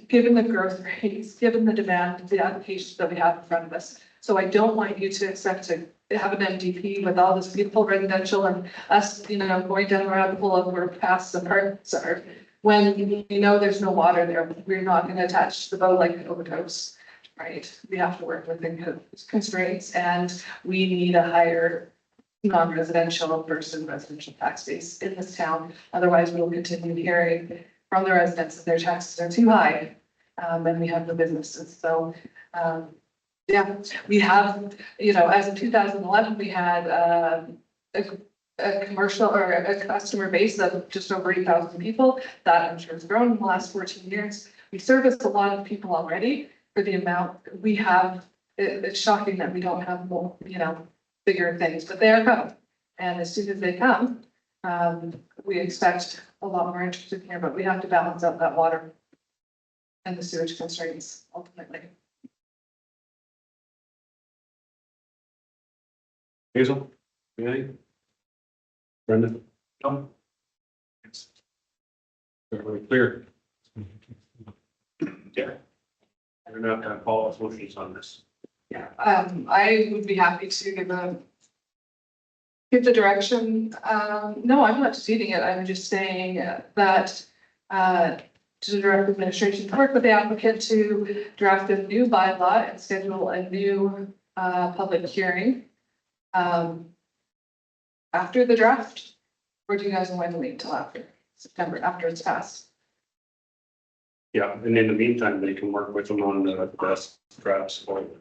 Given the growth rates, given the demand, the applications that we have in front of us. So I don't want you to expect to have an MDP with all this beautiful residential and us, you know, going down the rabbit hole of where past the parks are. When you know there's no water there, we're not gonna attach the boat like an overdose, right? We have to work within constraints, and we need a higher non-residential versus residential tax base in this town. Otherwise, we'll continue hearing from the residents that their taxes are too high, and we have the businesses. So, yeah, we have, you know, as of 2011, we had a commercial or a customer base of just over 8,000 people. That I'm sure has grown in the last 14 years. We service a lot of people already for the amount we have. It's shocking that we don't have more, you know, bigger things, but they are coming. And as soon as they come, we expect a lot more interest in here, but we have to balance out that water and the sewage constraints ultimately. Hazel? Anything? Brendan? No. Everybody clear? Yeah. We're not gonna follow solutions on this. Yeah, I would be happy to give the direction. No, I'm not disputing it. I'm just saying that to direct administration to work with the applicant to draft a new bylaw and schedule a new public hearing after the draft, or do you guys want to wait until after September, after it's passed? Yeah, and in the meantime, they can work with them on the best drafts for them.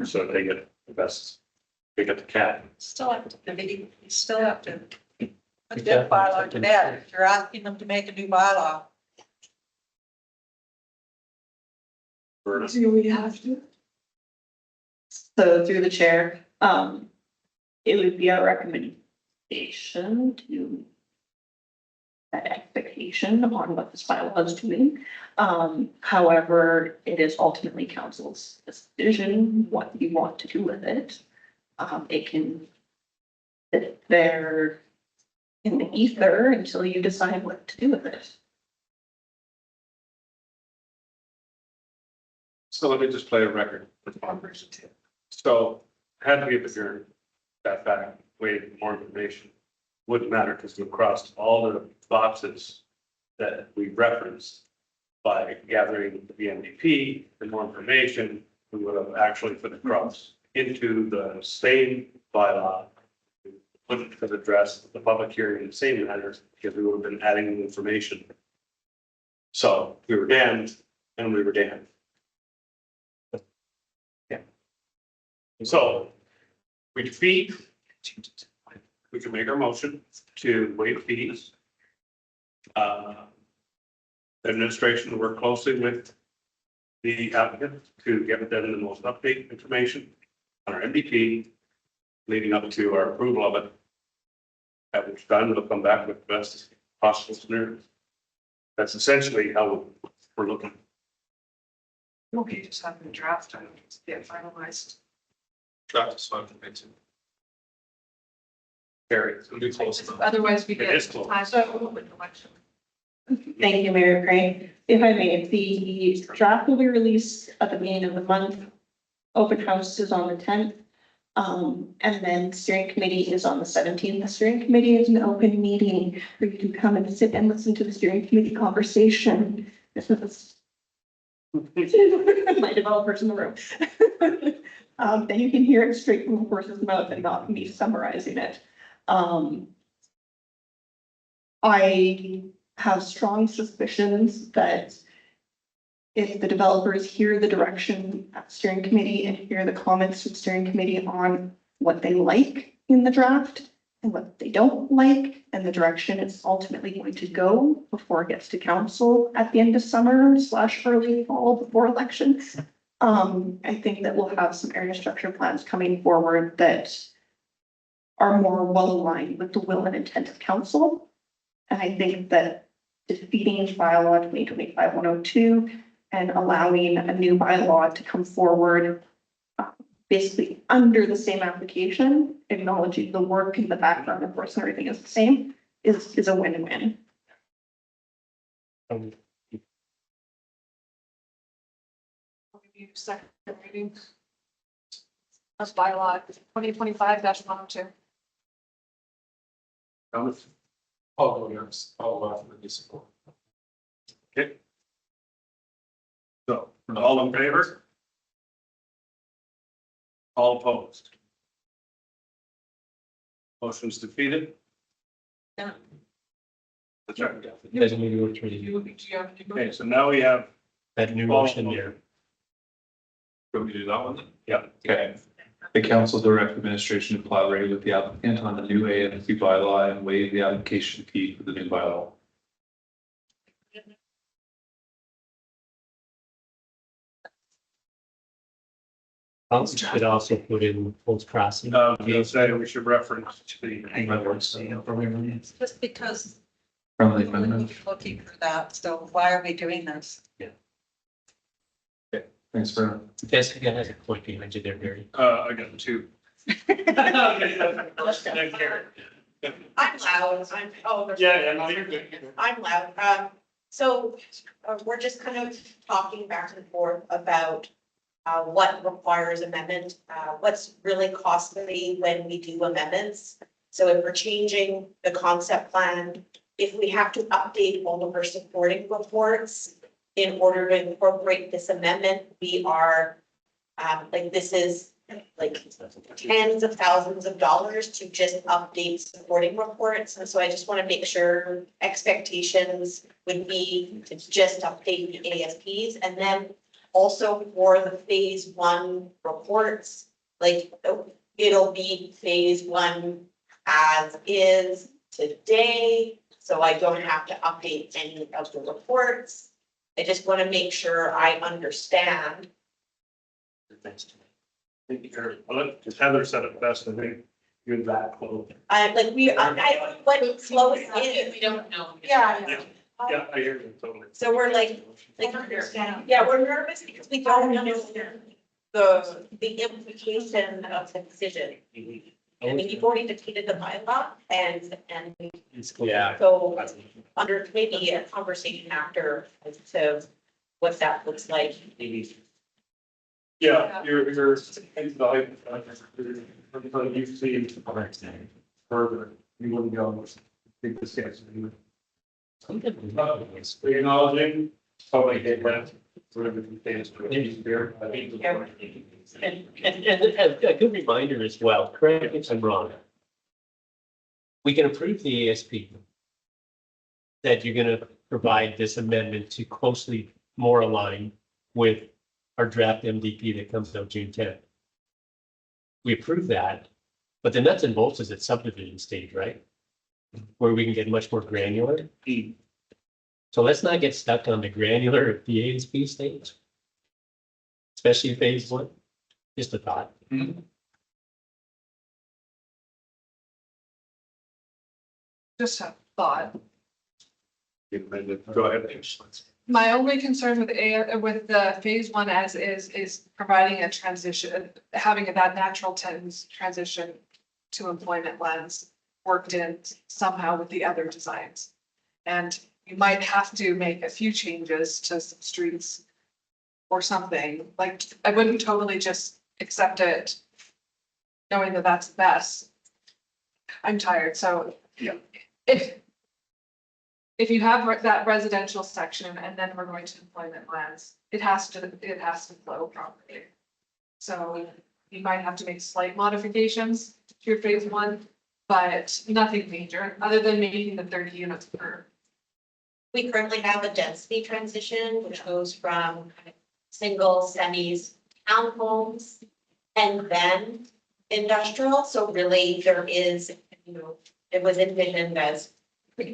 So they get the best, they get the cat. Still have to, you still have to put that bylaw to bed. If you're asking them to make a new bylaw. Do we have to? So through the chair, it would be our recommendation to that expectation on what this bylaw is doing. However, it is ultimately council's decision what you want to do with it. It can sit there in the ether until you decide what to do with it. So let me just play a record with Congress. So I had to give adjourned that back, way more information. Wouldn't matter because we crossed all the boxes that we referenced by gathering the MVP and more information. We would have actually put across into the same bylaw, put it to address the public hearing in the same manner because we would have been adding the information. So we were damned and we were damned. Yeah. So we defeat. We can make our motion to waive fees. Administration to work closely with the applicant to get them the most updated information on our MVP leading up to our approval of it. have it done, it'll come back with the best possible scenario. That's essentially how we're looking. Okay, just having a draft to get finalized. Draft is fine for me too. Carrie, it's gonna be close enough. Otherwise, we It get is close. time to with election. Thank you, Mayor Crane. If I may, the draft will be released at the beginning of the month. Open house is on the 10th. And then steering committee is on the 17th. The steering committee is an open meeting where you can come and sit and listen to the steering committee conversation. This is my developers in the room. Then you can hear it straight from the horse's mouth and not me summarizing it. I have strong suspicions that if the developers hear the direction at steering committee and hear the comments from steering committee on what they like in the draft and what they don't like and the direction it's ultimately going to go before it gets to council at the end of summer / early fall before elections. I think that we'll have some area structure plans coming forward that are more well aligned with the will and intent of council. And I think that defeating bylaw 2025-102 and allowing a new bylaw to come forward basically under the same application, acknowledging the work in the background, of course, and everything is the same, is a win-win. Second reading. That's bylaw 2025-102. Oh, yes, all of the support. Okay. So, all in favor? All opposed? Motion's defeated. Yeah. That's right. Doesn't mean we're trying to do Okay, so now we have that new motion there. Can we do that one? Yeah. Okay. The council direct administration to collaborate with the applicant on the new AMC bylaw and waive the application fee for the new bylaw. Council should also put in post crossing. I was gonna say we should reference to the. It's just because Friendly people are amendment. looking for that, so why are we doing this? Thanks for. Jessica has a point behind you there, Barry. I got two. I'm loud, Yeah, no, you're good. I'm loud. We're just kind of talking back and forth about what requires amendment, what's really costly when we do amendments. So if we're changing the concept plan, if we have to update all of our supporting reports in order to incorporate this amendment, we are, this is like tens of thousands of dollars to just update supporting reports. And so I just want to make sure expectations would be to just update the ASPs. And then also for the phase 1 reports, it'll be phase 1 as is today. So I don't have to update any of the reports. I just want to make sure I understand. Heather said it best, I think, you're that close. I don't know what flow is in. We don't know. Yeah. Yeah, I hear you totally. So we're we're nervous because we don't understand the implication of the decision. I mean, you've already defeated the bylaw and Yeah. so under maybe a conversation after as to what that looks like. Yeah, you're you see further, you wouldn't go take the steps. Acknowledging, probably get that, whatever the things. And a good reminder as well, correct me if I'm wrong. We can approve the ASP that you're gonna provide this amendment to closely more align with our draft MDP that comes out June 10th. We approve that, but the nuts and bolts is at subdivision stage, right? Where we can get much more granular. So let's not get stuck on the granular at the ASP stage. Especially phase 1, just a thought. Just a thought. Go ahead. My only concern with the phase one as is providing a transition, having that natural transition to employment lens worked in somehow with the other designs. And you might have to make a few changes to some streets or something. Like, I wouldn't totally just accept it knowing that that's best. I'm tired, so. Yeah. If you have that residential section and then we're going to employment lands, it has to flow properly. So you might have to make slight modifications to your phase one, but nothing major, other than making the 30 units per. We currently have a density transition, which goes from single, semis, townhomes, and then industrial. So really there is, it was envisioned as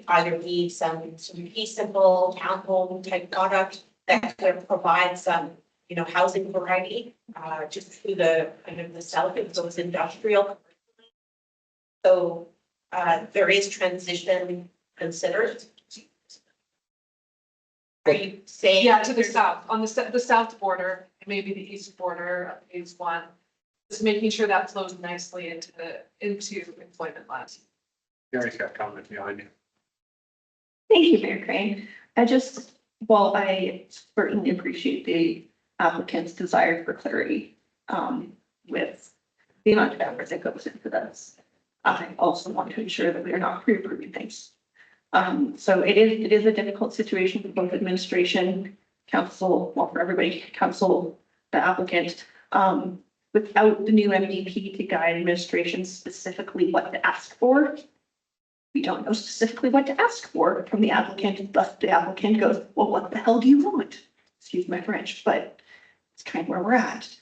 either be some fee simple townhome type product that could provide some, housing variety, just through the kind of the south of those industrial. So there is transition considered. Are you saying? Yeah, to the south, on the south border, maybe the east border of phase one, just making sure that flows nicely into employment lands. Gary's got a comment behind you. Thank you, Mayor Crane. While I certainly appreciate the applicant's desire for clarity, with the amount of effort that goes into this, I also want to ensure that we are not pre-approving things. So it is a difficult situation for both administration, council, well, for everybody, council, the applicant, without the new MDP to guide administration specifically what to ask for. We don't know specifically what to ask for from the applicant, but the applicant goes, well, what the hell do you want? Excuse my French, but it's kind of where we're at.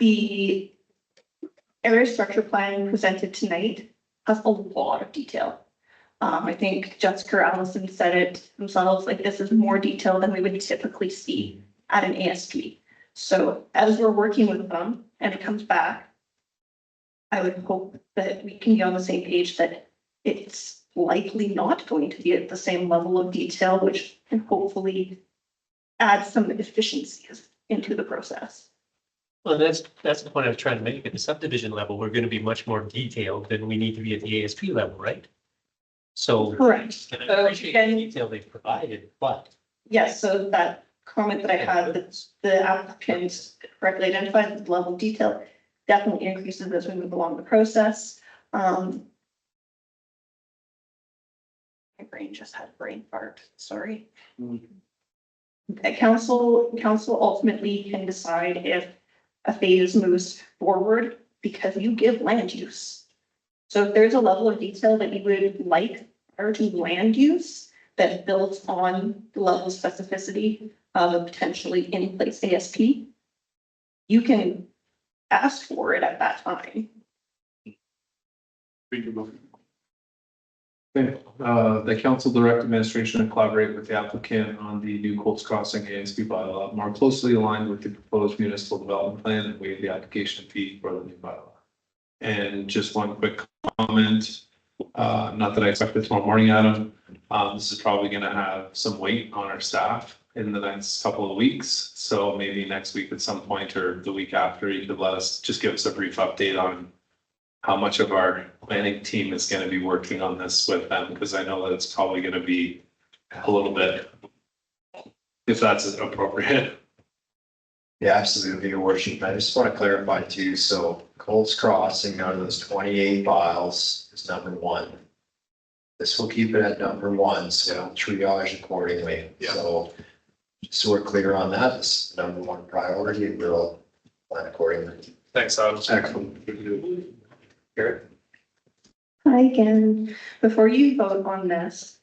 The area structure plan presented tonight has a lot of detail. I think Jessica or Allison said it themselves, like this is more detail than we would typically see at an ASP. So as we're working with them and it comes back, I would hope that we can be on the same page that it's likely not going to be at the same level of detail, which can hopefully add some efficiencies into the process. Well, that's the point I was trying to make. At the subdivision level, we're going to be much more detailed than we need to be at the ASP level, right? So. Correct. And I appreciate the detail they've provided, but. Yes, so that comment that I had, that the applicant correctly identified the level of detail definitely increases as we move along the process. My brain just had a brain fart, sorry. The council ultimately can decide if a phase moves forward because you give land use. So if there's a level of detail that you would like prior to land use that builds on the level of specificity of a potentially in place ASP, you can ask for it at that time. The council direct administration to collaborate with the applicant on the new Colts Crossing ASP bylaw more closely aligned with the proposed municipal development plan and waive the application fee for the new bylaw. And just one quick comment, not that I expect it tomorrow morning, Adam. This is probably gonna have some weight on our staff in the next couple of weeks. So maybe next week at some point or the week after, you could give us a brief update on how much of our planning team is going to be working on this with them, because I know that it's probably going to be a little bit, if that's appropriate. Yeah, absolutely, your worship. I just want to clarify too. So Colts Crossing out of those 28 files is number one. This will keep it at number one, so triage accordingly. Yeah. So we're clear on that. This is number one priority and we'll plan accordingly. Thanks, Adam. Excellent. Garrett? Hi again, before you vote on this,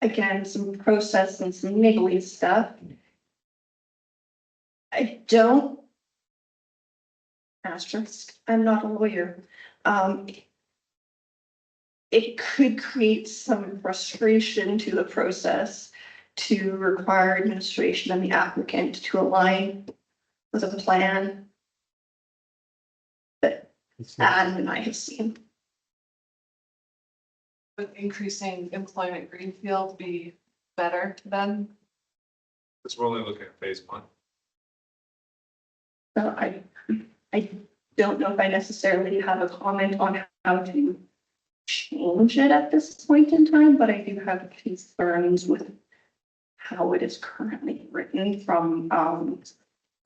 again, some process and some niggly stuff. I don't, asterisk, I'm not a lawyer. It could create some frustration to the process to require administration and the applicant to align with a plan that Adam and I have seen. Would increasing employment greenfield be better than? Because we're only looking at phase one. So I don't know if I necessarily have a comment on how to change it at this point in time, but I do have concerns with how it is currently written from,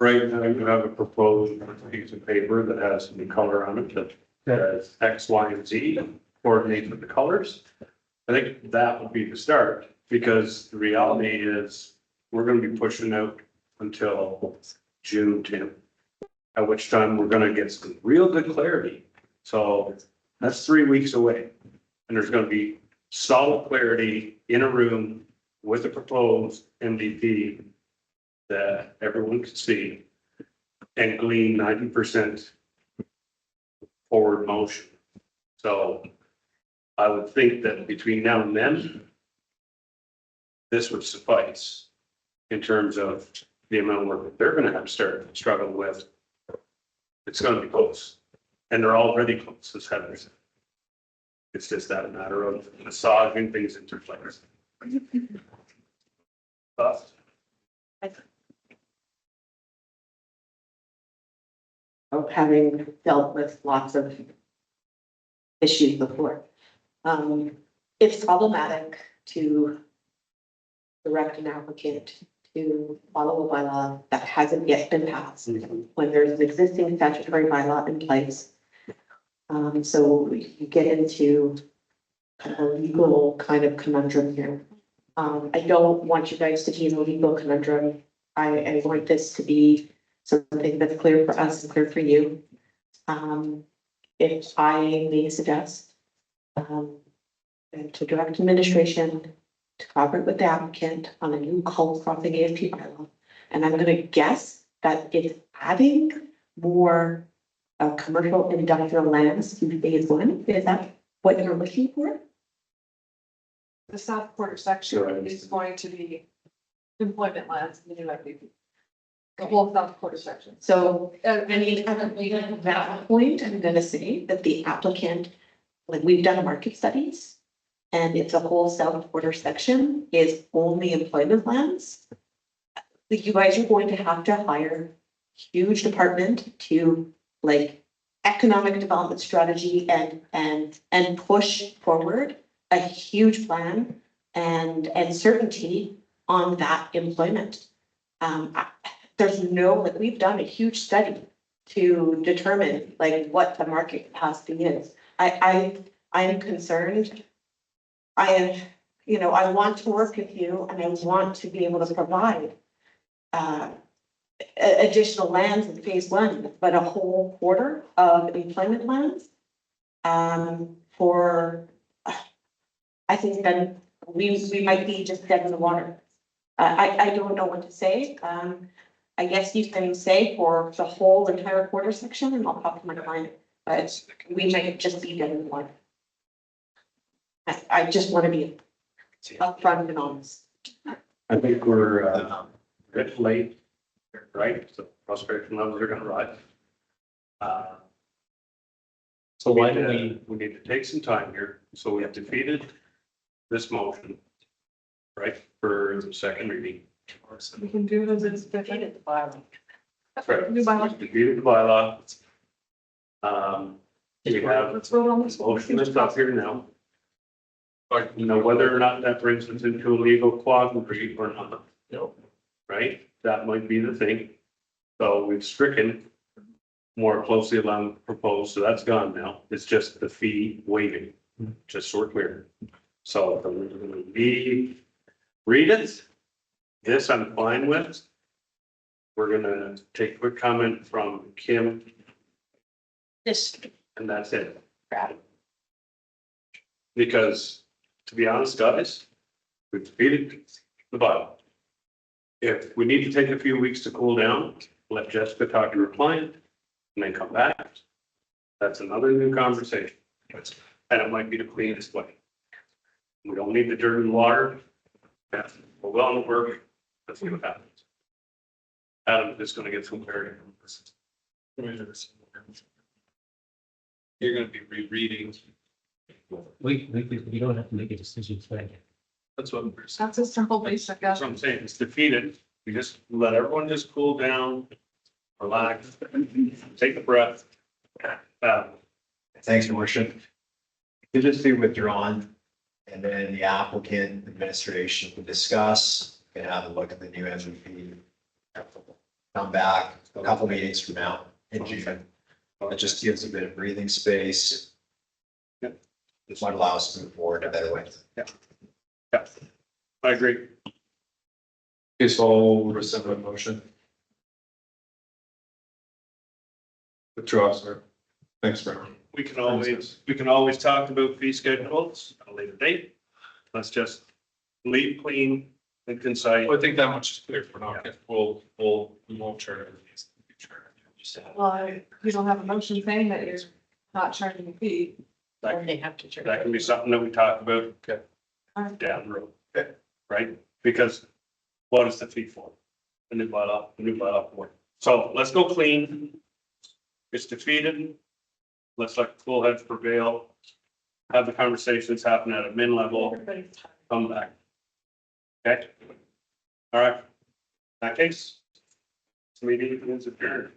Right now, you have a proposed piece of paper that has some color on it that says X, Y, and Z, coordinate with the colors. I think that would be the start, because the reality is, we're gonna be pushing out until June 10th. At which time we're gonna get some real good clarity. So that's 3 weeks away. And there's gonna be solid clarity in a room with a proposed MVP that everyone can see and glean 90% forward motion. So I would think that between now and then, this would suffice in terms of the amount of work that they're gonna have to start struggling with. It's gonna be close, and they're already close, as Heather said. It's just that matter of massaging things into place. Having dealt with lots of issues before. It's problematic to direct an applicant to follow a bylaw that hasn't yet been passed when there's an existing statutory bylaw in place. So you get into kind of a legal kind of conundrum here. I don't want you guys to be in a legal conundrum. I want this to be something that's clear for us and clear for you. If I may suggest, and to direct administration to cooperate with the applicant on a new cold crossing AFP bylaw. And I'm gonna guess that it's adding more commercial industrial lands to phase one. Is that what you're looking for? The south quarter section is going to be employment lands in the new FDP. The whole south quarter section. So, I mean, at that point, I'm gonna say that the applicant, like, we've done market studies. And it's a whole south quarter section is only employment lands. You guys are going to have to hire huge department to, like, economic development strategy and push forward a huge plan and certainty on that employment. There's no, like, we've done a huge study to determine, like, what the market capacity is. I'm concerned. I want to work with you and I want to be able to provide additional lands in phase one, but a whole quarter of employment lands. I think then we might be just dead in the water. I don't know what to say. I guess you can say for the whole entire quarter section and I'll talk to my client, but we might just be dead in the water. I just want to be upfront and honest. I think we're a bit late, right? So frustration levels are gonna rise. So why do we need to take some time here. So we have defeated this motion, right, for the second reading. We can do it as it's defeated the bylaw. That's right. New bylaw. Defeated the bylaw. We have Let's vote on this. motion that's up here now. But whether or not that brings us into a legal quandary or not. No. Right? That might be the thing. So we've stricken more closely along proposed, so that's gone now. It's just the fee waiving, just so we're clear. So we read it. This I'm fine with. We're gonna take a quick comment from Kim. And that's it. Because, to be honest, guys, we've defeated the bylaw. If we need to take a few weeks to cool down, let Jessica talk to her client and then come back. That's another new conversation. And it might be the cleanest way. We don't need the dirt and water. Yeah, we're well in the work. Let's see what happens. Adam is going to get some clarity from this. You're gonna be rereading We don't have to make a decision tonight. That's what, That's a simple basic. that's what I'm saying, it's defeated. We just let everyone just cool down, relax, take a breath. Thanks, your worship. Could just be withdrawn, and then the applicant administration can discuss, can have a look at the new MVP. Come back a couple meetings from now in June. It just gives a bit of breathing space. This might allow us to move forward a better way. Yeah, I agree. Okay, so I'll rescind the motion. Withdraw, sir. Thanks, Brian. We can always talk about fee schedules at a later date. Let's just leave clean and concise. I think that much is clear for now. We won't turn it. Well, you don't have a motion saying that you're not charging a fee. That They have to. that can be something that we talk about Alright. down the road. Right? Because what is the fee for? The new bylaw for. So let's go clean. It's defeated. Let's let cool heads prevail. Have the conversations happen at a min level, Everybody's. come back. Okay? All right. In that case, this meeting is adjourned.